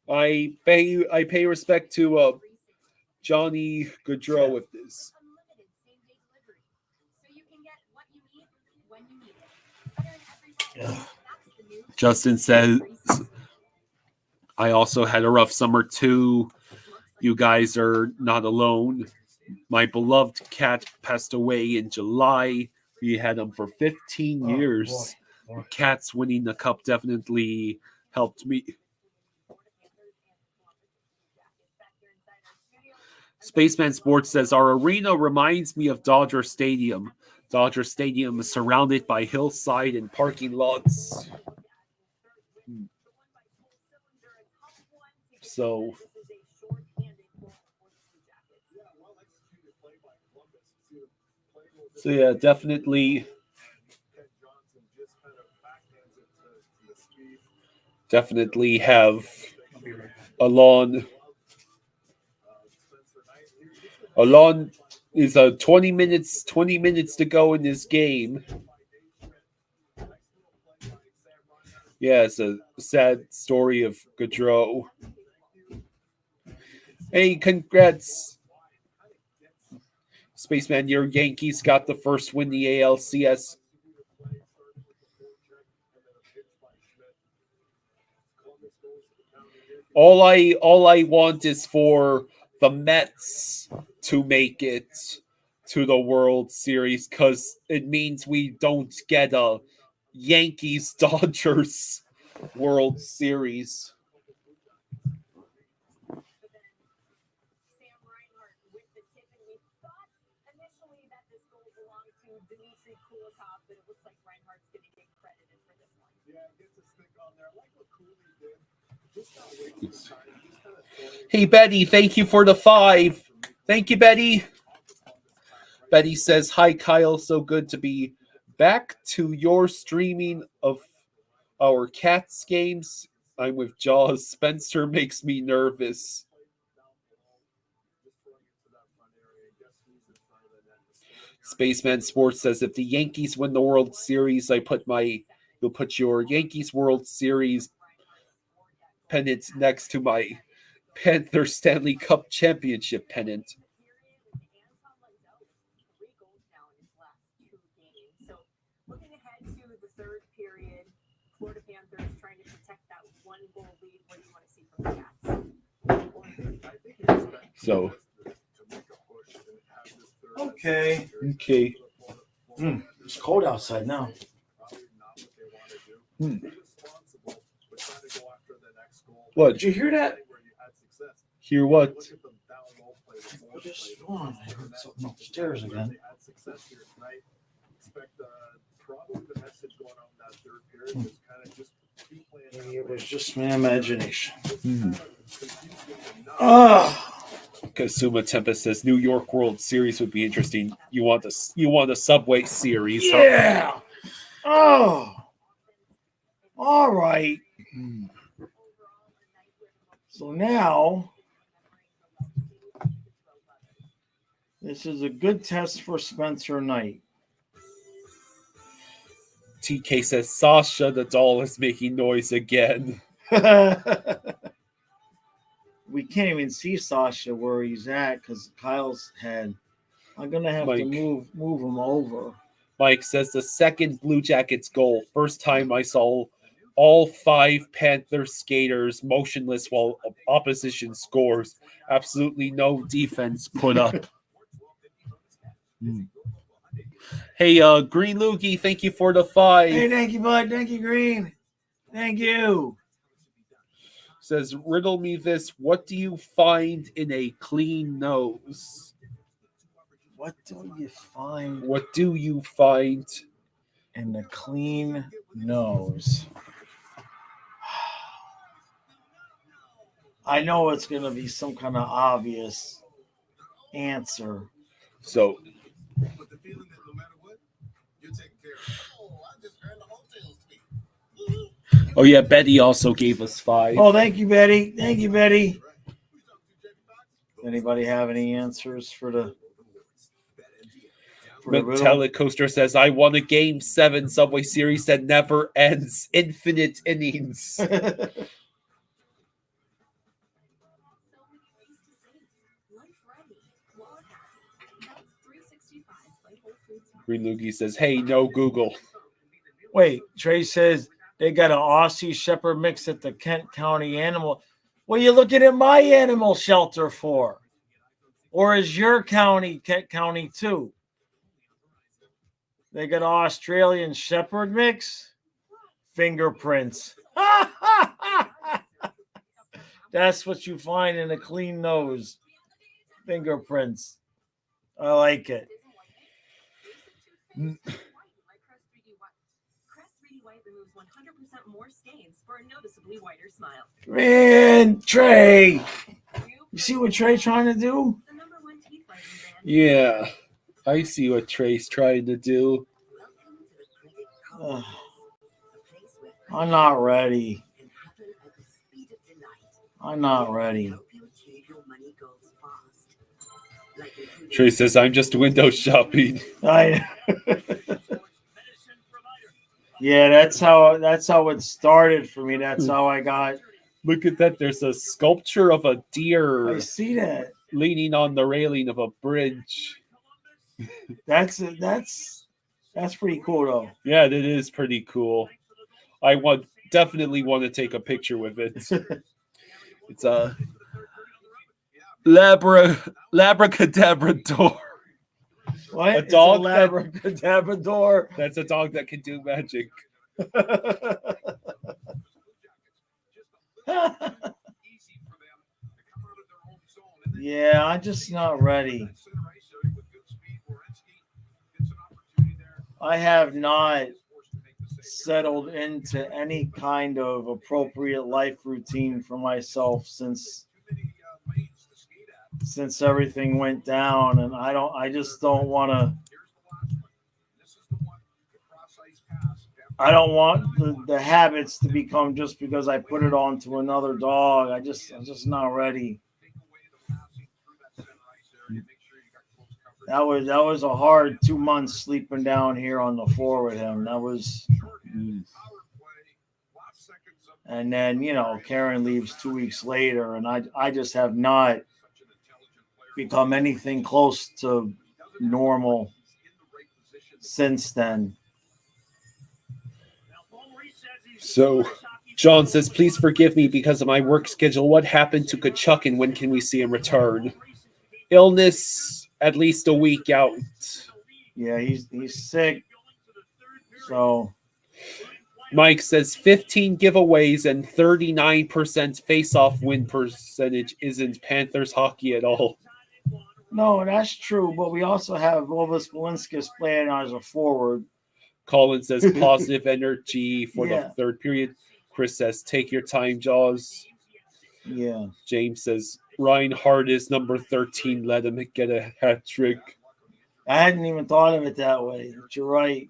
I pay respect to Johnny Gaudreau with this. Justin says, I also had a rough summer too. You guys are not alone. My beloved cat passed away in July. We had him for 15 years. Cats winning the cup definitely helped me. Spaceman Sports says, our arena reminds me of Dodger Stadium. Dodger Stadium is surrounded by hillside and parking lots. So yeah, definitely have Alon is 20 minutes to go in this game. Yeah, it's a sad story of Gaudreau. Hey, congrats, Spaceman. Your Yankees got the first win in the ALCS. All I want is for the Mets to make it to the World Series, because it means we don't get a Yankees-Dodgers World Series. Hey, Betty, thank you for the 5. Thank you, Betty. Betty says, hi, Kyle. So good to be back to your streaming of our Cats games. I'm with Jaws. Spencer makes me nervous. Spaceman Sports says, if the Yankees win the World Series, you'll put your Yankees World Series pennant next to my Panther Stanley Cup Championship pennant. So looking ahead to the third period, Florida Panthers trying to protect that one goal lead. What do you want to see from the Cats? So Okay. It's cold outside now. What? Did you hear that? Hear what? Just I heard something upstairs again. Maybe it was just my imagination. Kasuma Tempest says New York World Series would be interesting. You want a Subway Series? Yeah. Huh? All right. So now, this is a good test for Spencer Knight. TK says Sasha the doll is making noise again. We can't even see Sasha where he's at because Kyle's head. I'm gonna have to move him over. Mike says the second Blue Jackets goal. First time I saw all 5 Panther skaters motionless while opposition scores. Absolutely no defense put up. Hey, Green Loogie, thank you for the 5. Hey, thank you, bud. Thank you, Green. Thank you. Says, riddle me this. What do you find in a clean nose? What do you find? What do you find in a clean nose? I know it's going to be some kind of obvious answer. So, oh yeah, Betty also gave us 5. Oh, thank you, Betty. Thank you, Betty. Anybody have any answers for the Metallic Coaster says, I won a Game 7 Subway Series that never ends. Infinite innings. Green Loogie says, hey, no Google. Wait, Trey says they got an Aussie Shepherd mix at the Kent County Animal. What are you looking at my animal shelter for? Or is your county Kent County too? They got an Australian Shepherd mix? Fingerprints. That's what you find in a clean nose. Fingerprints. I like it. Man, Trey. You see what Trey's trying to do? Yeah, I see what Trey's trying to do. I'm not ready. I'm not ready. Trey says, I'm just window shopping. Yeah, that's how it started for me. That's how I got. Look at that. There's a sculpture of a deer. I see that. Leaning on the railing of a bridge. That's pretty cool, though. Yeah, it is pretty cool. I definitely want to take a picture with it. It's a Labracadabrador. What? A dog Labracadabrador. That's a dog that can do magic. Yeah, I'm just not ready. I have not settled into any kind of appropriate life routine for myself since everything went down, and I just don't want to. I don't want the habits to become just because I put it on to another dog. I'm just not ready. That was a hard 2 months sleeping down here on the floor with him. That was, and then Karen leaves 2 weeks later, and I just have not become anything close to normal since then. So, John says, please forgive me because of my work schedule. What happened to Kachuk and when can we see him return? Illness, at least a week out. Yeah, he's sick. So, Mike says 15 giveaways and 39% face-off win percentage isn't Panthers hockey at all. No, that's true, but we also have Lovis Balinskis playing as a forward. Colin says positive energy for the third period. Chris says take your time, Jaws. Yeah. James says Ryan Hart is number 13. Let him get a hat trick. I hadn't even thought of it that way, but you're right.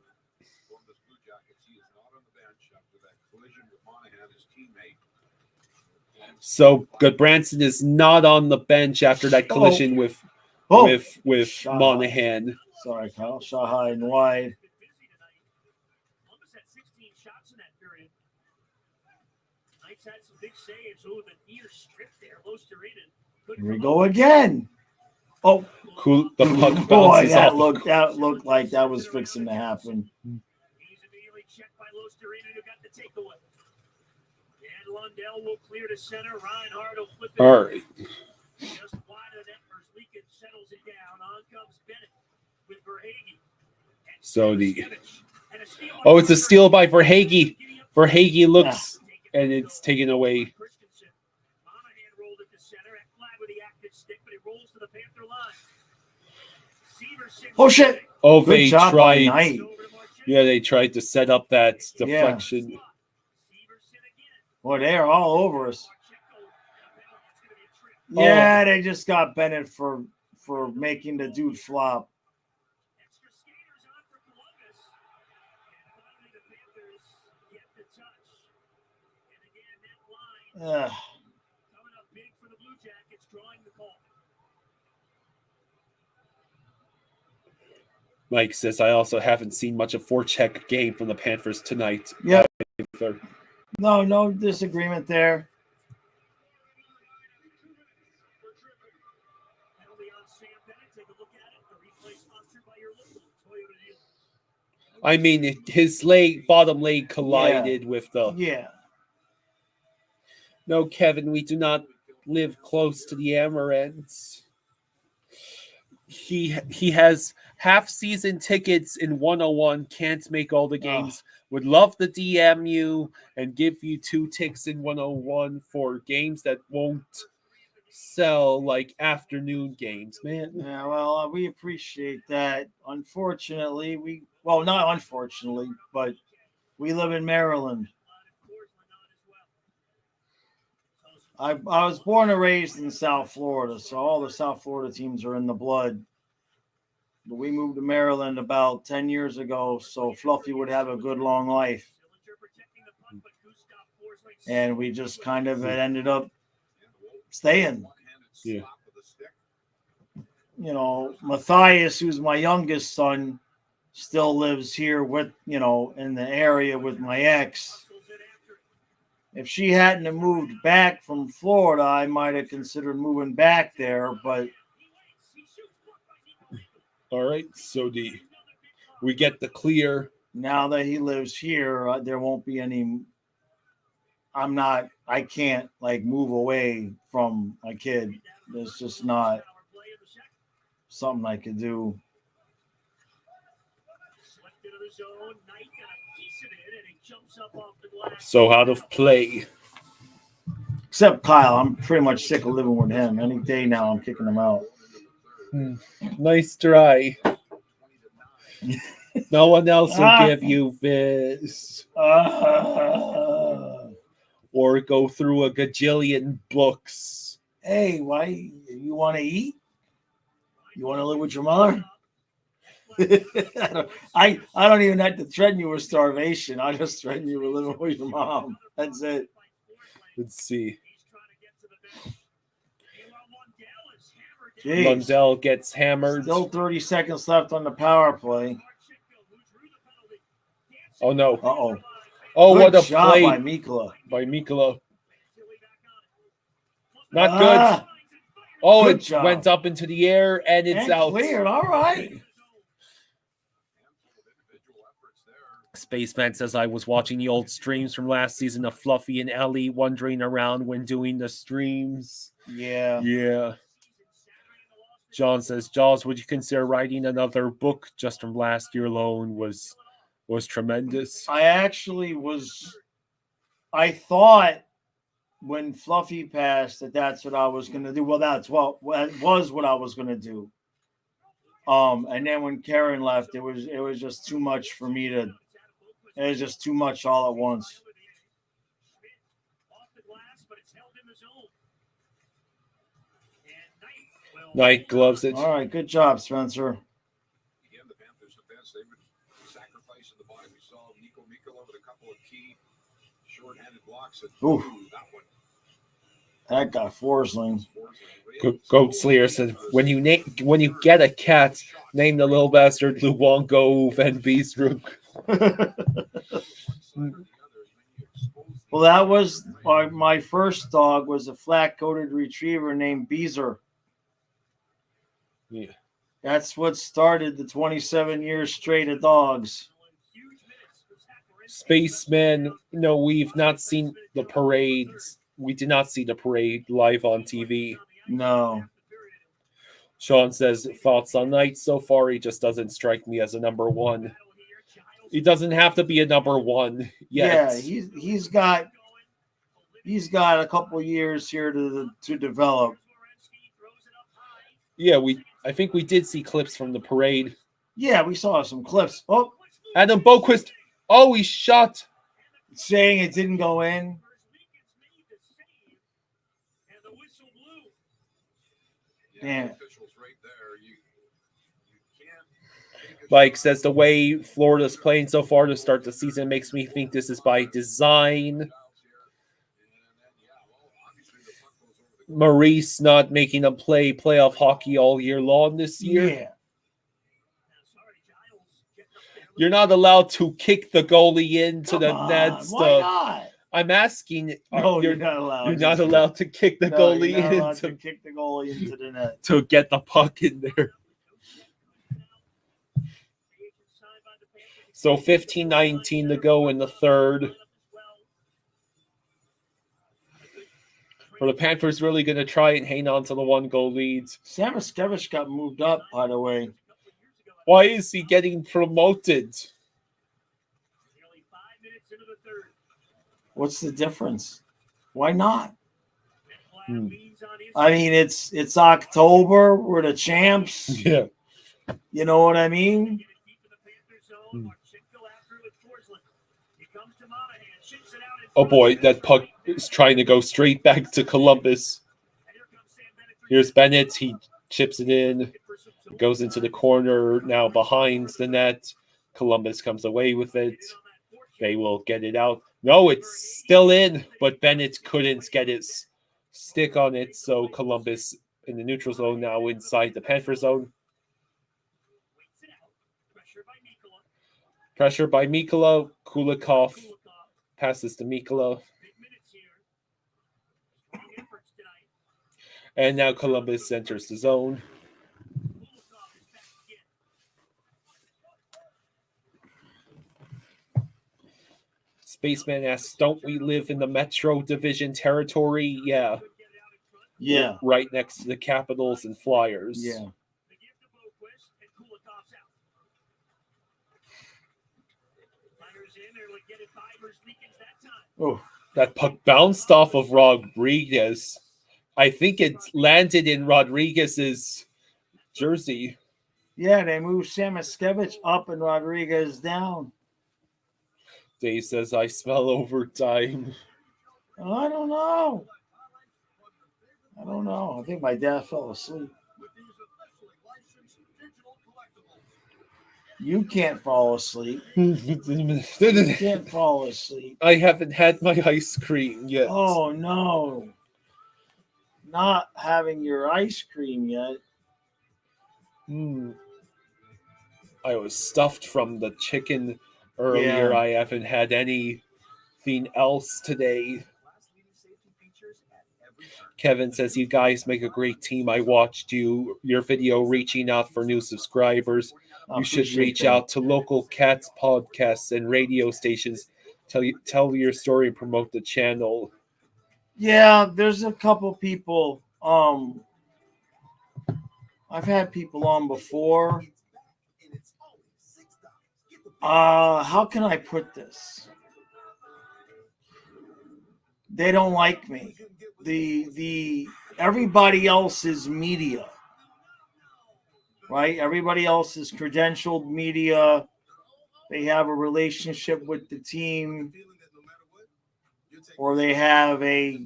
So Goodbranson is not on the bench after that collision with Shot. Monahan. Sorry, Kyle. Shot high and wide. Columbus had 16 shots in that period. Knights had some big saves. Oh, the near strip there. Losterinen couldn't Here we come go up. again. Oh, Cool. The puck boy, bounces that off. looked like that was fixing to happen. He's immediately checked by Losterinen, who got the takeaway. And Lundell will clear to center. Reinhardt will flip it. All right. Just wide of the net. Versleeken settles it down. On comes Bennett with Verhaeghe. So it's a steal by Verhaeghe. Verhaeghe looks, and it's taken away. Monahan rolled it to center. At flat with the active stick, but it rolls to the Panther line. Oh, shit. Oh, Good they job by tried. Knight. Yeah, they tried to set up that deflection. Boy, they are all over us. Yeah, they just got Bennett for making the dude flop. Extra skaters on for Columbus. And finally the Panthers get the touch. And again, that line coming up big for the Blue Jackets, drawing the call. Mike says, I also haven't seen much of forecheck game from the Panthers tonight. Yep. No disagreement there. Penalty on Sam Bennett. Take a look at it. The replay sponsored by your local Toyota dealer. I mean, his bottom leg collided with the. Yeah. No, Kevin, we do not live close to the Emirates. He has half-season tickets in 101, can't make all the games. Would love to DM you and give you 2 ticks in 101 for games that won't sell, like afternoon games, man. Yeah, well, we appreciate that. Unfortunately, not unfortunately, but we live in Maryland. I was born and raised in South Florida, so all the South Florida teams are in the blood. But we moved to Maryland about 10 years ago, so Fluffy would have a good long life. And we just kind of ended up staying. Yeah. You know, Matthias, who's my youngest son, still lives here with, in the area with my ex. If she hadn't have moved back from Florida, I might have considered moving back there, but all right, so we get the clear. Now that he lives here, there won't be any. I can't move away from my kid. It's just not something I could do. So out of play. Except Kyle, I'm pretty much sick of living with him. Any day now, I'm kicking him out. Nice try. No one else will give you this. Or go through a gajillion books. Hey, why? You want to eat? You want to live with your mother? I don't even have to threaten you with starvation. I just threaten you with living with your mom. That's it. Let's see. Jeez. Lundell gets hammered. Still 30 seconds left on the power play. Oh, no. Uh-oh. Oh, good what a job play by Mikkola. Not good. Oh, good it job. went up into the air, and it's out. Cleared. All right. Spaceman says, I was watching the old streams from last season of Fluffy and Ellie wandering around when doing the streams. Yeah. Yeah. John says, Jaws, would you consider writing another book just from last year alone was tremendous? I actually was. I thought when Fluffy passed that's what I was going to do. Well, that was what I was going to do. And then when Karen left, it was just too much for me to. It was just too much all at once. Knight gloves it. All right, good job, Spencer. Again, the Panthers defense, they would sacrifice in the bottom. We saw Mikkola with a couple of key short-handed blocks. That one. That guy Forsling. Goat Slayer said, when you get a cat, name the little bastard Luongo Van Beesbrook. Well, that was my first dog was a flat-coated retriever named Beezer. Yeah. That's what started the 27 years straight of dogs. Spaceman, no, we've not seen the parades. We did not see the parade live on TV. No. Sean says, thoughts on Knight so far, he just doesn't strike me as a number one. He doesn't have to be a number one yet. Yeah, he's got a couple years here to develop. Yeah, I think we did see clips from the parade. Yeah, we saw some clips. Oh, Adam Boquist. Oh, he shot. Saying it didn't go in. Damn. Mike says the way Florida's playing so far to start the season makes me think this is by design. Maurice not making them play playoff hockey all year long this year. Yeah. You're not allowed to kick the goalie into Come the on, net. why not? I'm asking. No, you're not allowed. You're not allowed to kick the goalie you're not allowed into to kick the goalie into the net. to get the puck in there. So 15-19 to go in the third. Are the Panthers really going to try and hang on to the 1-goal leads? Samaskevich got moved up, by the way. Why is he getting promoted? What's the difference? Why not? Hmm. I mean, it's October. We're the champs. Yeah. You know what I mean? Oh boy, that puck is trying to go straight back to Columbus. Here's Bennett. He chips it in. It goes into the corner now behind the net. Columbus comes away with it. They will get it out. No, it's still in, but Bennett couldn't get his stick on it. So Columbus in the neutral zone now inside the Panther zone. Pressure by Mikula. Kulikov passes to Mikula. And now Columbus enters the zone. Spaceman asks, don't we live in the Metro Division territory? Yeah. Yeah. Right next to the Capitals and Flyers. Yeah. Oh, that puck bounced off of Rodriguez. I think it landed in Rodriguez's jersey. Yeah, they moved Samaskevich up and Rodriguez down. Dave says, I smell overtime. I don't know. I think my dad fell asleep. You can't fall asleep. You can't fall asleep. I haven't had my ice cream yet. Oh, no. Not having your ice cream yet. I was stuffed from the chicken earlier. Yeah. I haven't had anything else today. Kevin says, you guys make a great team. I watched your video reaching out for new subscribers. You should reach out to local cats podcasts and radio stations. Tell your story and promote the channel. Yeah, there's a couple people. I've had people on before. How can I put this? They don't like me. The everybody else is media. Right? Everybody else is credentialed media. They have a relationship with the team, or they have a,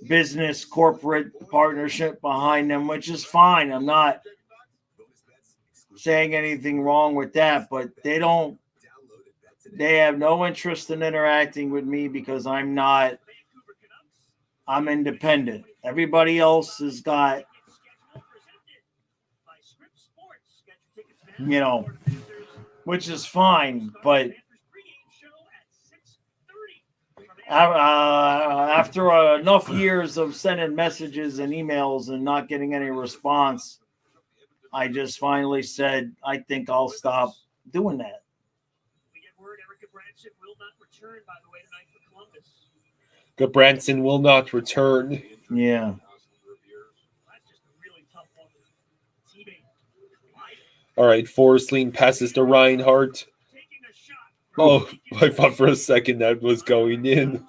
business corporate partnership behind them, which is fine. I'm not saying anything wrong with that, but they have no interest in interacting with me because I'm not I'm independent. Everybody else has got, you know, which is fine, but after enough years of sending messages and emails and not getting any response, I just finally said, I think I'll stop doing that. Goodbranson will not return. Yeah. All right, Forsling passes to Reinhardt. Oh, I thought for a second that was going in.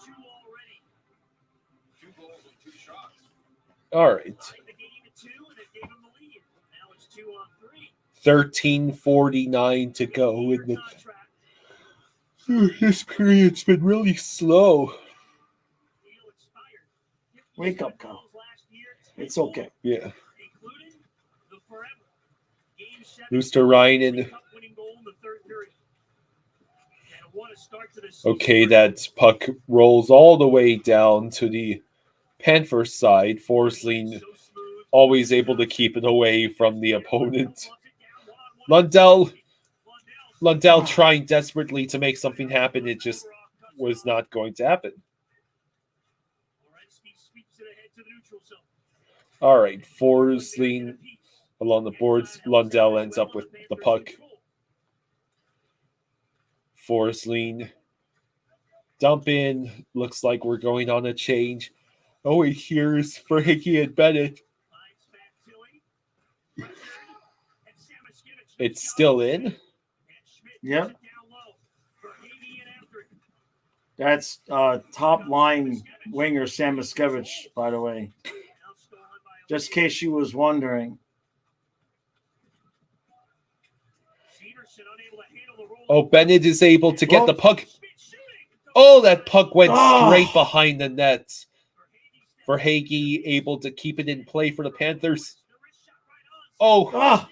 All right. 13:49 to go. This period's been really slow. Wake up, Kyle. It's okay. Yeah. Rooster-Ryan. Okay, that puck rolls all the way down to the Panthers side. Forsling always able to keep it away from the opponent. Lundell trying desperately to make something happen. It just was not going to happen. All right, Forsling along the boards. Lundell ends up with the puck. Forsling dump in. Looks like we're going on a change. Oh, wait, here's for Hickey and Bennett. It's still in. Yep. That's top line winger Samoskevich, by the way. Just in case you was wondering. Oh, Bennett is able to get the puck. Oh, that puck went straight behind the net. For Hagee, able to keep it in play for the Panthers. Oh.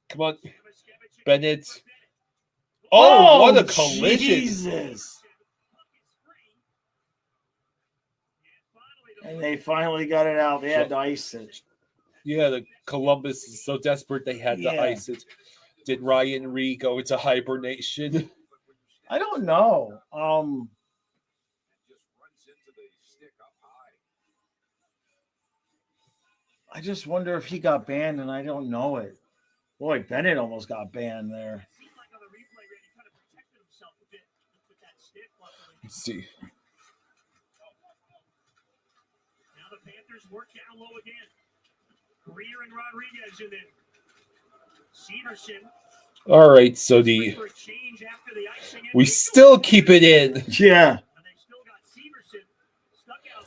Come on. Bennett. Oh, what a collision. Jesus. And they finally got it out. They had to ice it. Yeah, the Columbus is so desperate they had to ice it. Did Ryan Ree go into hibernation? I don't know. I just wonder if he got banned and I don't know it. Boy, Bennett almost got banned there. Let's see. Now the Panthers work down low again. Greer and Rodriguez in there. Severson. All right, so we still keep it in. Yeah.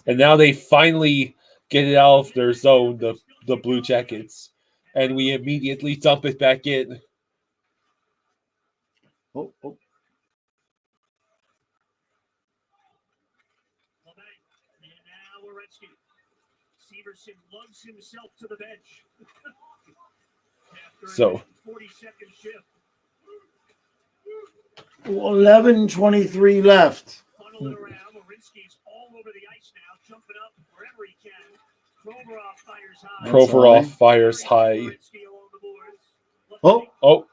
And now they finally get it out of their zone, the Blue Jackets. And we immediately dump it back in. Oh. And now Werenski. Severson lugs himself to the bench. So 40-second shift. 11:23 left. Funneling around. Werenski's all over the ice now, jumping up wherever he can. Provorov fires high. Oh.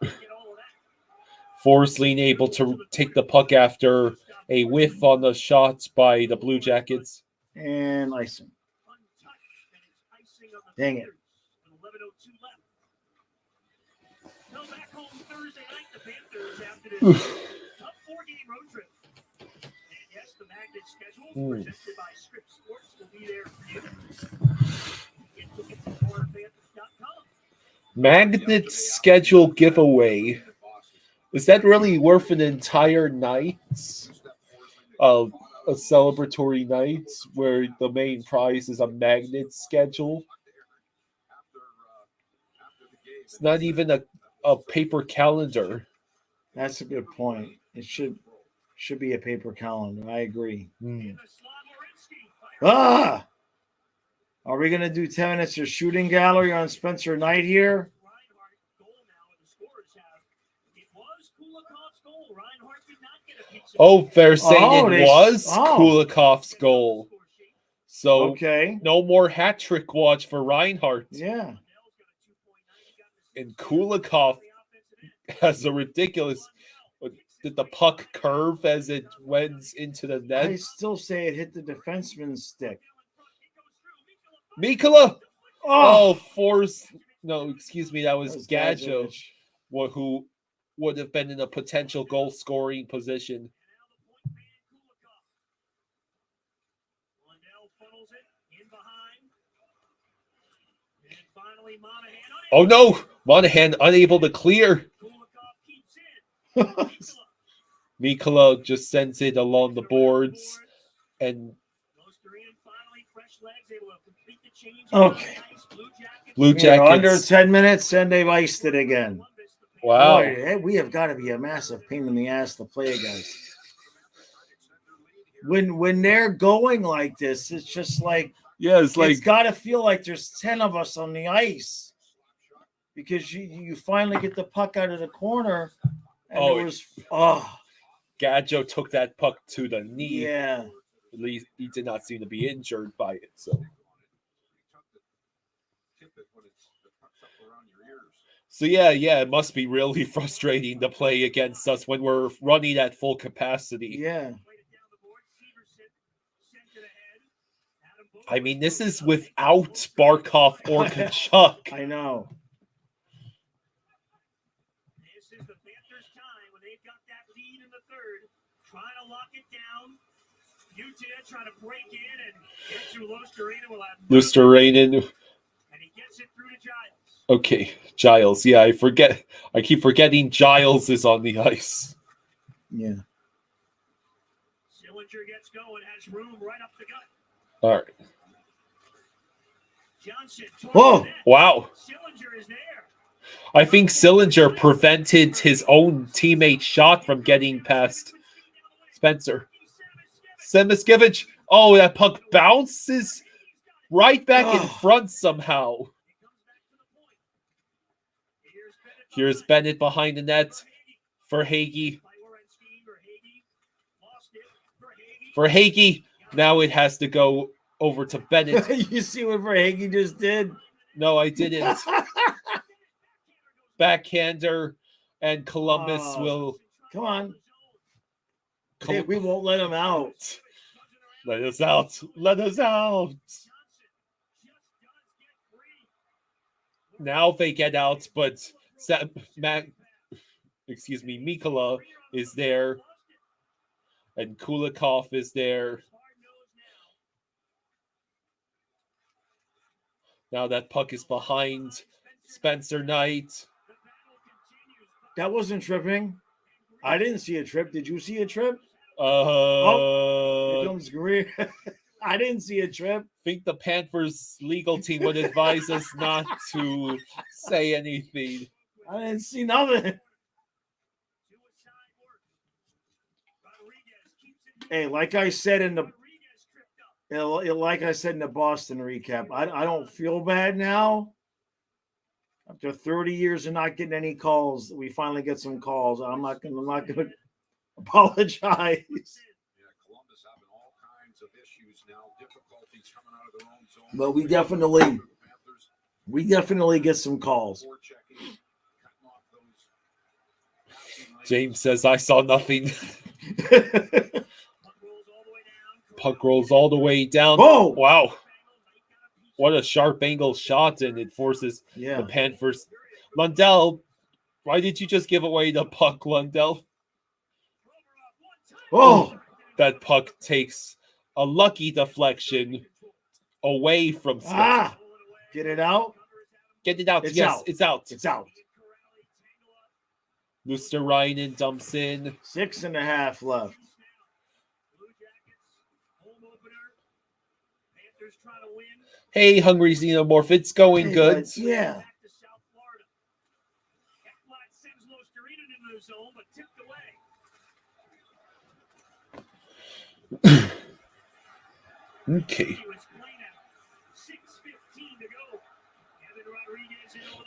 Forsling able to take the puck after a whiff on the shots by the Blue Jackets. And icing. Dang it. Back home Thursday night, the Panthers after this tough 4-game road trip. And yes, the Magnet schedule presented by Scripps Sports will be there for you. Get tickets at FloridaPanthers.com. Magnet schedule giveaway. Is that really worth an entire night of a celebratory night where the main prize is a magnet schedule? It's not even a paper calendar. That's a good point. It should be a paper calendar. I agree. Are we going to do 10 minutes of shooting gallery on Spencer Knight here? Oh, they're saying it was oh. Kulikov's goal. So Okay. no more hat trick watch for Reinhardt. Yeah. And Kulikov has a ridiculous. Did the puck curve as it went into the net? I still say it hit the defenseman's stick. Mikula! Oh, force. No, excuse me. That was Gadjo, Gadjovich. who would have been in a potential goal scoring position. Oh no! Monahan unable to clear. Mikula just sends it along the boards, and Okay. Blue Yeah, Jackets under 10 minutes, and they've iced it again. Wow! Boy, we have got to be a massive pain in the ass to play against. When they're going like this, it's just like Yeah, it's like it's got to feel like there's 10 of us on the ice because you finally get the puck out of the corner, and it was Gadjo took that puck to the knee. yeah. At least he did not seem to be injured by it. So yeah, it must be really frustrating to play against us when we're running at full capacity. Yeah. I mean, this is without Barkov or Kachuk. I know. This is the Panthers' time when they've got that lead in the third, trying to lock it down. UTA trying to break in and get through Lusterinen. Lusterinen. And he gets it through to Giles. Okay, Giles. Yeah, I keep forgetting Giles is on the ice. Yeah. Sillinger gets going, has room right up the gut. All right. Johnson. Whoa! Wow. Sillinger is there. I think Sillinger prevented his own teammate's shot from getting past Spencer. Semiskevich. Oh, that puck bounces right back in front somehow. Here's Bennett behind the net for Hagee. For Hagee. Now it has to go over to Bennett. You see what Verhaeghe just did? No, I didn't. Backhander, and Columbus will. Come on. Hey, we won't let him out. Let us out. Let us out. Now they get out, but Mikula is there, and Kulikov is there. Now that puck is behind Spencer Knight. That wasn't tripping. I didn't see a trip. Did you see a trip? Here comes Greer. I didn't see a trip. I think the Panthers legal team would advise us not to say anything. I didn't see nothing. Hey, like I said in the Boston recap, I don't feel bad now. After 30 years of not getting any calls, we finally get some calls. I'm not gonna apologize. Yeah, Columbus having all kinds of issues now, difficulties coming out of their own zone. But we definitely get some calls. James says, I saw nothing. Puck rolls all the way down. Oh! Wow. What a sharp angle shot, and it forces the Panthers. Lundell, why did you just give away the puck, Lundell? Oh! That puck takes a lucky deflection away from Smith. Get it out? Get it out. It's yes, out. It's out. It's out. Lusterinen dumps in. 6.5 left. Hey, Hungry Xenomorph, it's going good. Yeah. Okay.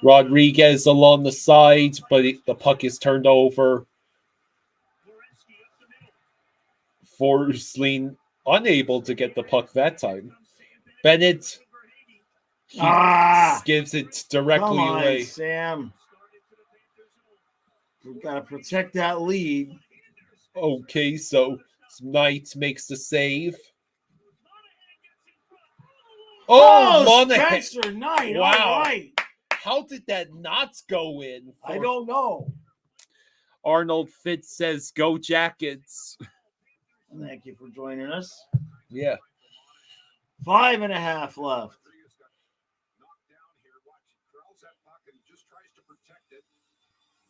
Rodriguez along the side, but the puck is turned over. Forsling unable to get the puck that time. Bennett gives it directly come on, away. Sam. We've got to protect that lead. Okay, so Knight makes the save. Oh, Monahan. Spencer Knight. Wow. All right. How did that not go in? I don't know. Arnold Fitz says, "Go Jackets." Thank you for joining us. Yeah. 5.5 left.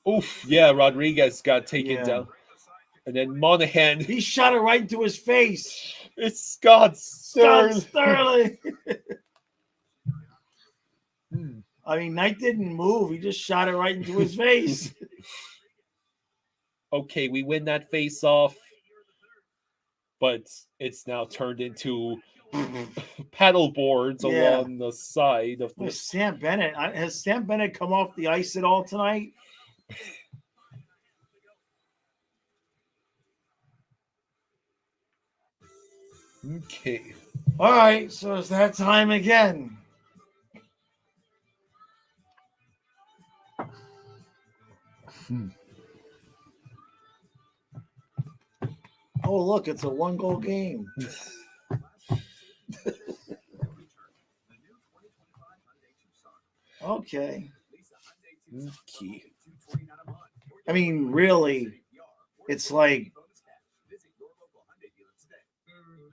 Oof. Yeah, Rodriguez got taken Yeah. down. And then Monahan. He shot it right into his face. It's Scott Sterling. I mean, Knight didn't move. He just shot it right into his face. Okay, we win that face-off. But it's now turned into paddle boards along the side of the. Sam Bennett. Has Sam Bennett come off the ice at all tonight? Okay. All right, so it's that time again. Oh, look, it's a 1-goal game. Okay. I mean, really, it's like,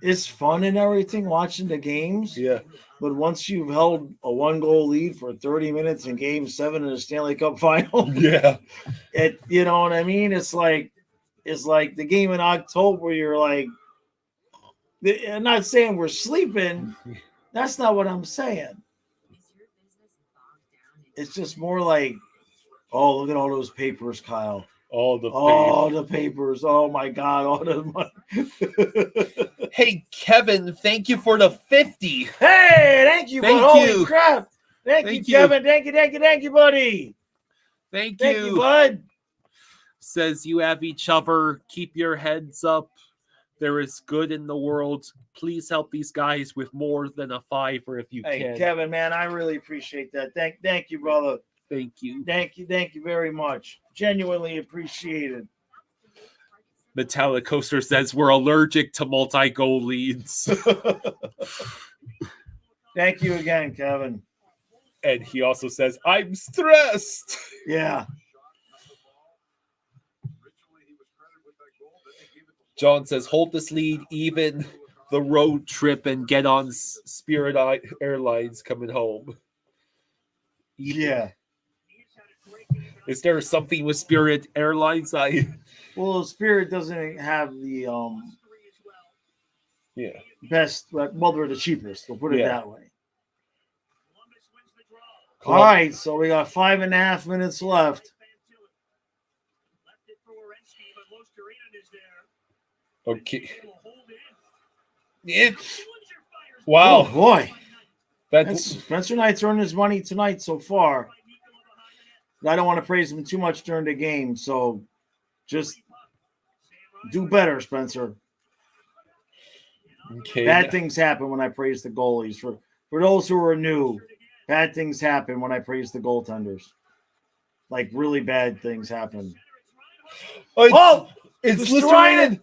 it's fun and everything watching the games. Yeah. But once you've held a 1-goal lead for 30 minutes in Game 7 of the Stanley Cup Final, Yeah. you know what I mean? It's like the game in October where you're like, I'm not saying we're sleeping. That's not what I'm saying. It's just more like, oh, look at all those papers, Kyle. All the papers. Oh my God. All the money. Hey, Kevin, thank you for the 50. Hey, thank you, Thank bud. you. Holy crap. Thank you, Kevin. Thank you, buddy. Thank Thank you. you, bud. Says you have each other. Keep your heads up. There is good in the world. Please help these guys with more than a $5 if you Hey, can. Kevin, man, I really appreciate that. Thank you, brother. Thank you. Thank you very much. Genuinely appreciated. Metallic Coaster says we're allergic to multi-goal leads. Thank you again, Kevin. And he also says, I'm stressed. Yeah. John says, hold this lead, even the road trip, and get on Spirit Airlines coming home. Yeah. Is there something with Spirit Airlines? Well, Spirit doesn't have the best. Well, they're the cheapest. We'll put it that way. All right, so we got 5.5 minutes left. Okay. Wow. Oh, boy. That's Spencer Knight's earned his money tonight so far. I don't want to praise him too much during the game, so just do better, Spencer. Okay. Bad things happen when I praise the goalies. For those who are new, bad things happen when I praise the goaltenders. Like, really bad things happen. It's Ryan.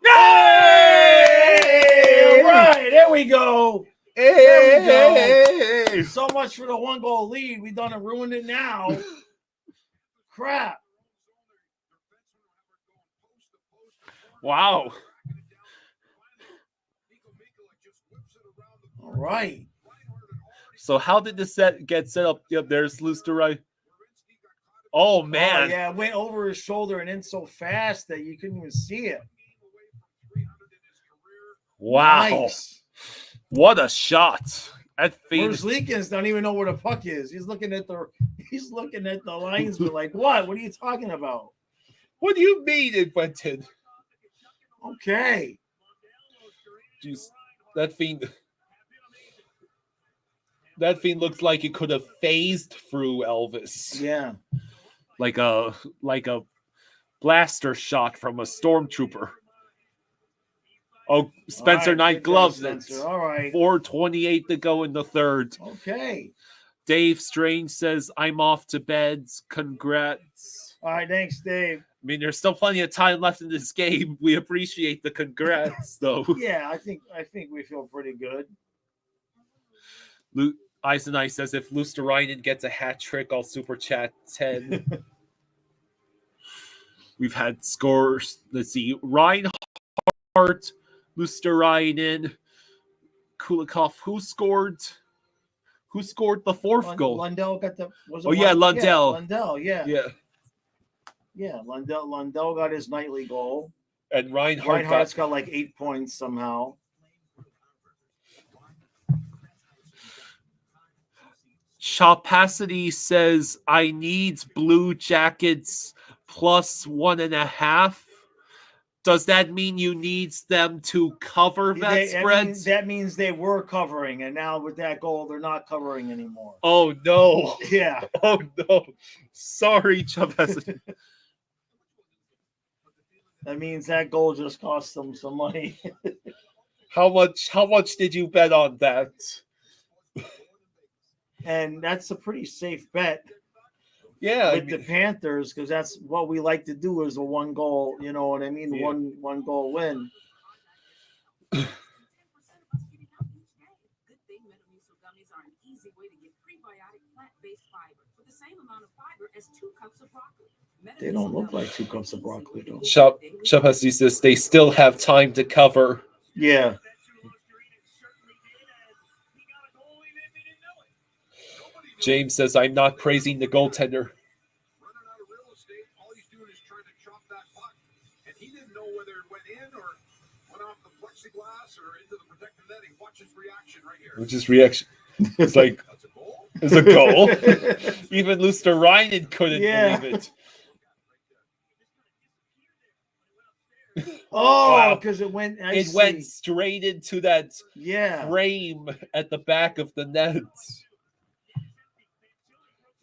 Hey! All right, there we go. Hey! So much for the 1-goal lead. We done it, ruined it now. Crap. Wow. All right. So how did this set get set up? Yep, there's Lusterai. Oh, man. Oh, yeah, it went over his shoulder and in so fast that you couldn't even see it. Wow. Nice. What a shot. Leakins don't even know where the puck is. He's looking at the linesman like, what? What are you talking about? What do you mean it went in? Okay. Jeez, that thing looks like it could have phased through Elvis. Yeah. Like a blaster shot from a stormtrooper. Oh, Spencer All right, Knight good job, gloves it. Spencer. All right. 4:28 to go in the third. Okay. Dave Strange says, I'm off to bed. Congrats. All right, thanks, Dave. I mean, there's still plenty of time left in this game. We appreciate the congrats, though. Yeah, I think we feel pretty good. Eisenai says, if Luosterainen gets a hat trick, I'll super chat 10. We've had scores. Let's see. Reinhardt, Luosterainen, Kulikov. Who scored the fourth goal? Lundell got the. Was it Oh, yeah, Lundell. Yeah, Lundell, yeah. Yeah. Yeah, Lundell got his nightly goal. And Reinhardt's got like 8 points somehow. Shopacity says, I need Blue Jackets plus 1.5. Does that mean you need them to cover that spread? That means they were covering, and now with that goal, they're not covering anymore. Oh, no. Yeah. Oh, no. Sorry, Shopacity. That means that goal just cost them some money. How much did you bet on that? And that's a pretty safe bet. Yeah, with the Panthers, because that's what we like to do is a one goal, you know what I mean? Yeah. One goal win. Good thing Metamucil gummies are an easy way to get prebiotic plant-based fiber for the same amount of fiber as 2 cups of broccoli. They don't look like 2 cups of broccoli, though. Shopacity says they still have time to cover. Yeah. Nobody's James says, I'm not praising the goaltender. running out of real estate. All he's doing is trying to chop that puck. And he didn't know whether it went in or went off the plexiglass or into the protective netting. Watch his reaction right here. Which is reaction. It's like, That's a goal. it's a goal. Even Luosterainen couldn't believe it. Oh, Wow. because it went. It went straight into that Yeah. frame at the back of the net.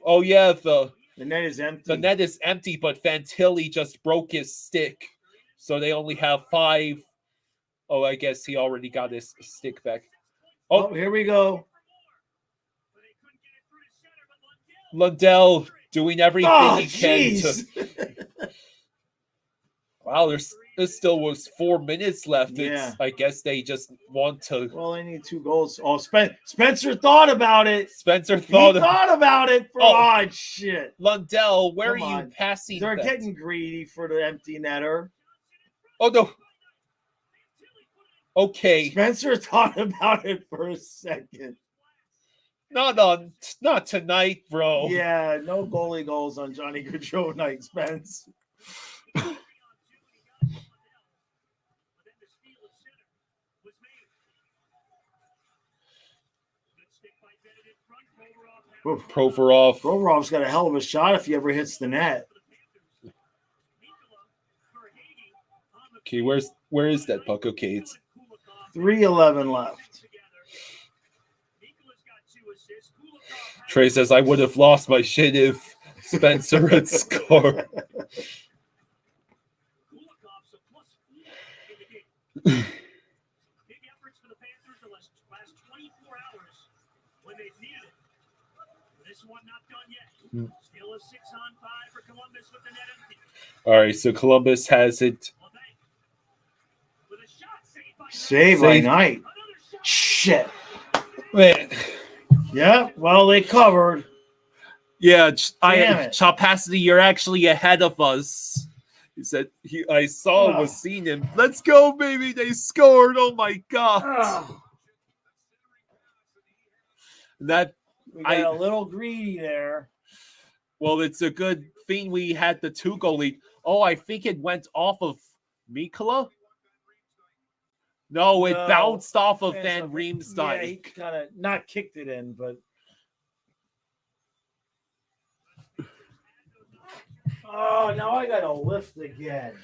Oh, yeah, the net is empty. The net is empty, but Fantilli just broke his stick. So they only have 5. Oh, I guess he already got his stick back. Oh, here we go. Lundell doing everything he can jeez. to. Wow, there still was 4 minutes left. Yeah. I guess they just want to. Well, they need 2 goals. Oh, Spencer thought about it. Spencer He thought about it. Oh, shit. Lundell, where Come are on. you passing? They're that? getting greedy for the empty netter. Oh, no. Okay. Spencer thought about it for a second. Not tonight, bro. Yeah, no goalie goals on Johnny Gaudreau night, Spence. Provorov's got a hell of a shot if he ever hits the net. Okay, where is that puck? Okay, it's 3:11 left. Trey says, I would have lost my shit if Spencer had scored. All right, so Columbus has it. Save by night. Shit. Man. Yeah, well, they covered. Yeah, Damn it. Chopacity, you're actually ahead of us. He said, I saw was seeing him. Let's go, baby. They scored. Oh, my God. That We got a little greedy there. Well, it's a good thing we had the 2-goal lead. Oh, I think it went off of Mikkola. No, it bounced off of Van Riemsdyk. Yeah, he kind of not kicked it in, but. Oh, now I got to lift again.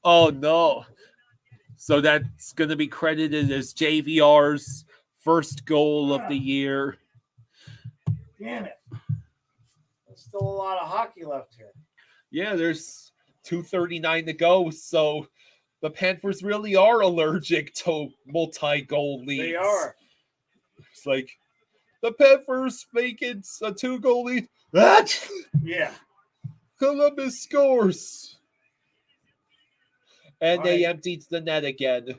Oh, no. So that's going to be credited as JVR's first goal of the year. Damn it. There's still a lot of hockey left here. Yeah, there's 2:39 to go. So the Panthers really are allergic to multi-goal leads. They are. It's like the Panthers make it a 2-goal lead. Yeah. Columbus scores. And All they right. emptied the net again.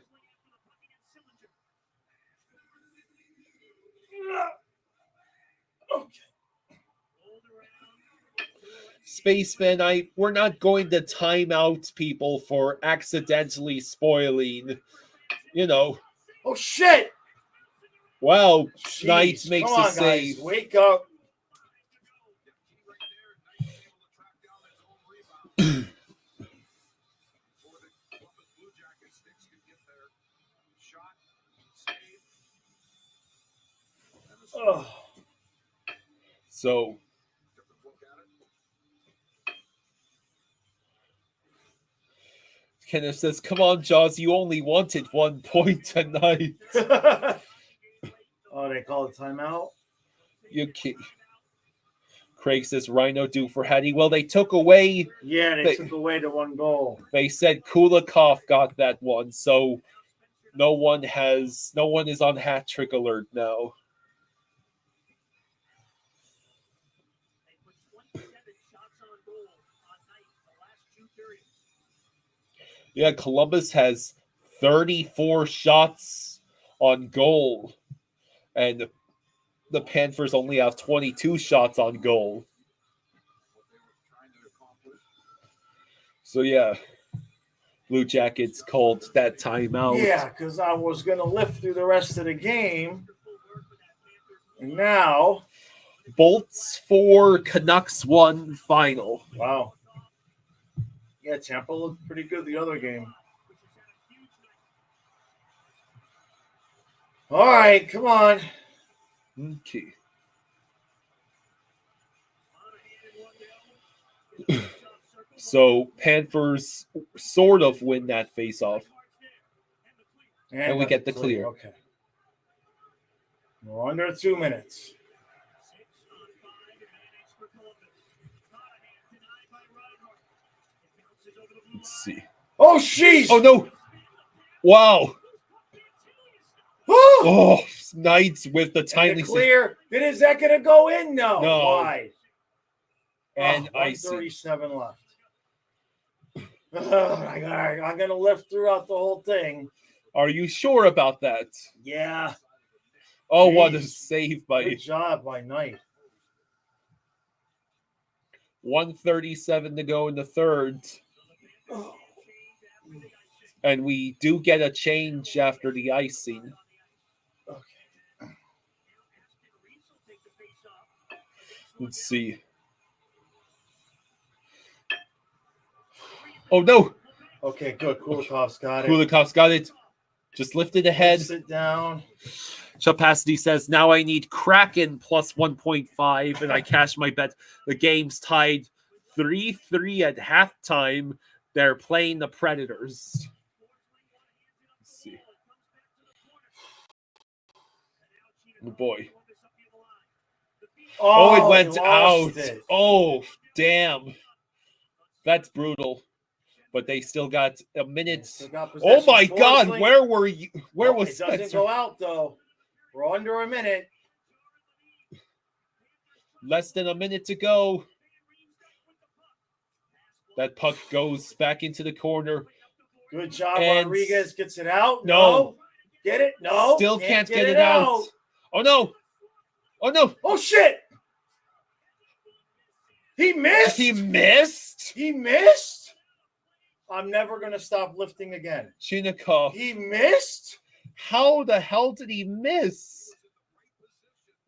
Okay. Spaceman, we're not going to time out people for accidentally spoiling, Oh, shit. Wow, Jeez, Knight makes come a on, save. Guys. Wake up. Oh. So, Kenneth says, come on, Jaws, you only wanted 1 point tonight. Oh, they call it timeout? Craig says, Rhino due for Hattie. Well, they took away. Yeah, they took away the 1 goal. They said Kulikov got that one, so no one is on hat trick alert now. Yeah, Columbus has 34 shots on goal, and the Panthers only have 22 shots on goal. So, yeah, Blue Jackets called that timeout. Yeah, because I was going to lift through the rest of the game. And now... Bolts 4, Canucks 1 final. Wow. Yeah, Tampa looked pretty good the other game. All right, come on. Okay. So Panthers sort of win that face-off. And we get the clear. Okay. We're under 2 minutes. Let's see. Oh, jeez. Oh, no. Wow. Oh, Knights with the timely clear. Is that going to go in? No. No. Why? And 137 left. I'm going to lift throughout the whole thing. Are you sure about that? Yeah. Oh, what a save by... Good job by Knight. 1:37 to go in the third. And we do get a change after the icing. Okay. Let's see. Oh, no. Okay, good. Kulikov's got it. Kulikov's got it. Just lifted ahead. Sit down. Chapacity says, now I need Kraken plus 1.5, and I cash my bet. The game's tied 3-3 at halftime. They're playing the Predators. Let's see. Oh, boy. Oh, it went out. It. Oh, damn. That's brutal. But they still got a minute. Oh, my God. Where were you? Where was Spencer? It doesn't go out, though. We're under a minute. Less than a minute to go. That puck goes back into the corner. Good job. And Rodriguez gets it out. No. Get it? No. Still can't get it out. Oh, no. Oh, no. Oh, shit. He missed. He missed? He missed? I'm never going to stop lifting again. Chinikov. He missed? How the hell did he miss?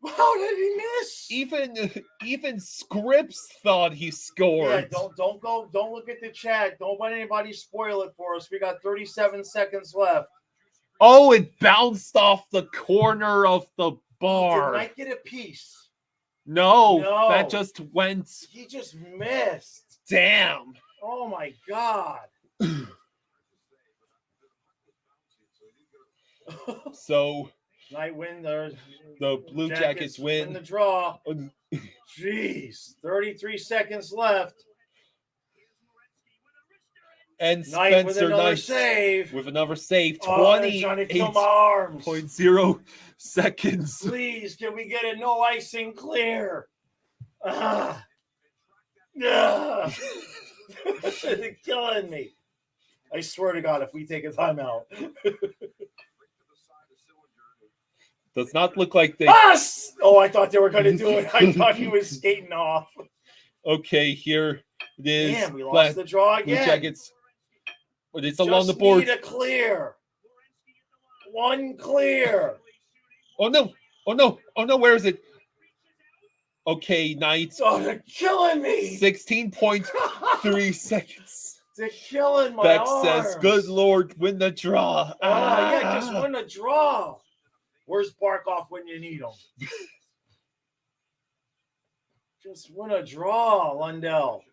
How did he miss? Even Scripps thought he scored. Yeah, don't look at the chat. Don't let anybody spoil it for us. We got 37 seconds left. Oh, it bounced off the corner of the bar. Did Knight get a piece? No, that just went. He just missed. Damn. Oh my God. So Knight win. The Blue Jackets win the draw. Jeez, 33 seconds left. And Knight with Spencer another Knight save. with another save. Oh, they're trying to kill my arms. 28.0 seconds. Please, can we get a no icing clear? Ah. Ah. They're killing me. I swear to God, if we take a timeout. Does not look like they... Us! Oh, I thought they were going to do it. I thought he was skating off. Okay, here it is. Damn, we lost the draw Blue again. Jackets. But it's Just along the board. need a clear. One clear. Oh, no. Oh, no. Oh, no. Where is it? Okay, Knights. Oh, they're killing me. 16.3 seconds. They're killing my Beck arms. says, good Lord, win the draw. Oh, yeah, just win a draw. Where's Barkov when you need him? Just win a draw, Lundell.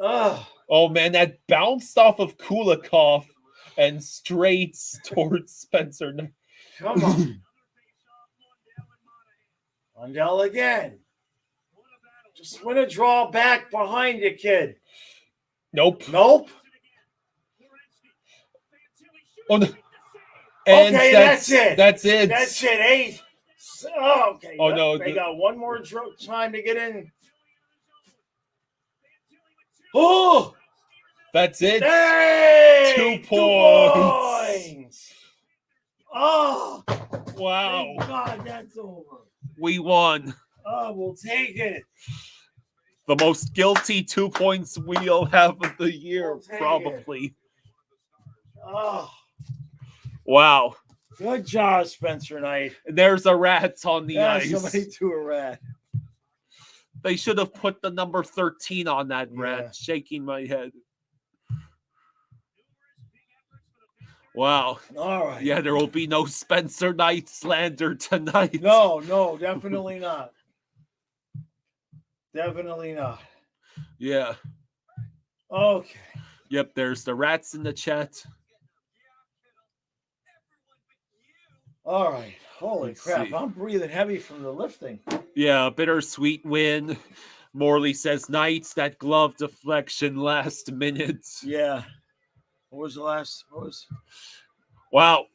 Ugh. Oh, man, that bounced off of Kulikov and straight towards Spencer. Come on. Lundell again. Just win a draw back behind you, kid. Nope. Nope. Oh, no. And okay, that's it. That's it. That's it. 8. Oh, okay. Oh, no. They got one more time to get in. Oh! That's it. Hey! 2 points. Oh! Wow. Thank God that's over. We won. Oh, we'll take it. The most guilty 2 points we'll have of the year, We'll take probably. Oh, Wow. good job, Spencer Knight. There's a rat on the ice. Somebody threw a rat. They should have put the number 13 on that Yeah. rat. Shaking my head. Wow. All right. Yeah, there will be no Spencer Knight slander tonight. No, definitely not. Definitely not. Yeah. Okay. Yep, there's the rats in the chat. All right. Holy Let's crap. see. I'm breathing heavy from the lifting. Yeah, bittersweet win. Morley says, Knights, that glove deflection last minute. Yeah. What was the last? Wow.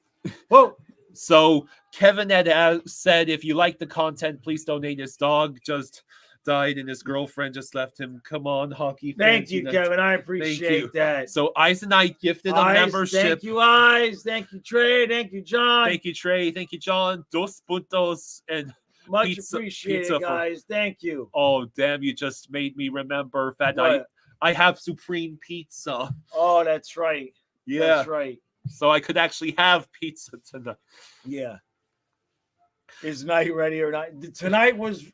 Whoa. So Kevin had said, if you like the content, please donate. His dog just died and his girlfriend just left him. Come on, hockey fans. Thank you, Kevin. I you. appreciate that. So Eyes and Knight gifted a Eyes, membership. Thank you, Eyes. Thank you, Trey. Thank you, John. Thank you, Trey. Thank you, John. Dos puntos and Much pizza appreciated, guys. Thank you. Oh, damn, you just made me remember that What? I have Supreme Pizza. Oh, that's right. Yeah. That's right. So I could actually have pizza tonight. Yeah. Is Knight ready or not? Tonight was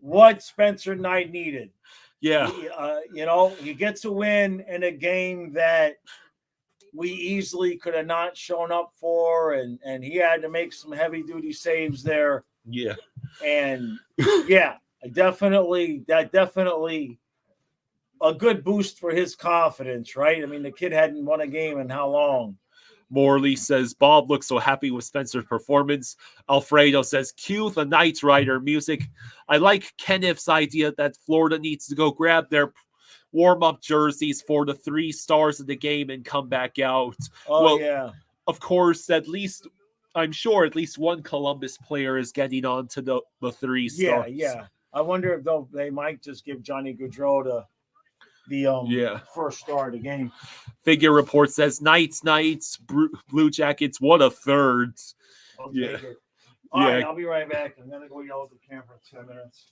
what Spencer Knight needed. Yeah. He gets a win in a game that we easily could have not shown up for, and he had to make some heavy duty saves there. Yeah. And yeah, definitely a good boost for his confidence, right? I mean, the kid hadn't won a game in how long? Morley says, Bob looks so happy with Spencer's performance. Alfredo says, cue the Knights Rider music. I like Kenneth's idea that Florida needs to go grab their warm-up jerseys for the 3 stars of the game and come back out. Oh, well, yeah. Of course, I'm sure at least one Columbus player is getting on to the 3 stars. Yeah. I wonder if they might just give Johnny Gaudreau the first star of the game. Figure report says Knights, Blue Jackets, what a third. Yeah. All right, I'll be right back. I'm going to go yell at the camera for 10 minutes.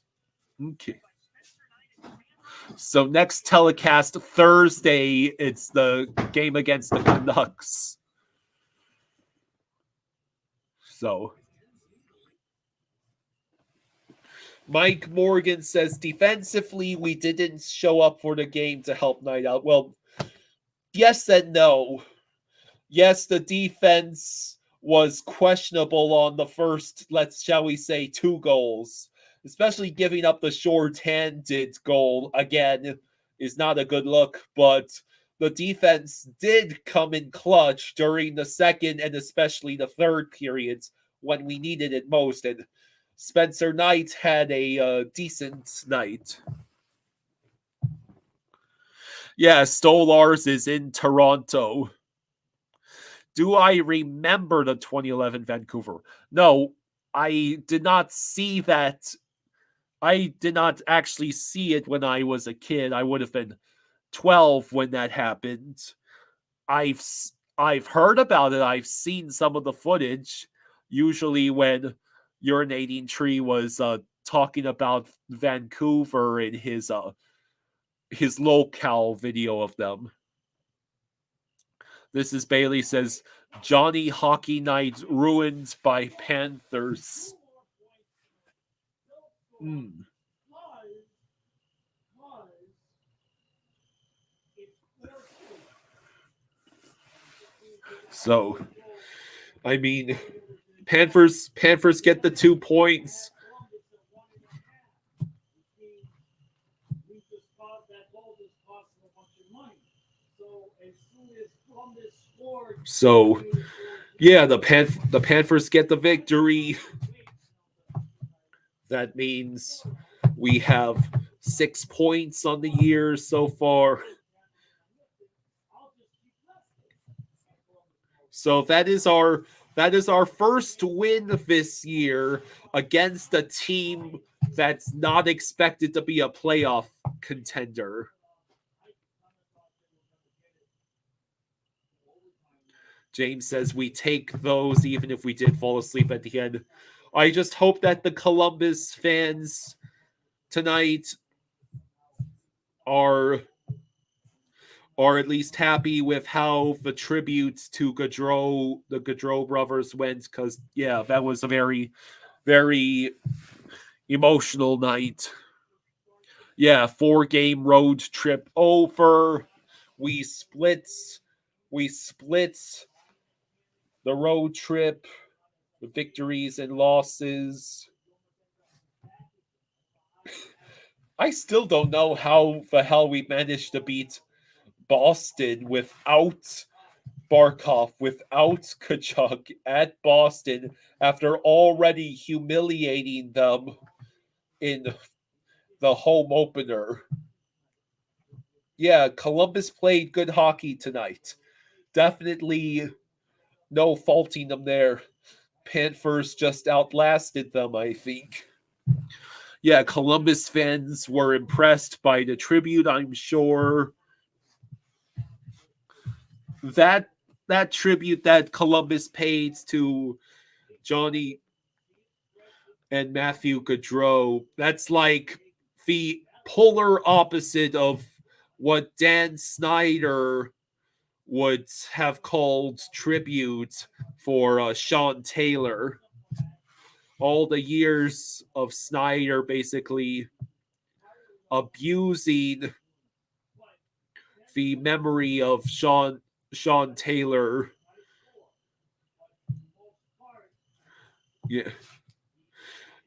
Okay. So next telecast Thursday, it's the game against the Canucks. So Mike Morgan says, defensively, we didn't show up for the game to help Knight out. Well, yes and no. Yes, the defense was questionable on the first, shall we say, 2 goals. Especially giving up the short-handed goal, again, is not a good look. But the defense did come in clutch during the second and especially the third periods when we needed it most. And Spencer Knight had a decent night. Yeah, Stolars is in Toronto. Do I remember the 2011 Vancouver? No, I did not see that. I did not actually see it when I was a kid. I would have been 12 when that happened. I've heard about it. I've seen some of the footage. Usually when Urinating Tree was talking about Vancouver in his locale video of them. This is Bailey says, Johnny Hockey Night ruined by Panthers. So, I mean, Panthers get the 2 points. So, yeah, the Panthers get the victory. That means we have 6 points on the year so far. So that is our first win this year against a team that's not expected to be a playoff contender. James says we take those even if we did fall asleep at the end. I just hope that the Columbus fans tonight are at least happy with how the tribute to the Gaudreau brothers went, because yeah, that was a very, very emotional night. Yeah, 4-game road trip over. We split the road trip, the victories and losses. I still don't know how the hell we managed to beat Boston without Barkov, without Kachuk at Boston after already humiliating them in the home opener. Yeah, Columbus played good hockey tonight. Definitely no faulting them there. Panthers just outlasted them, I think. Yeah, Columbus fans were impressed by the tribute, I'm sure. That tribute that Columbus paid to Johnny and Matthew Gaudreau, that's like the polar opposite of what Dan Snyder would have called tribute for Sean Taylor. All the years of Snyder basically abusing the memory of Sean Taylor. Yeah.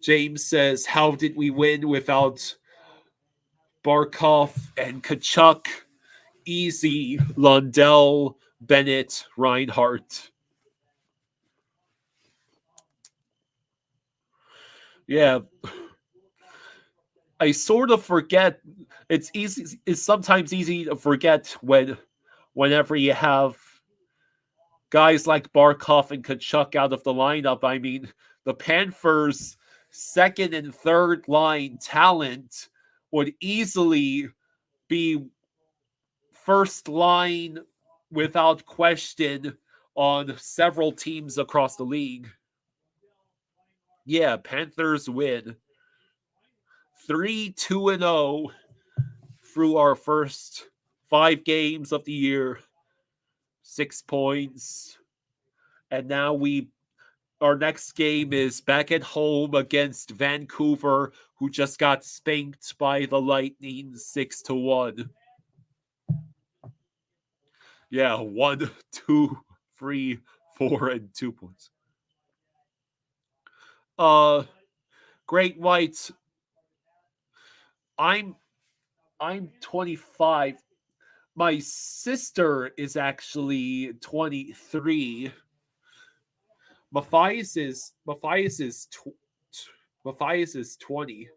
James says, how did we win without Barkov and Kachuk? Easy. Lundell, Bennett, Reinhardt. Yeah. I sort of forget. It's sometimes easy to forget whenever you have guys like Barkov and Kachuk out of the lineup. I mean, the Panthers' second and third line talent would easily be first line without question on several teams across the league. Yeah, Panthers win 3-2-0 through our first 5 games of the year. 6 points. And now our next game is back at home against Vancouver, who just got spanked by the Lightning 6-1. Yeah, 1, 2, 3, 4, and 2 points. Great Whites. I'm 25. My sister is actually 23. Matthias is 20.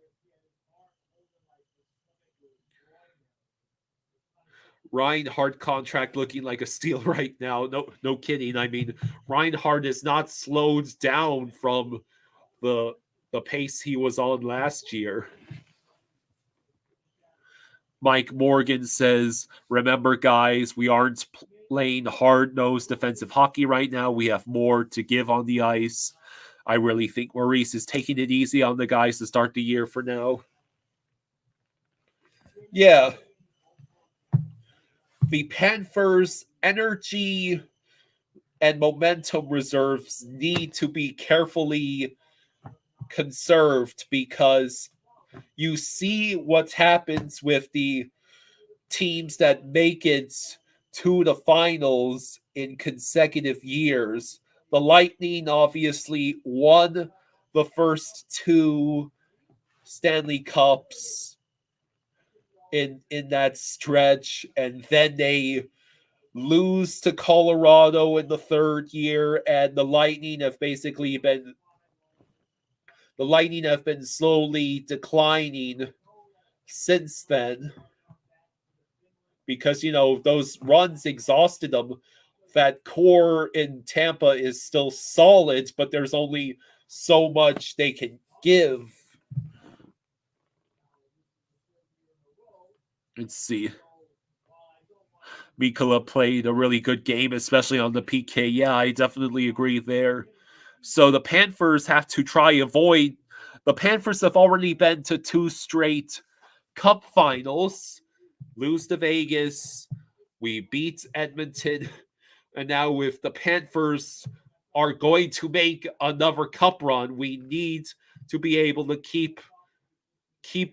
Reinhardt contract looking like a steal right now. No kidding. I mean, Reinhardt is not slowed down from the pace he was on last year. Mike Morgan says, remember, guys, we aren't playing hard-nosed defensive hockey right now. We have more to give on the ice. I really think Maurice is taking it easy on the guys to start the year for now. Yeah. The Panthers' energy and momentum reserves need to be carefully conserved because you see what happens with the teams that make it to the finals in consecutive years. The Lightning obviously won the first 2 Stanley Cups in that stretch, and then they lose to Colorado in the 3rd year, and the Lightning have been slowly declining since then because, those runs exhausted them. That core in Tampa is still solid, but there's only so much they can give. Let's see. Mikkola played a really good game, especially on the PK. Yeah, I definitely agree there. So the Panthers have to try avoid. The Panthers have already been to 2 straight Cup finals. Lose to Vegas. We beat Edmonton. And now if the Panthers are going to make another Cup run, we need to be able to keep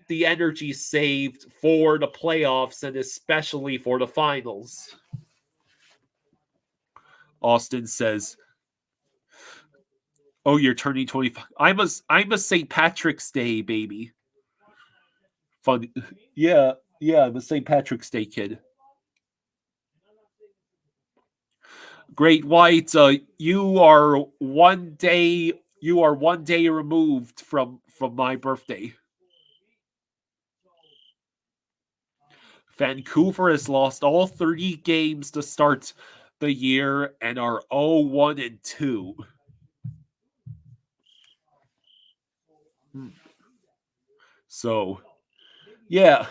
the energy saved for the playoffs and especially for the finals. Austin says, oh, you're turning 25. I'm a St. Patrick's Day baby. Fun. Yeah, I'm a St. Patrick's Day kid. Great White, you are one day removed from my birthday. Vancouver has lost all 30 games to start the year and are 0-1-2. So, yeah.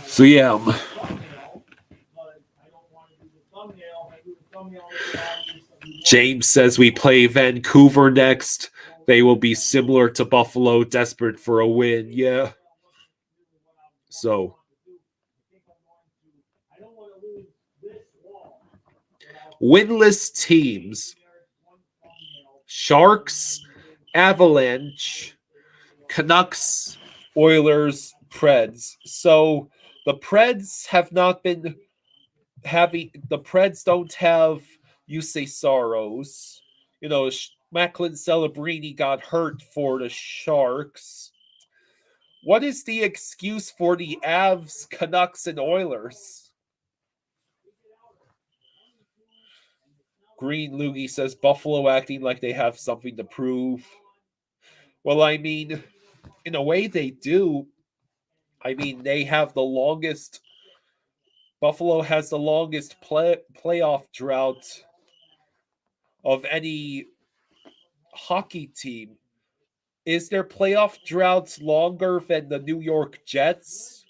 So yeah. James says we play Vancouver next. They will be similar to Buffalo, desperate for a win. Yeah. So. Winless teams. Sharks, Avalanche, Canucks, Oilers, Preds. So the Preds have not been having. The Preds don't have Jussi Saros. Macklin Celebrini got hurt for the Sharks. What is the excuse for the Avs, Canucks, and Oilers? Green Loogie says Buffalo acting like they have something to prove. Well, I mean, in a way they do. I mean, they have the longest. Buffalo has the longest playoff drought of any hockey team. Is their playoff drought longer than the New York Jets?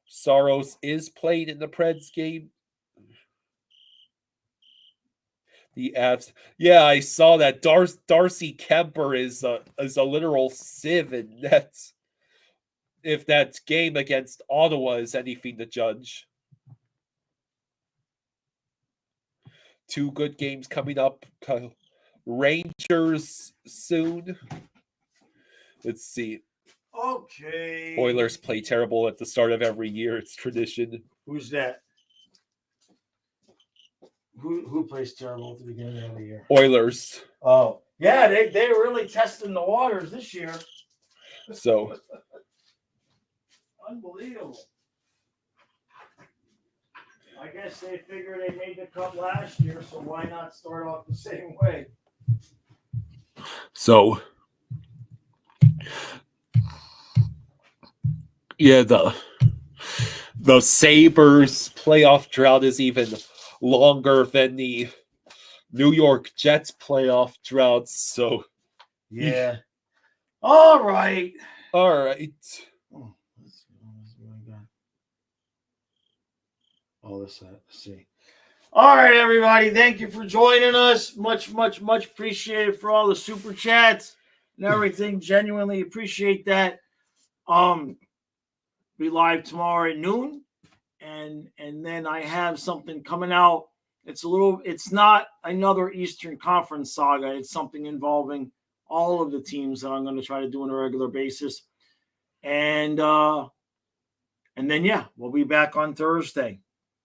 Saros is playing in the Preds game. The Avs. Yeah, I saw that. Darcy Kemper is a literal sieve in nets. If that game against Ottawa is anything to judge. 2 good games coming up. Rangers soon. Let's see. Okay. Oilers play terrible at the start of every year. It's tradition. Who's that? Who plays terrible at the beginning of the year? Oilers. Oh, yeah, they're really testing the waters this year. So, Unbelievable. I guess they figure they made the cut last year, so why not start off the same way? So, yeah, the Sabres playoff drought is even longer than the New York Jets playoff droughts. So, Yeah. All right. all right. Oh, let's see what I got. Oh, let's see. All right, everybody. Thank you for joining us. Much, much, much appreciated for all the super chats and everything. Genuinely appreciate that. Be live tomorrow at noon, and then I have something coming out. It's not another Eastern Conference saga. It's something involving all of the teams that I'm going to try to do on a regular basis. And then we'll be back on Thursday.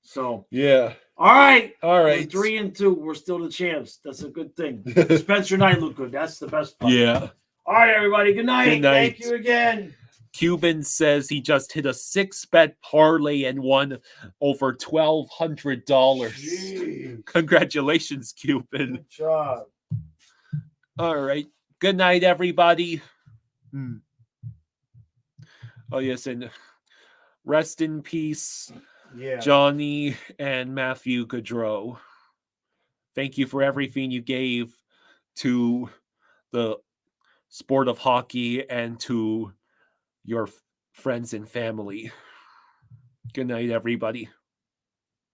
So Yeah. all right. All 3 and 2. We're still the champs. That's a good thing. Spencer and I look good. That's the best part. Yeah. All right, everybody. Good night. Good night. Thank you again. Cuban says he just hit a 6-bet parlay and won over $1,200. Jeez. Congratulations, Cuban. Good job. All right. Good night, everybody. Oh, yes, and rest in peace, Yeah. Johnny and Matthew Gaudreau. Thank you for everything you gave to the sport of hockey and to your friends and family. Good night, everybody.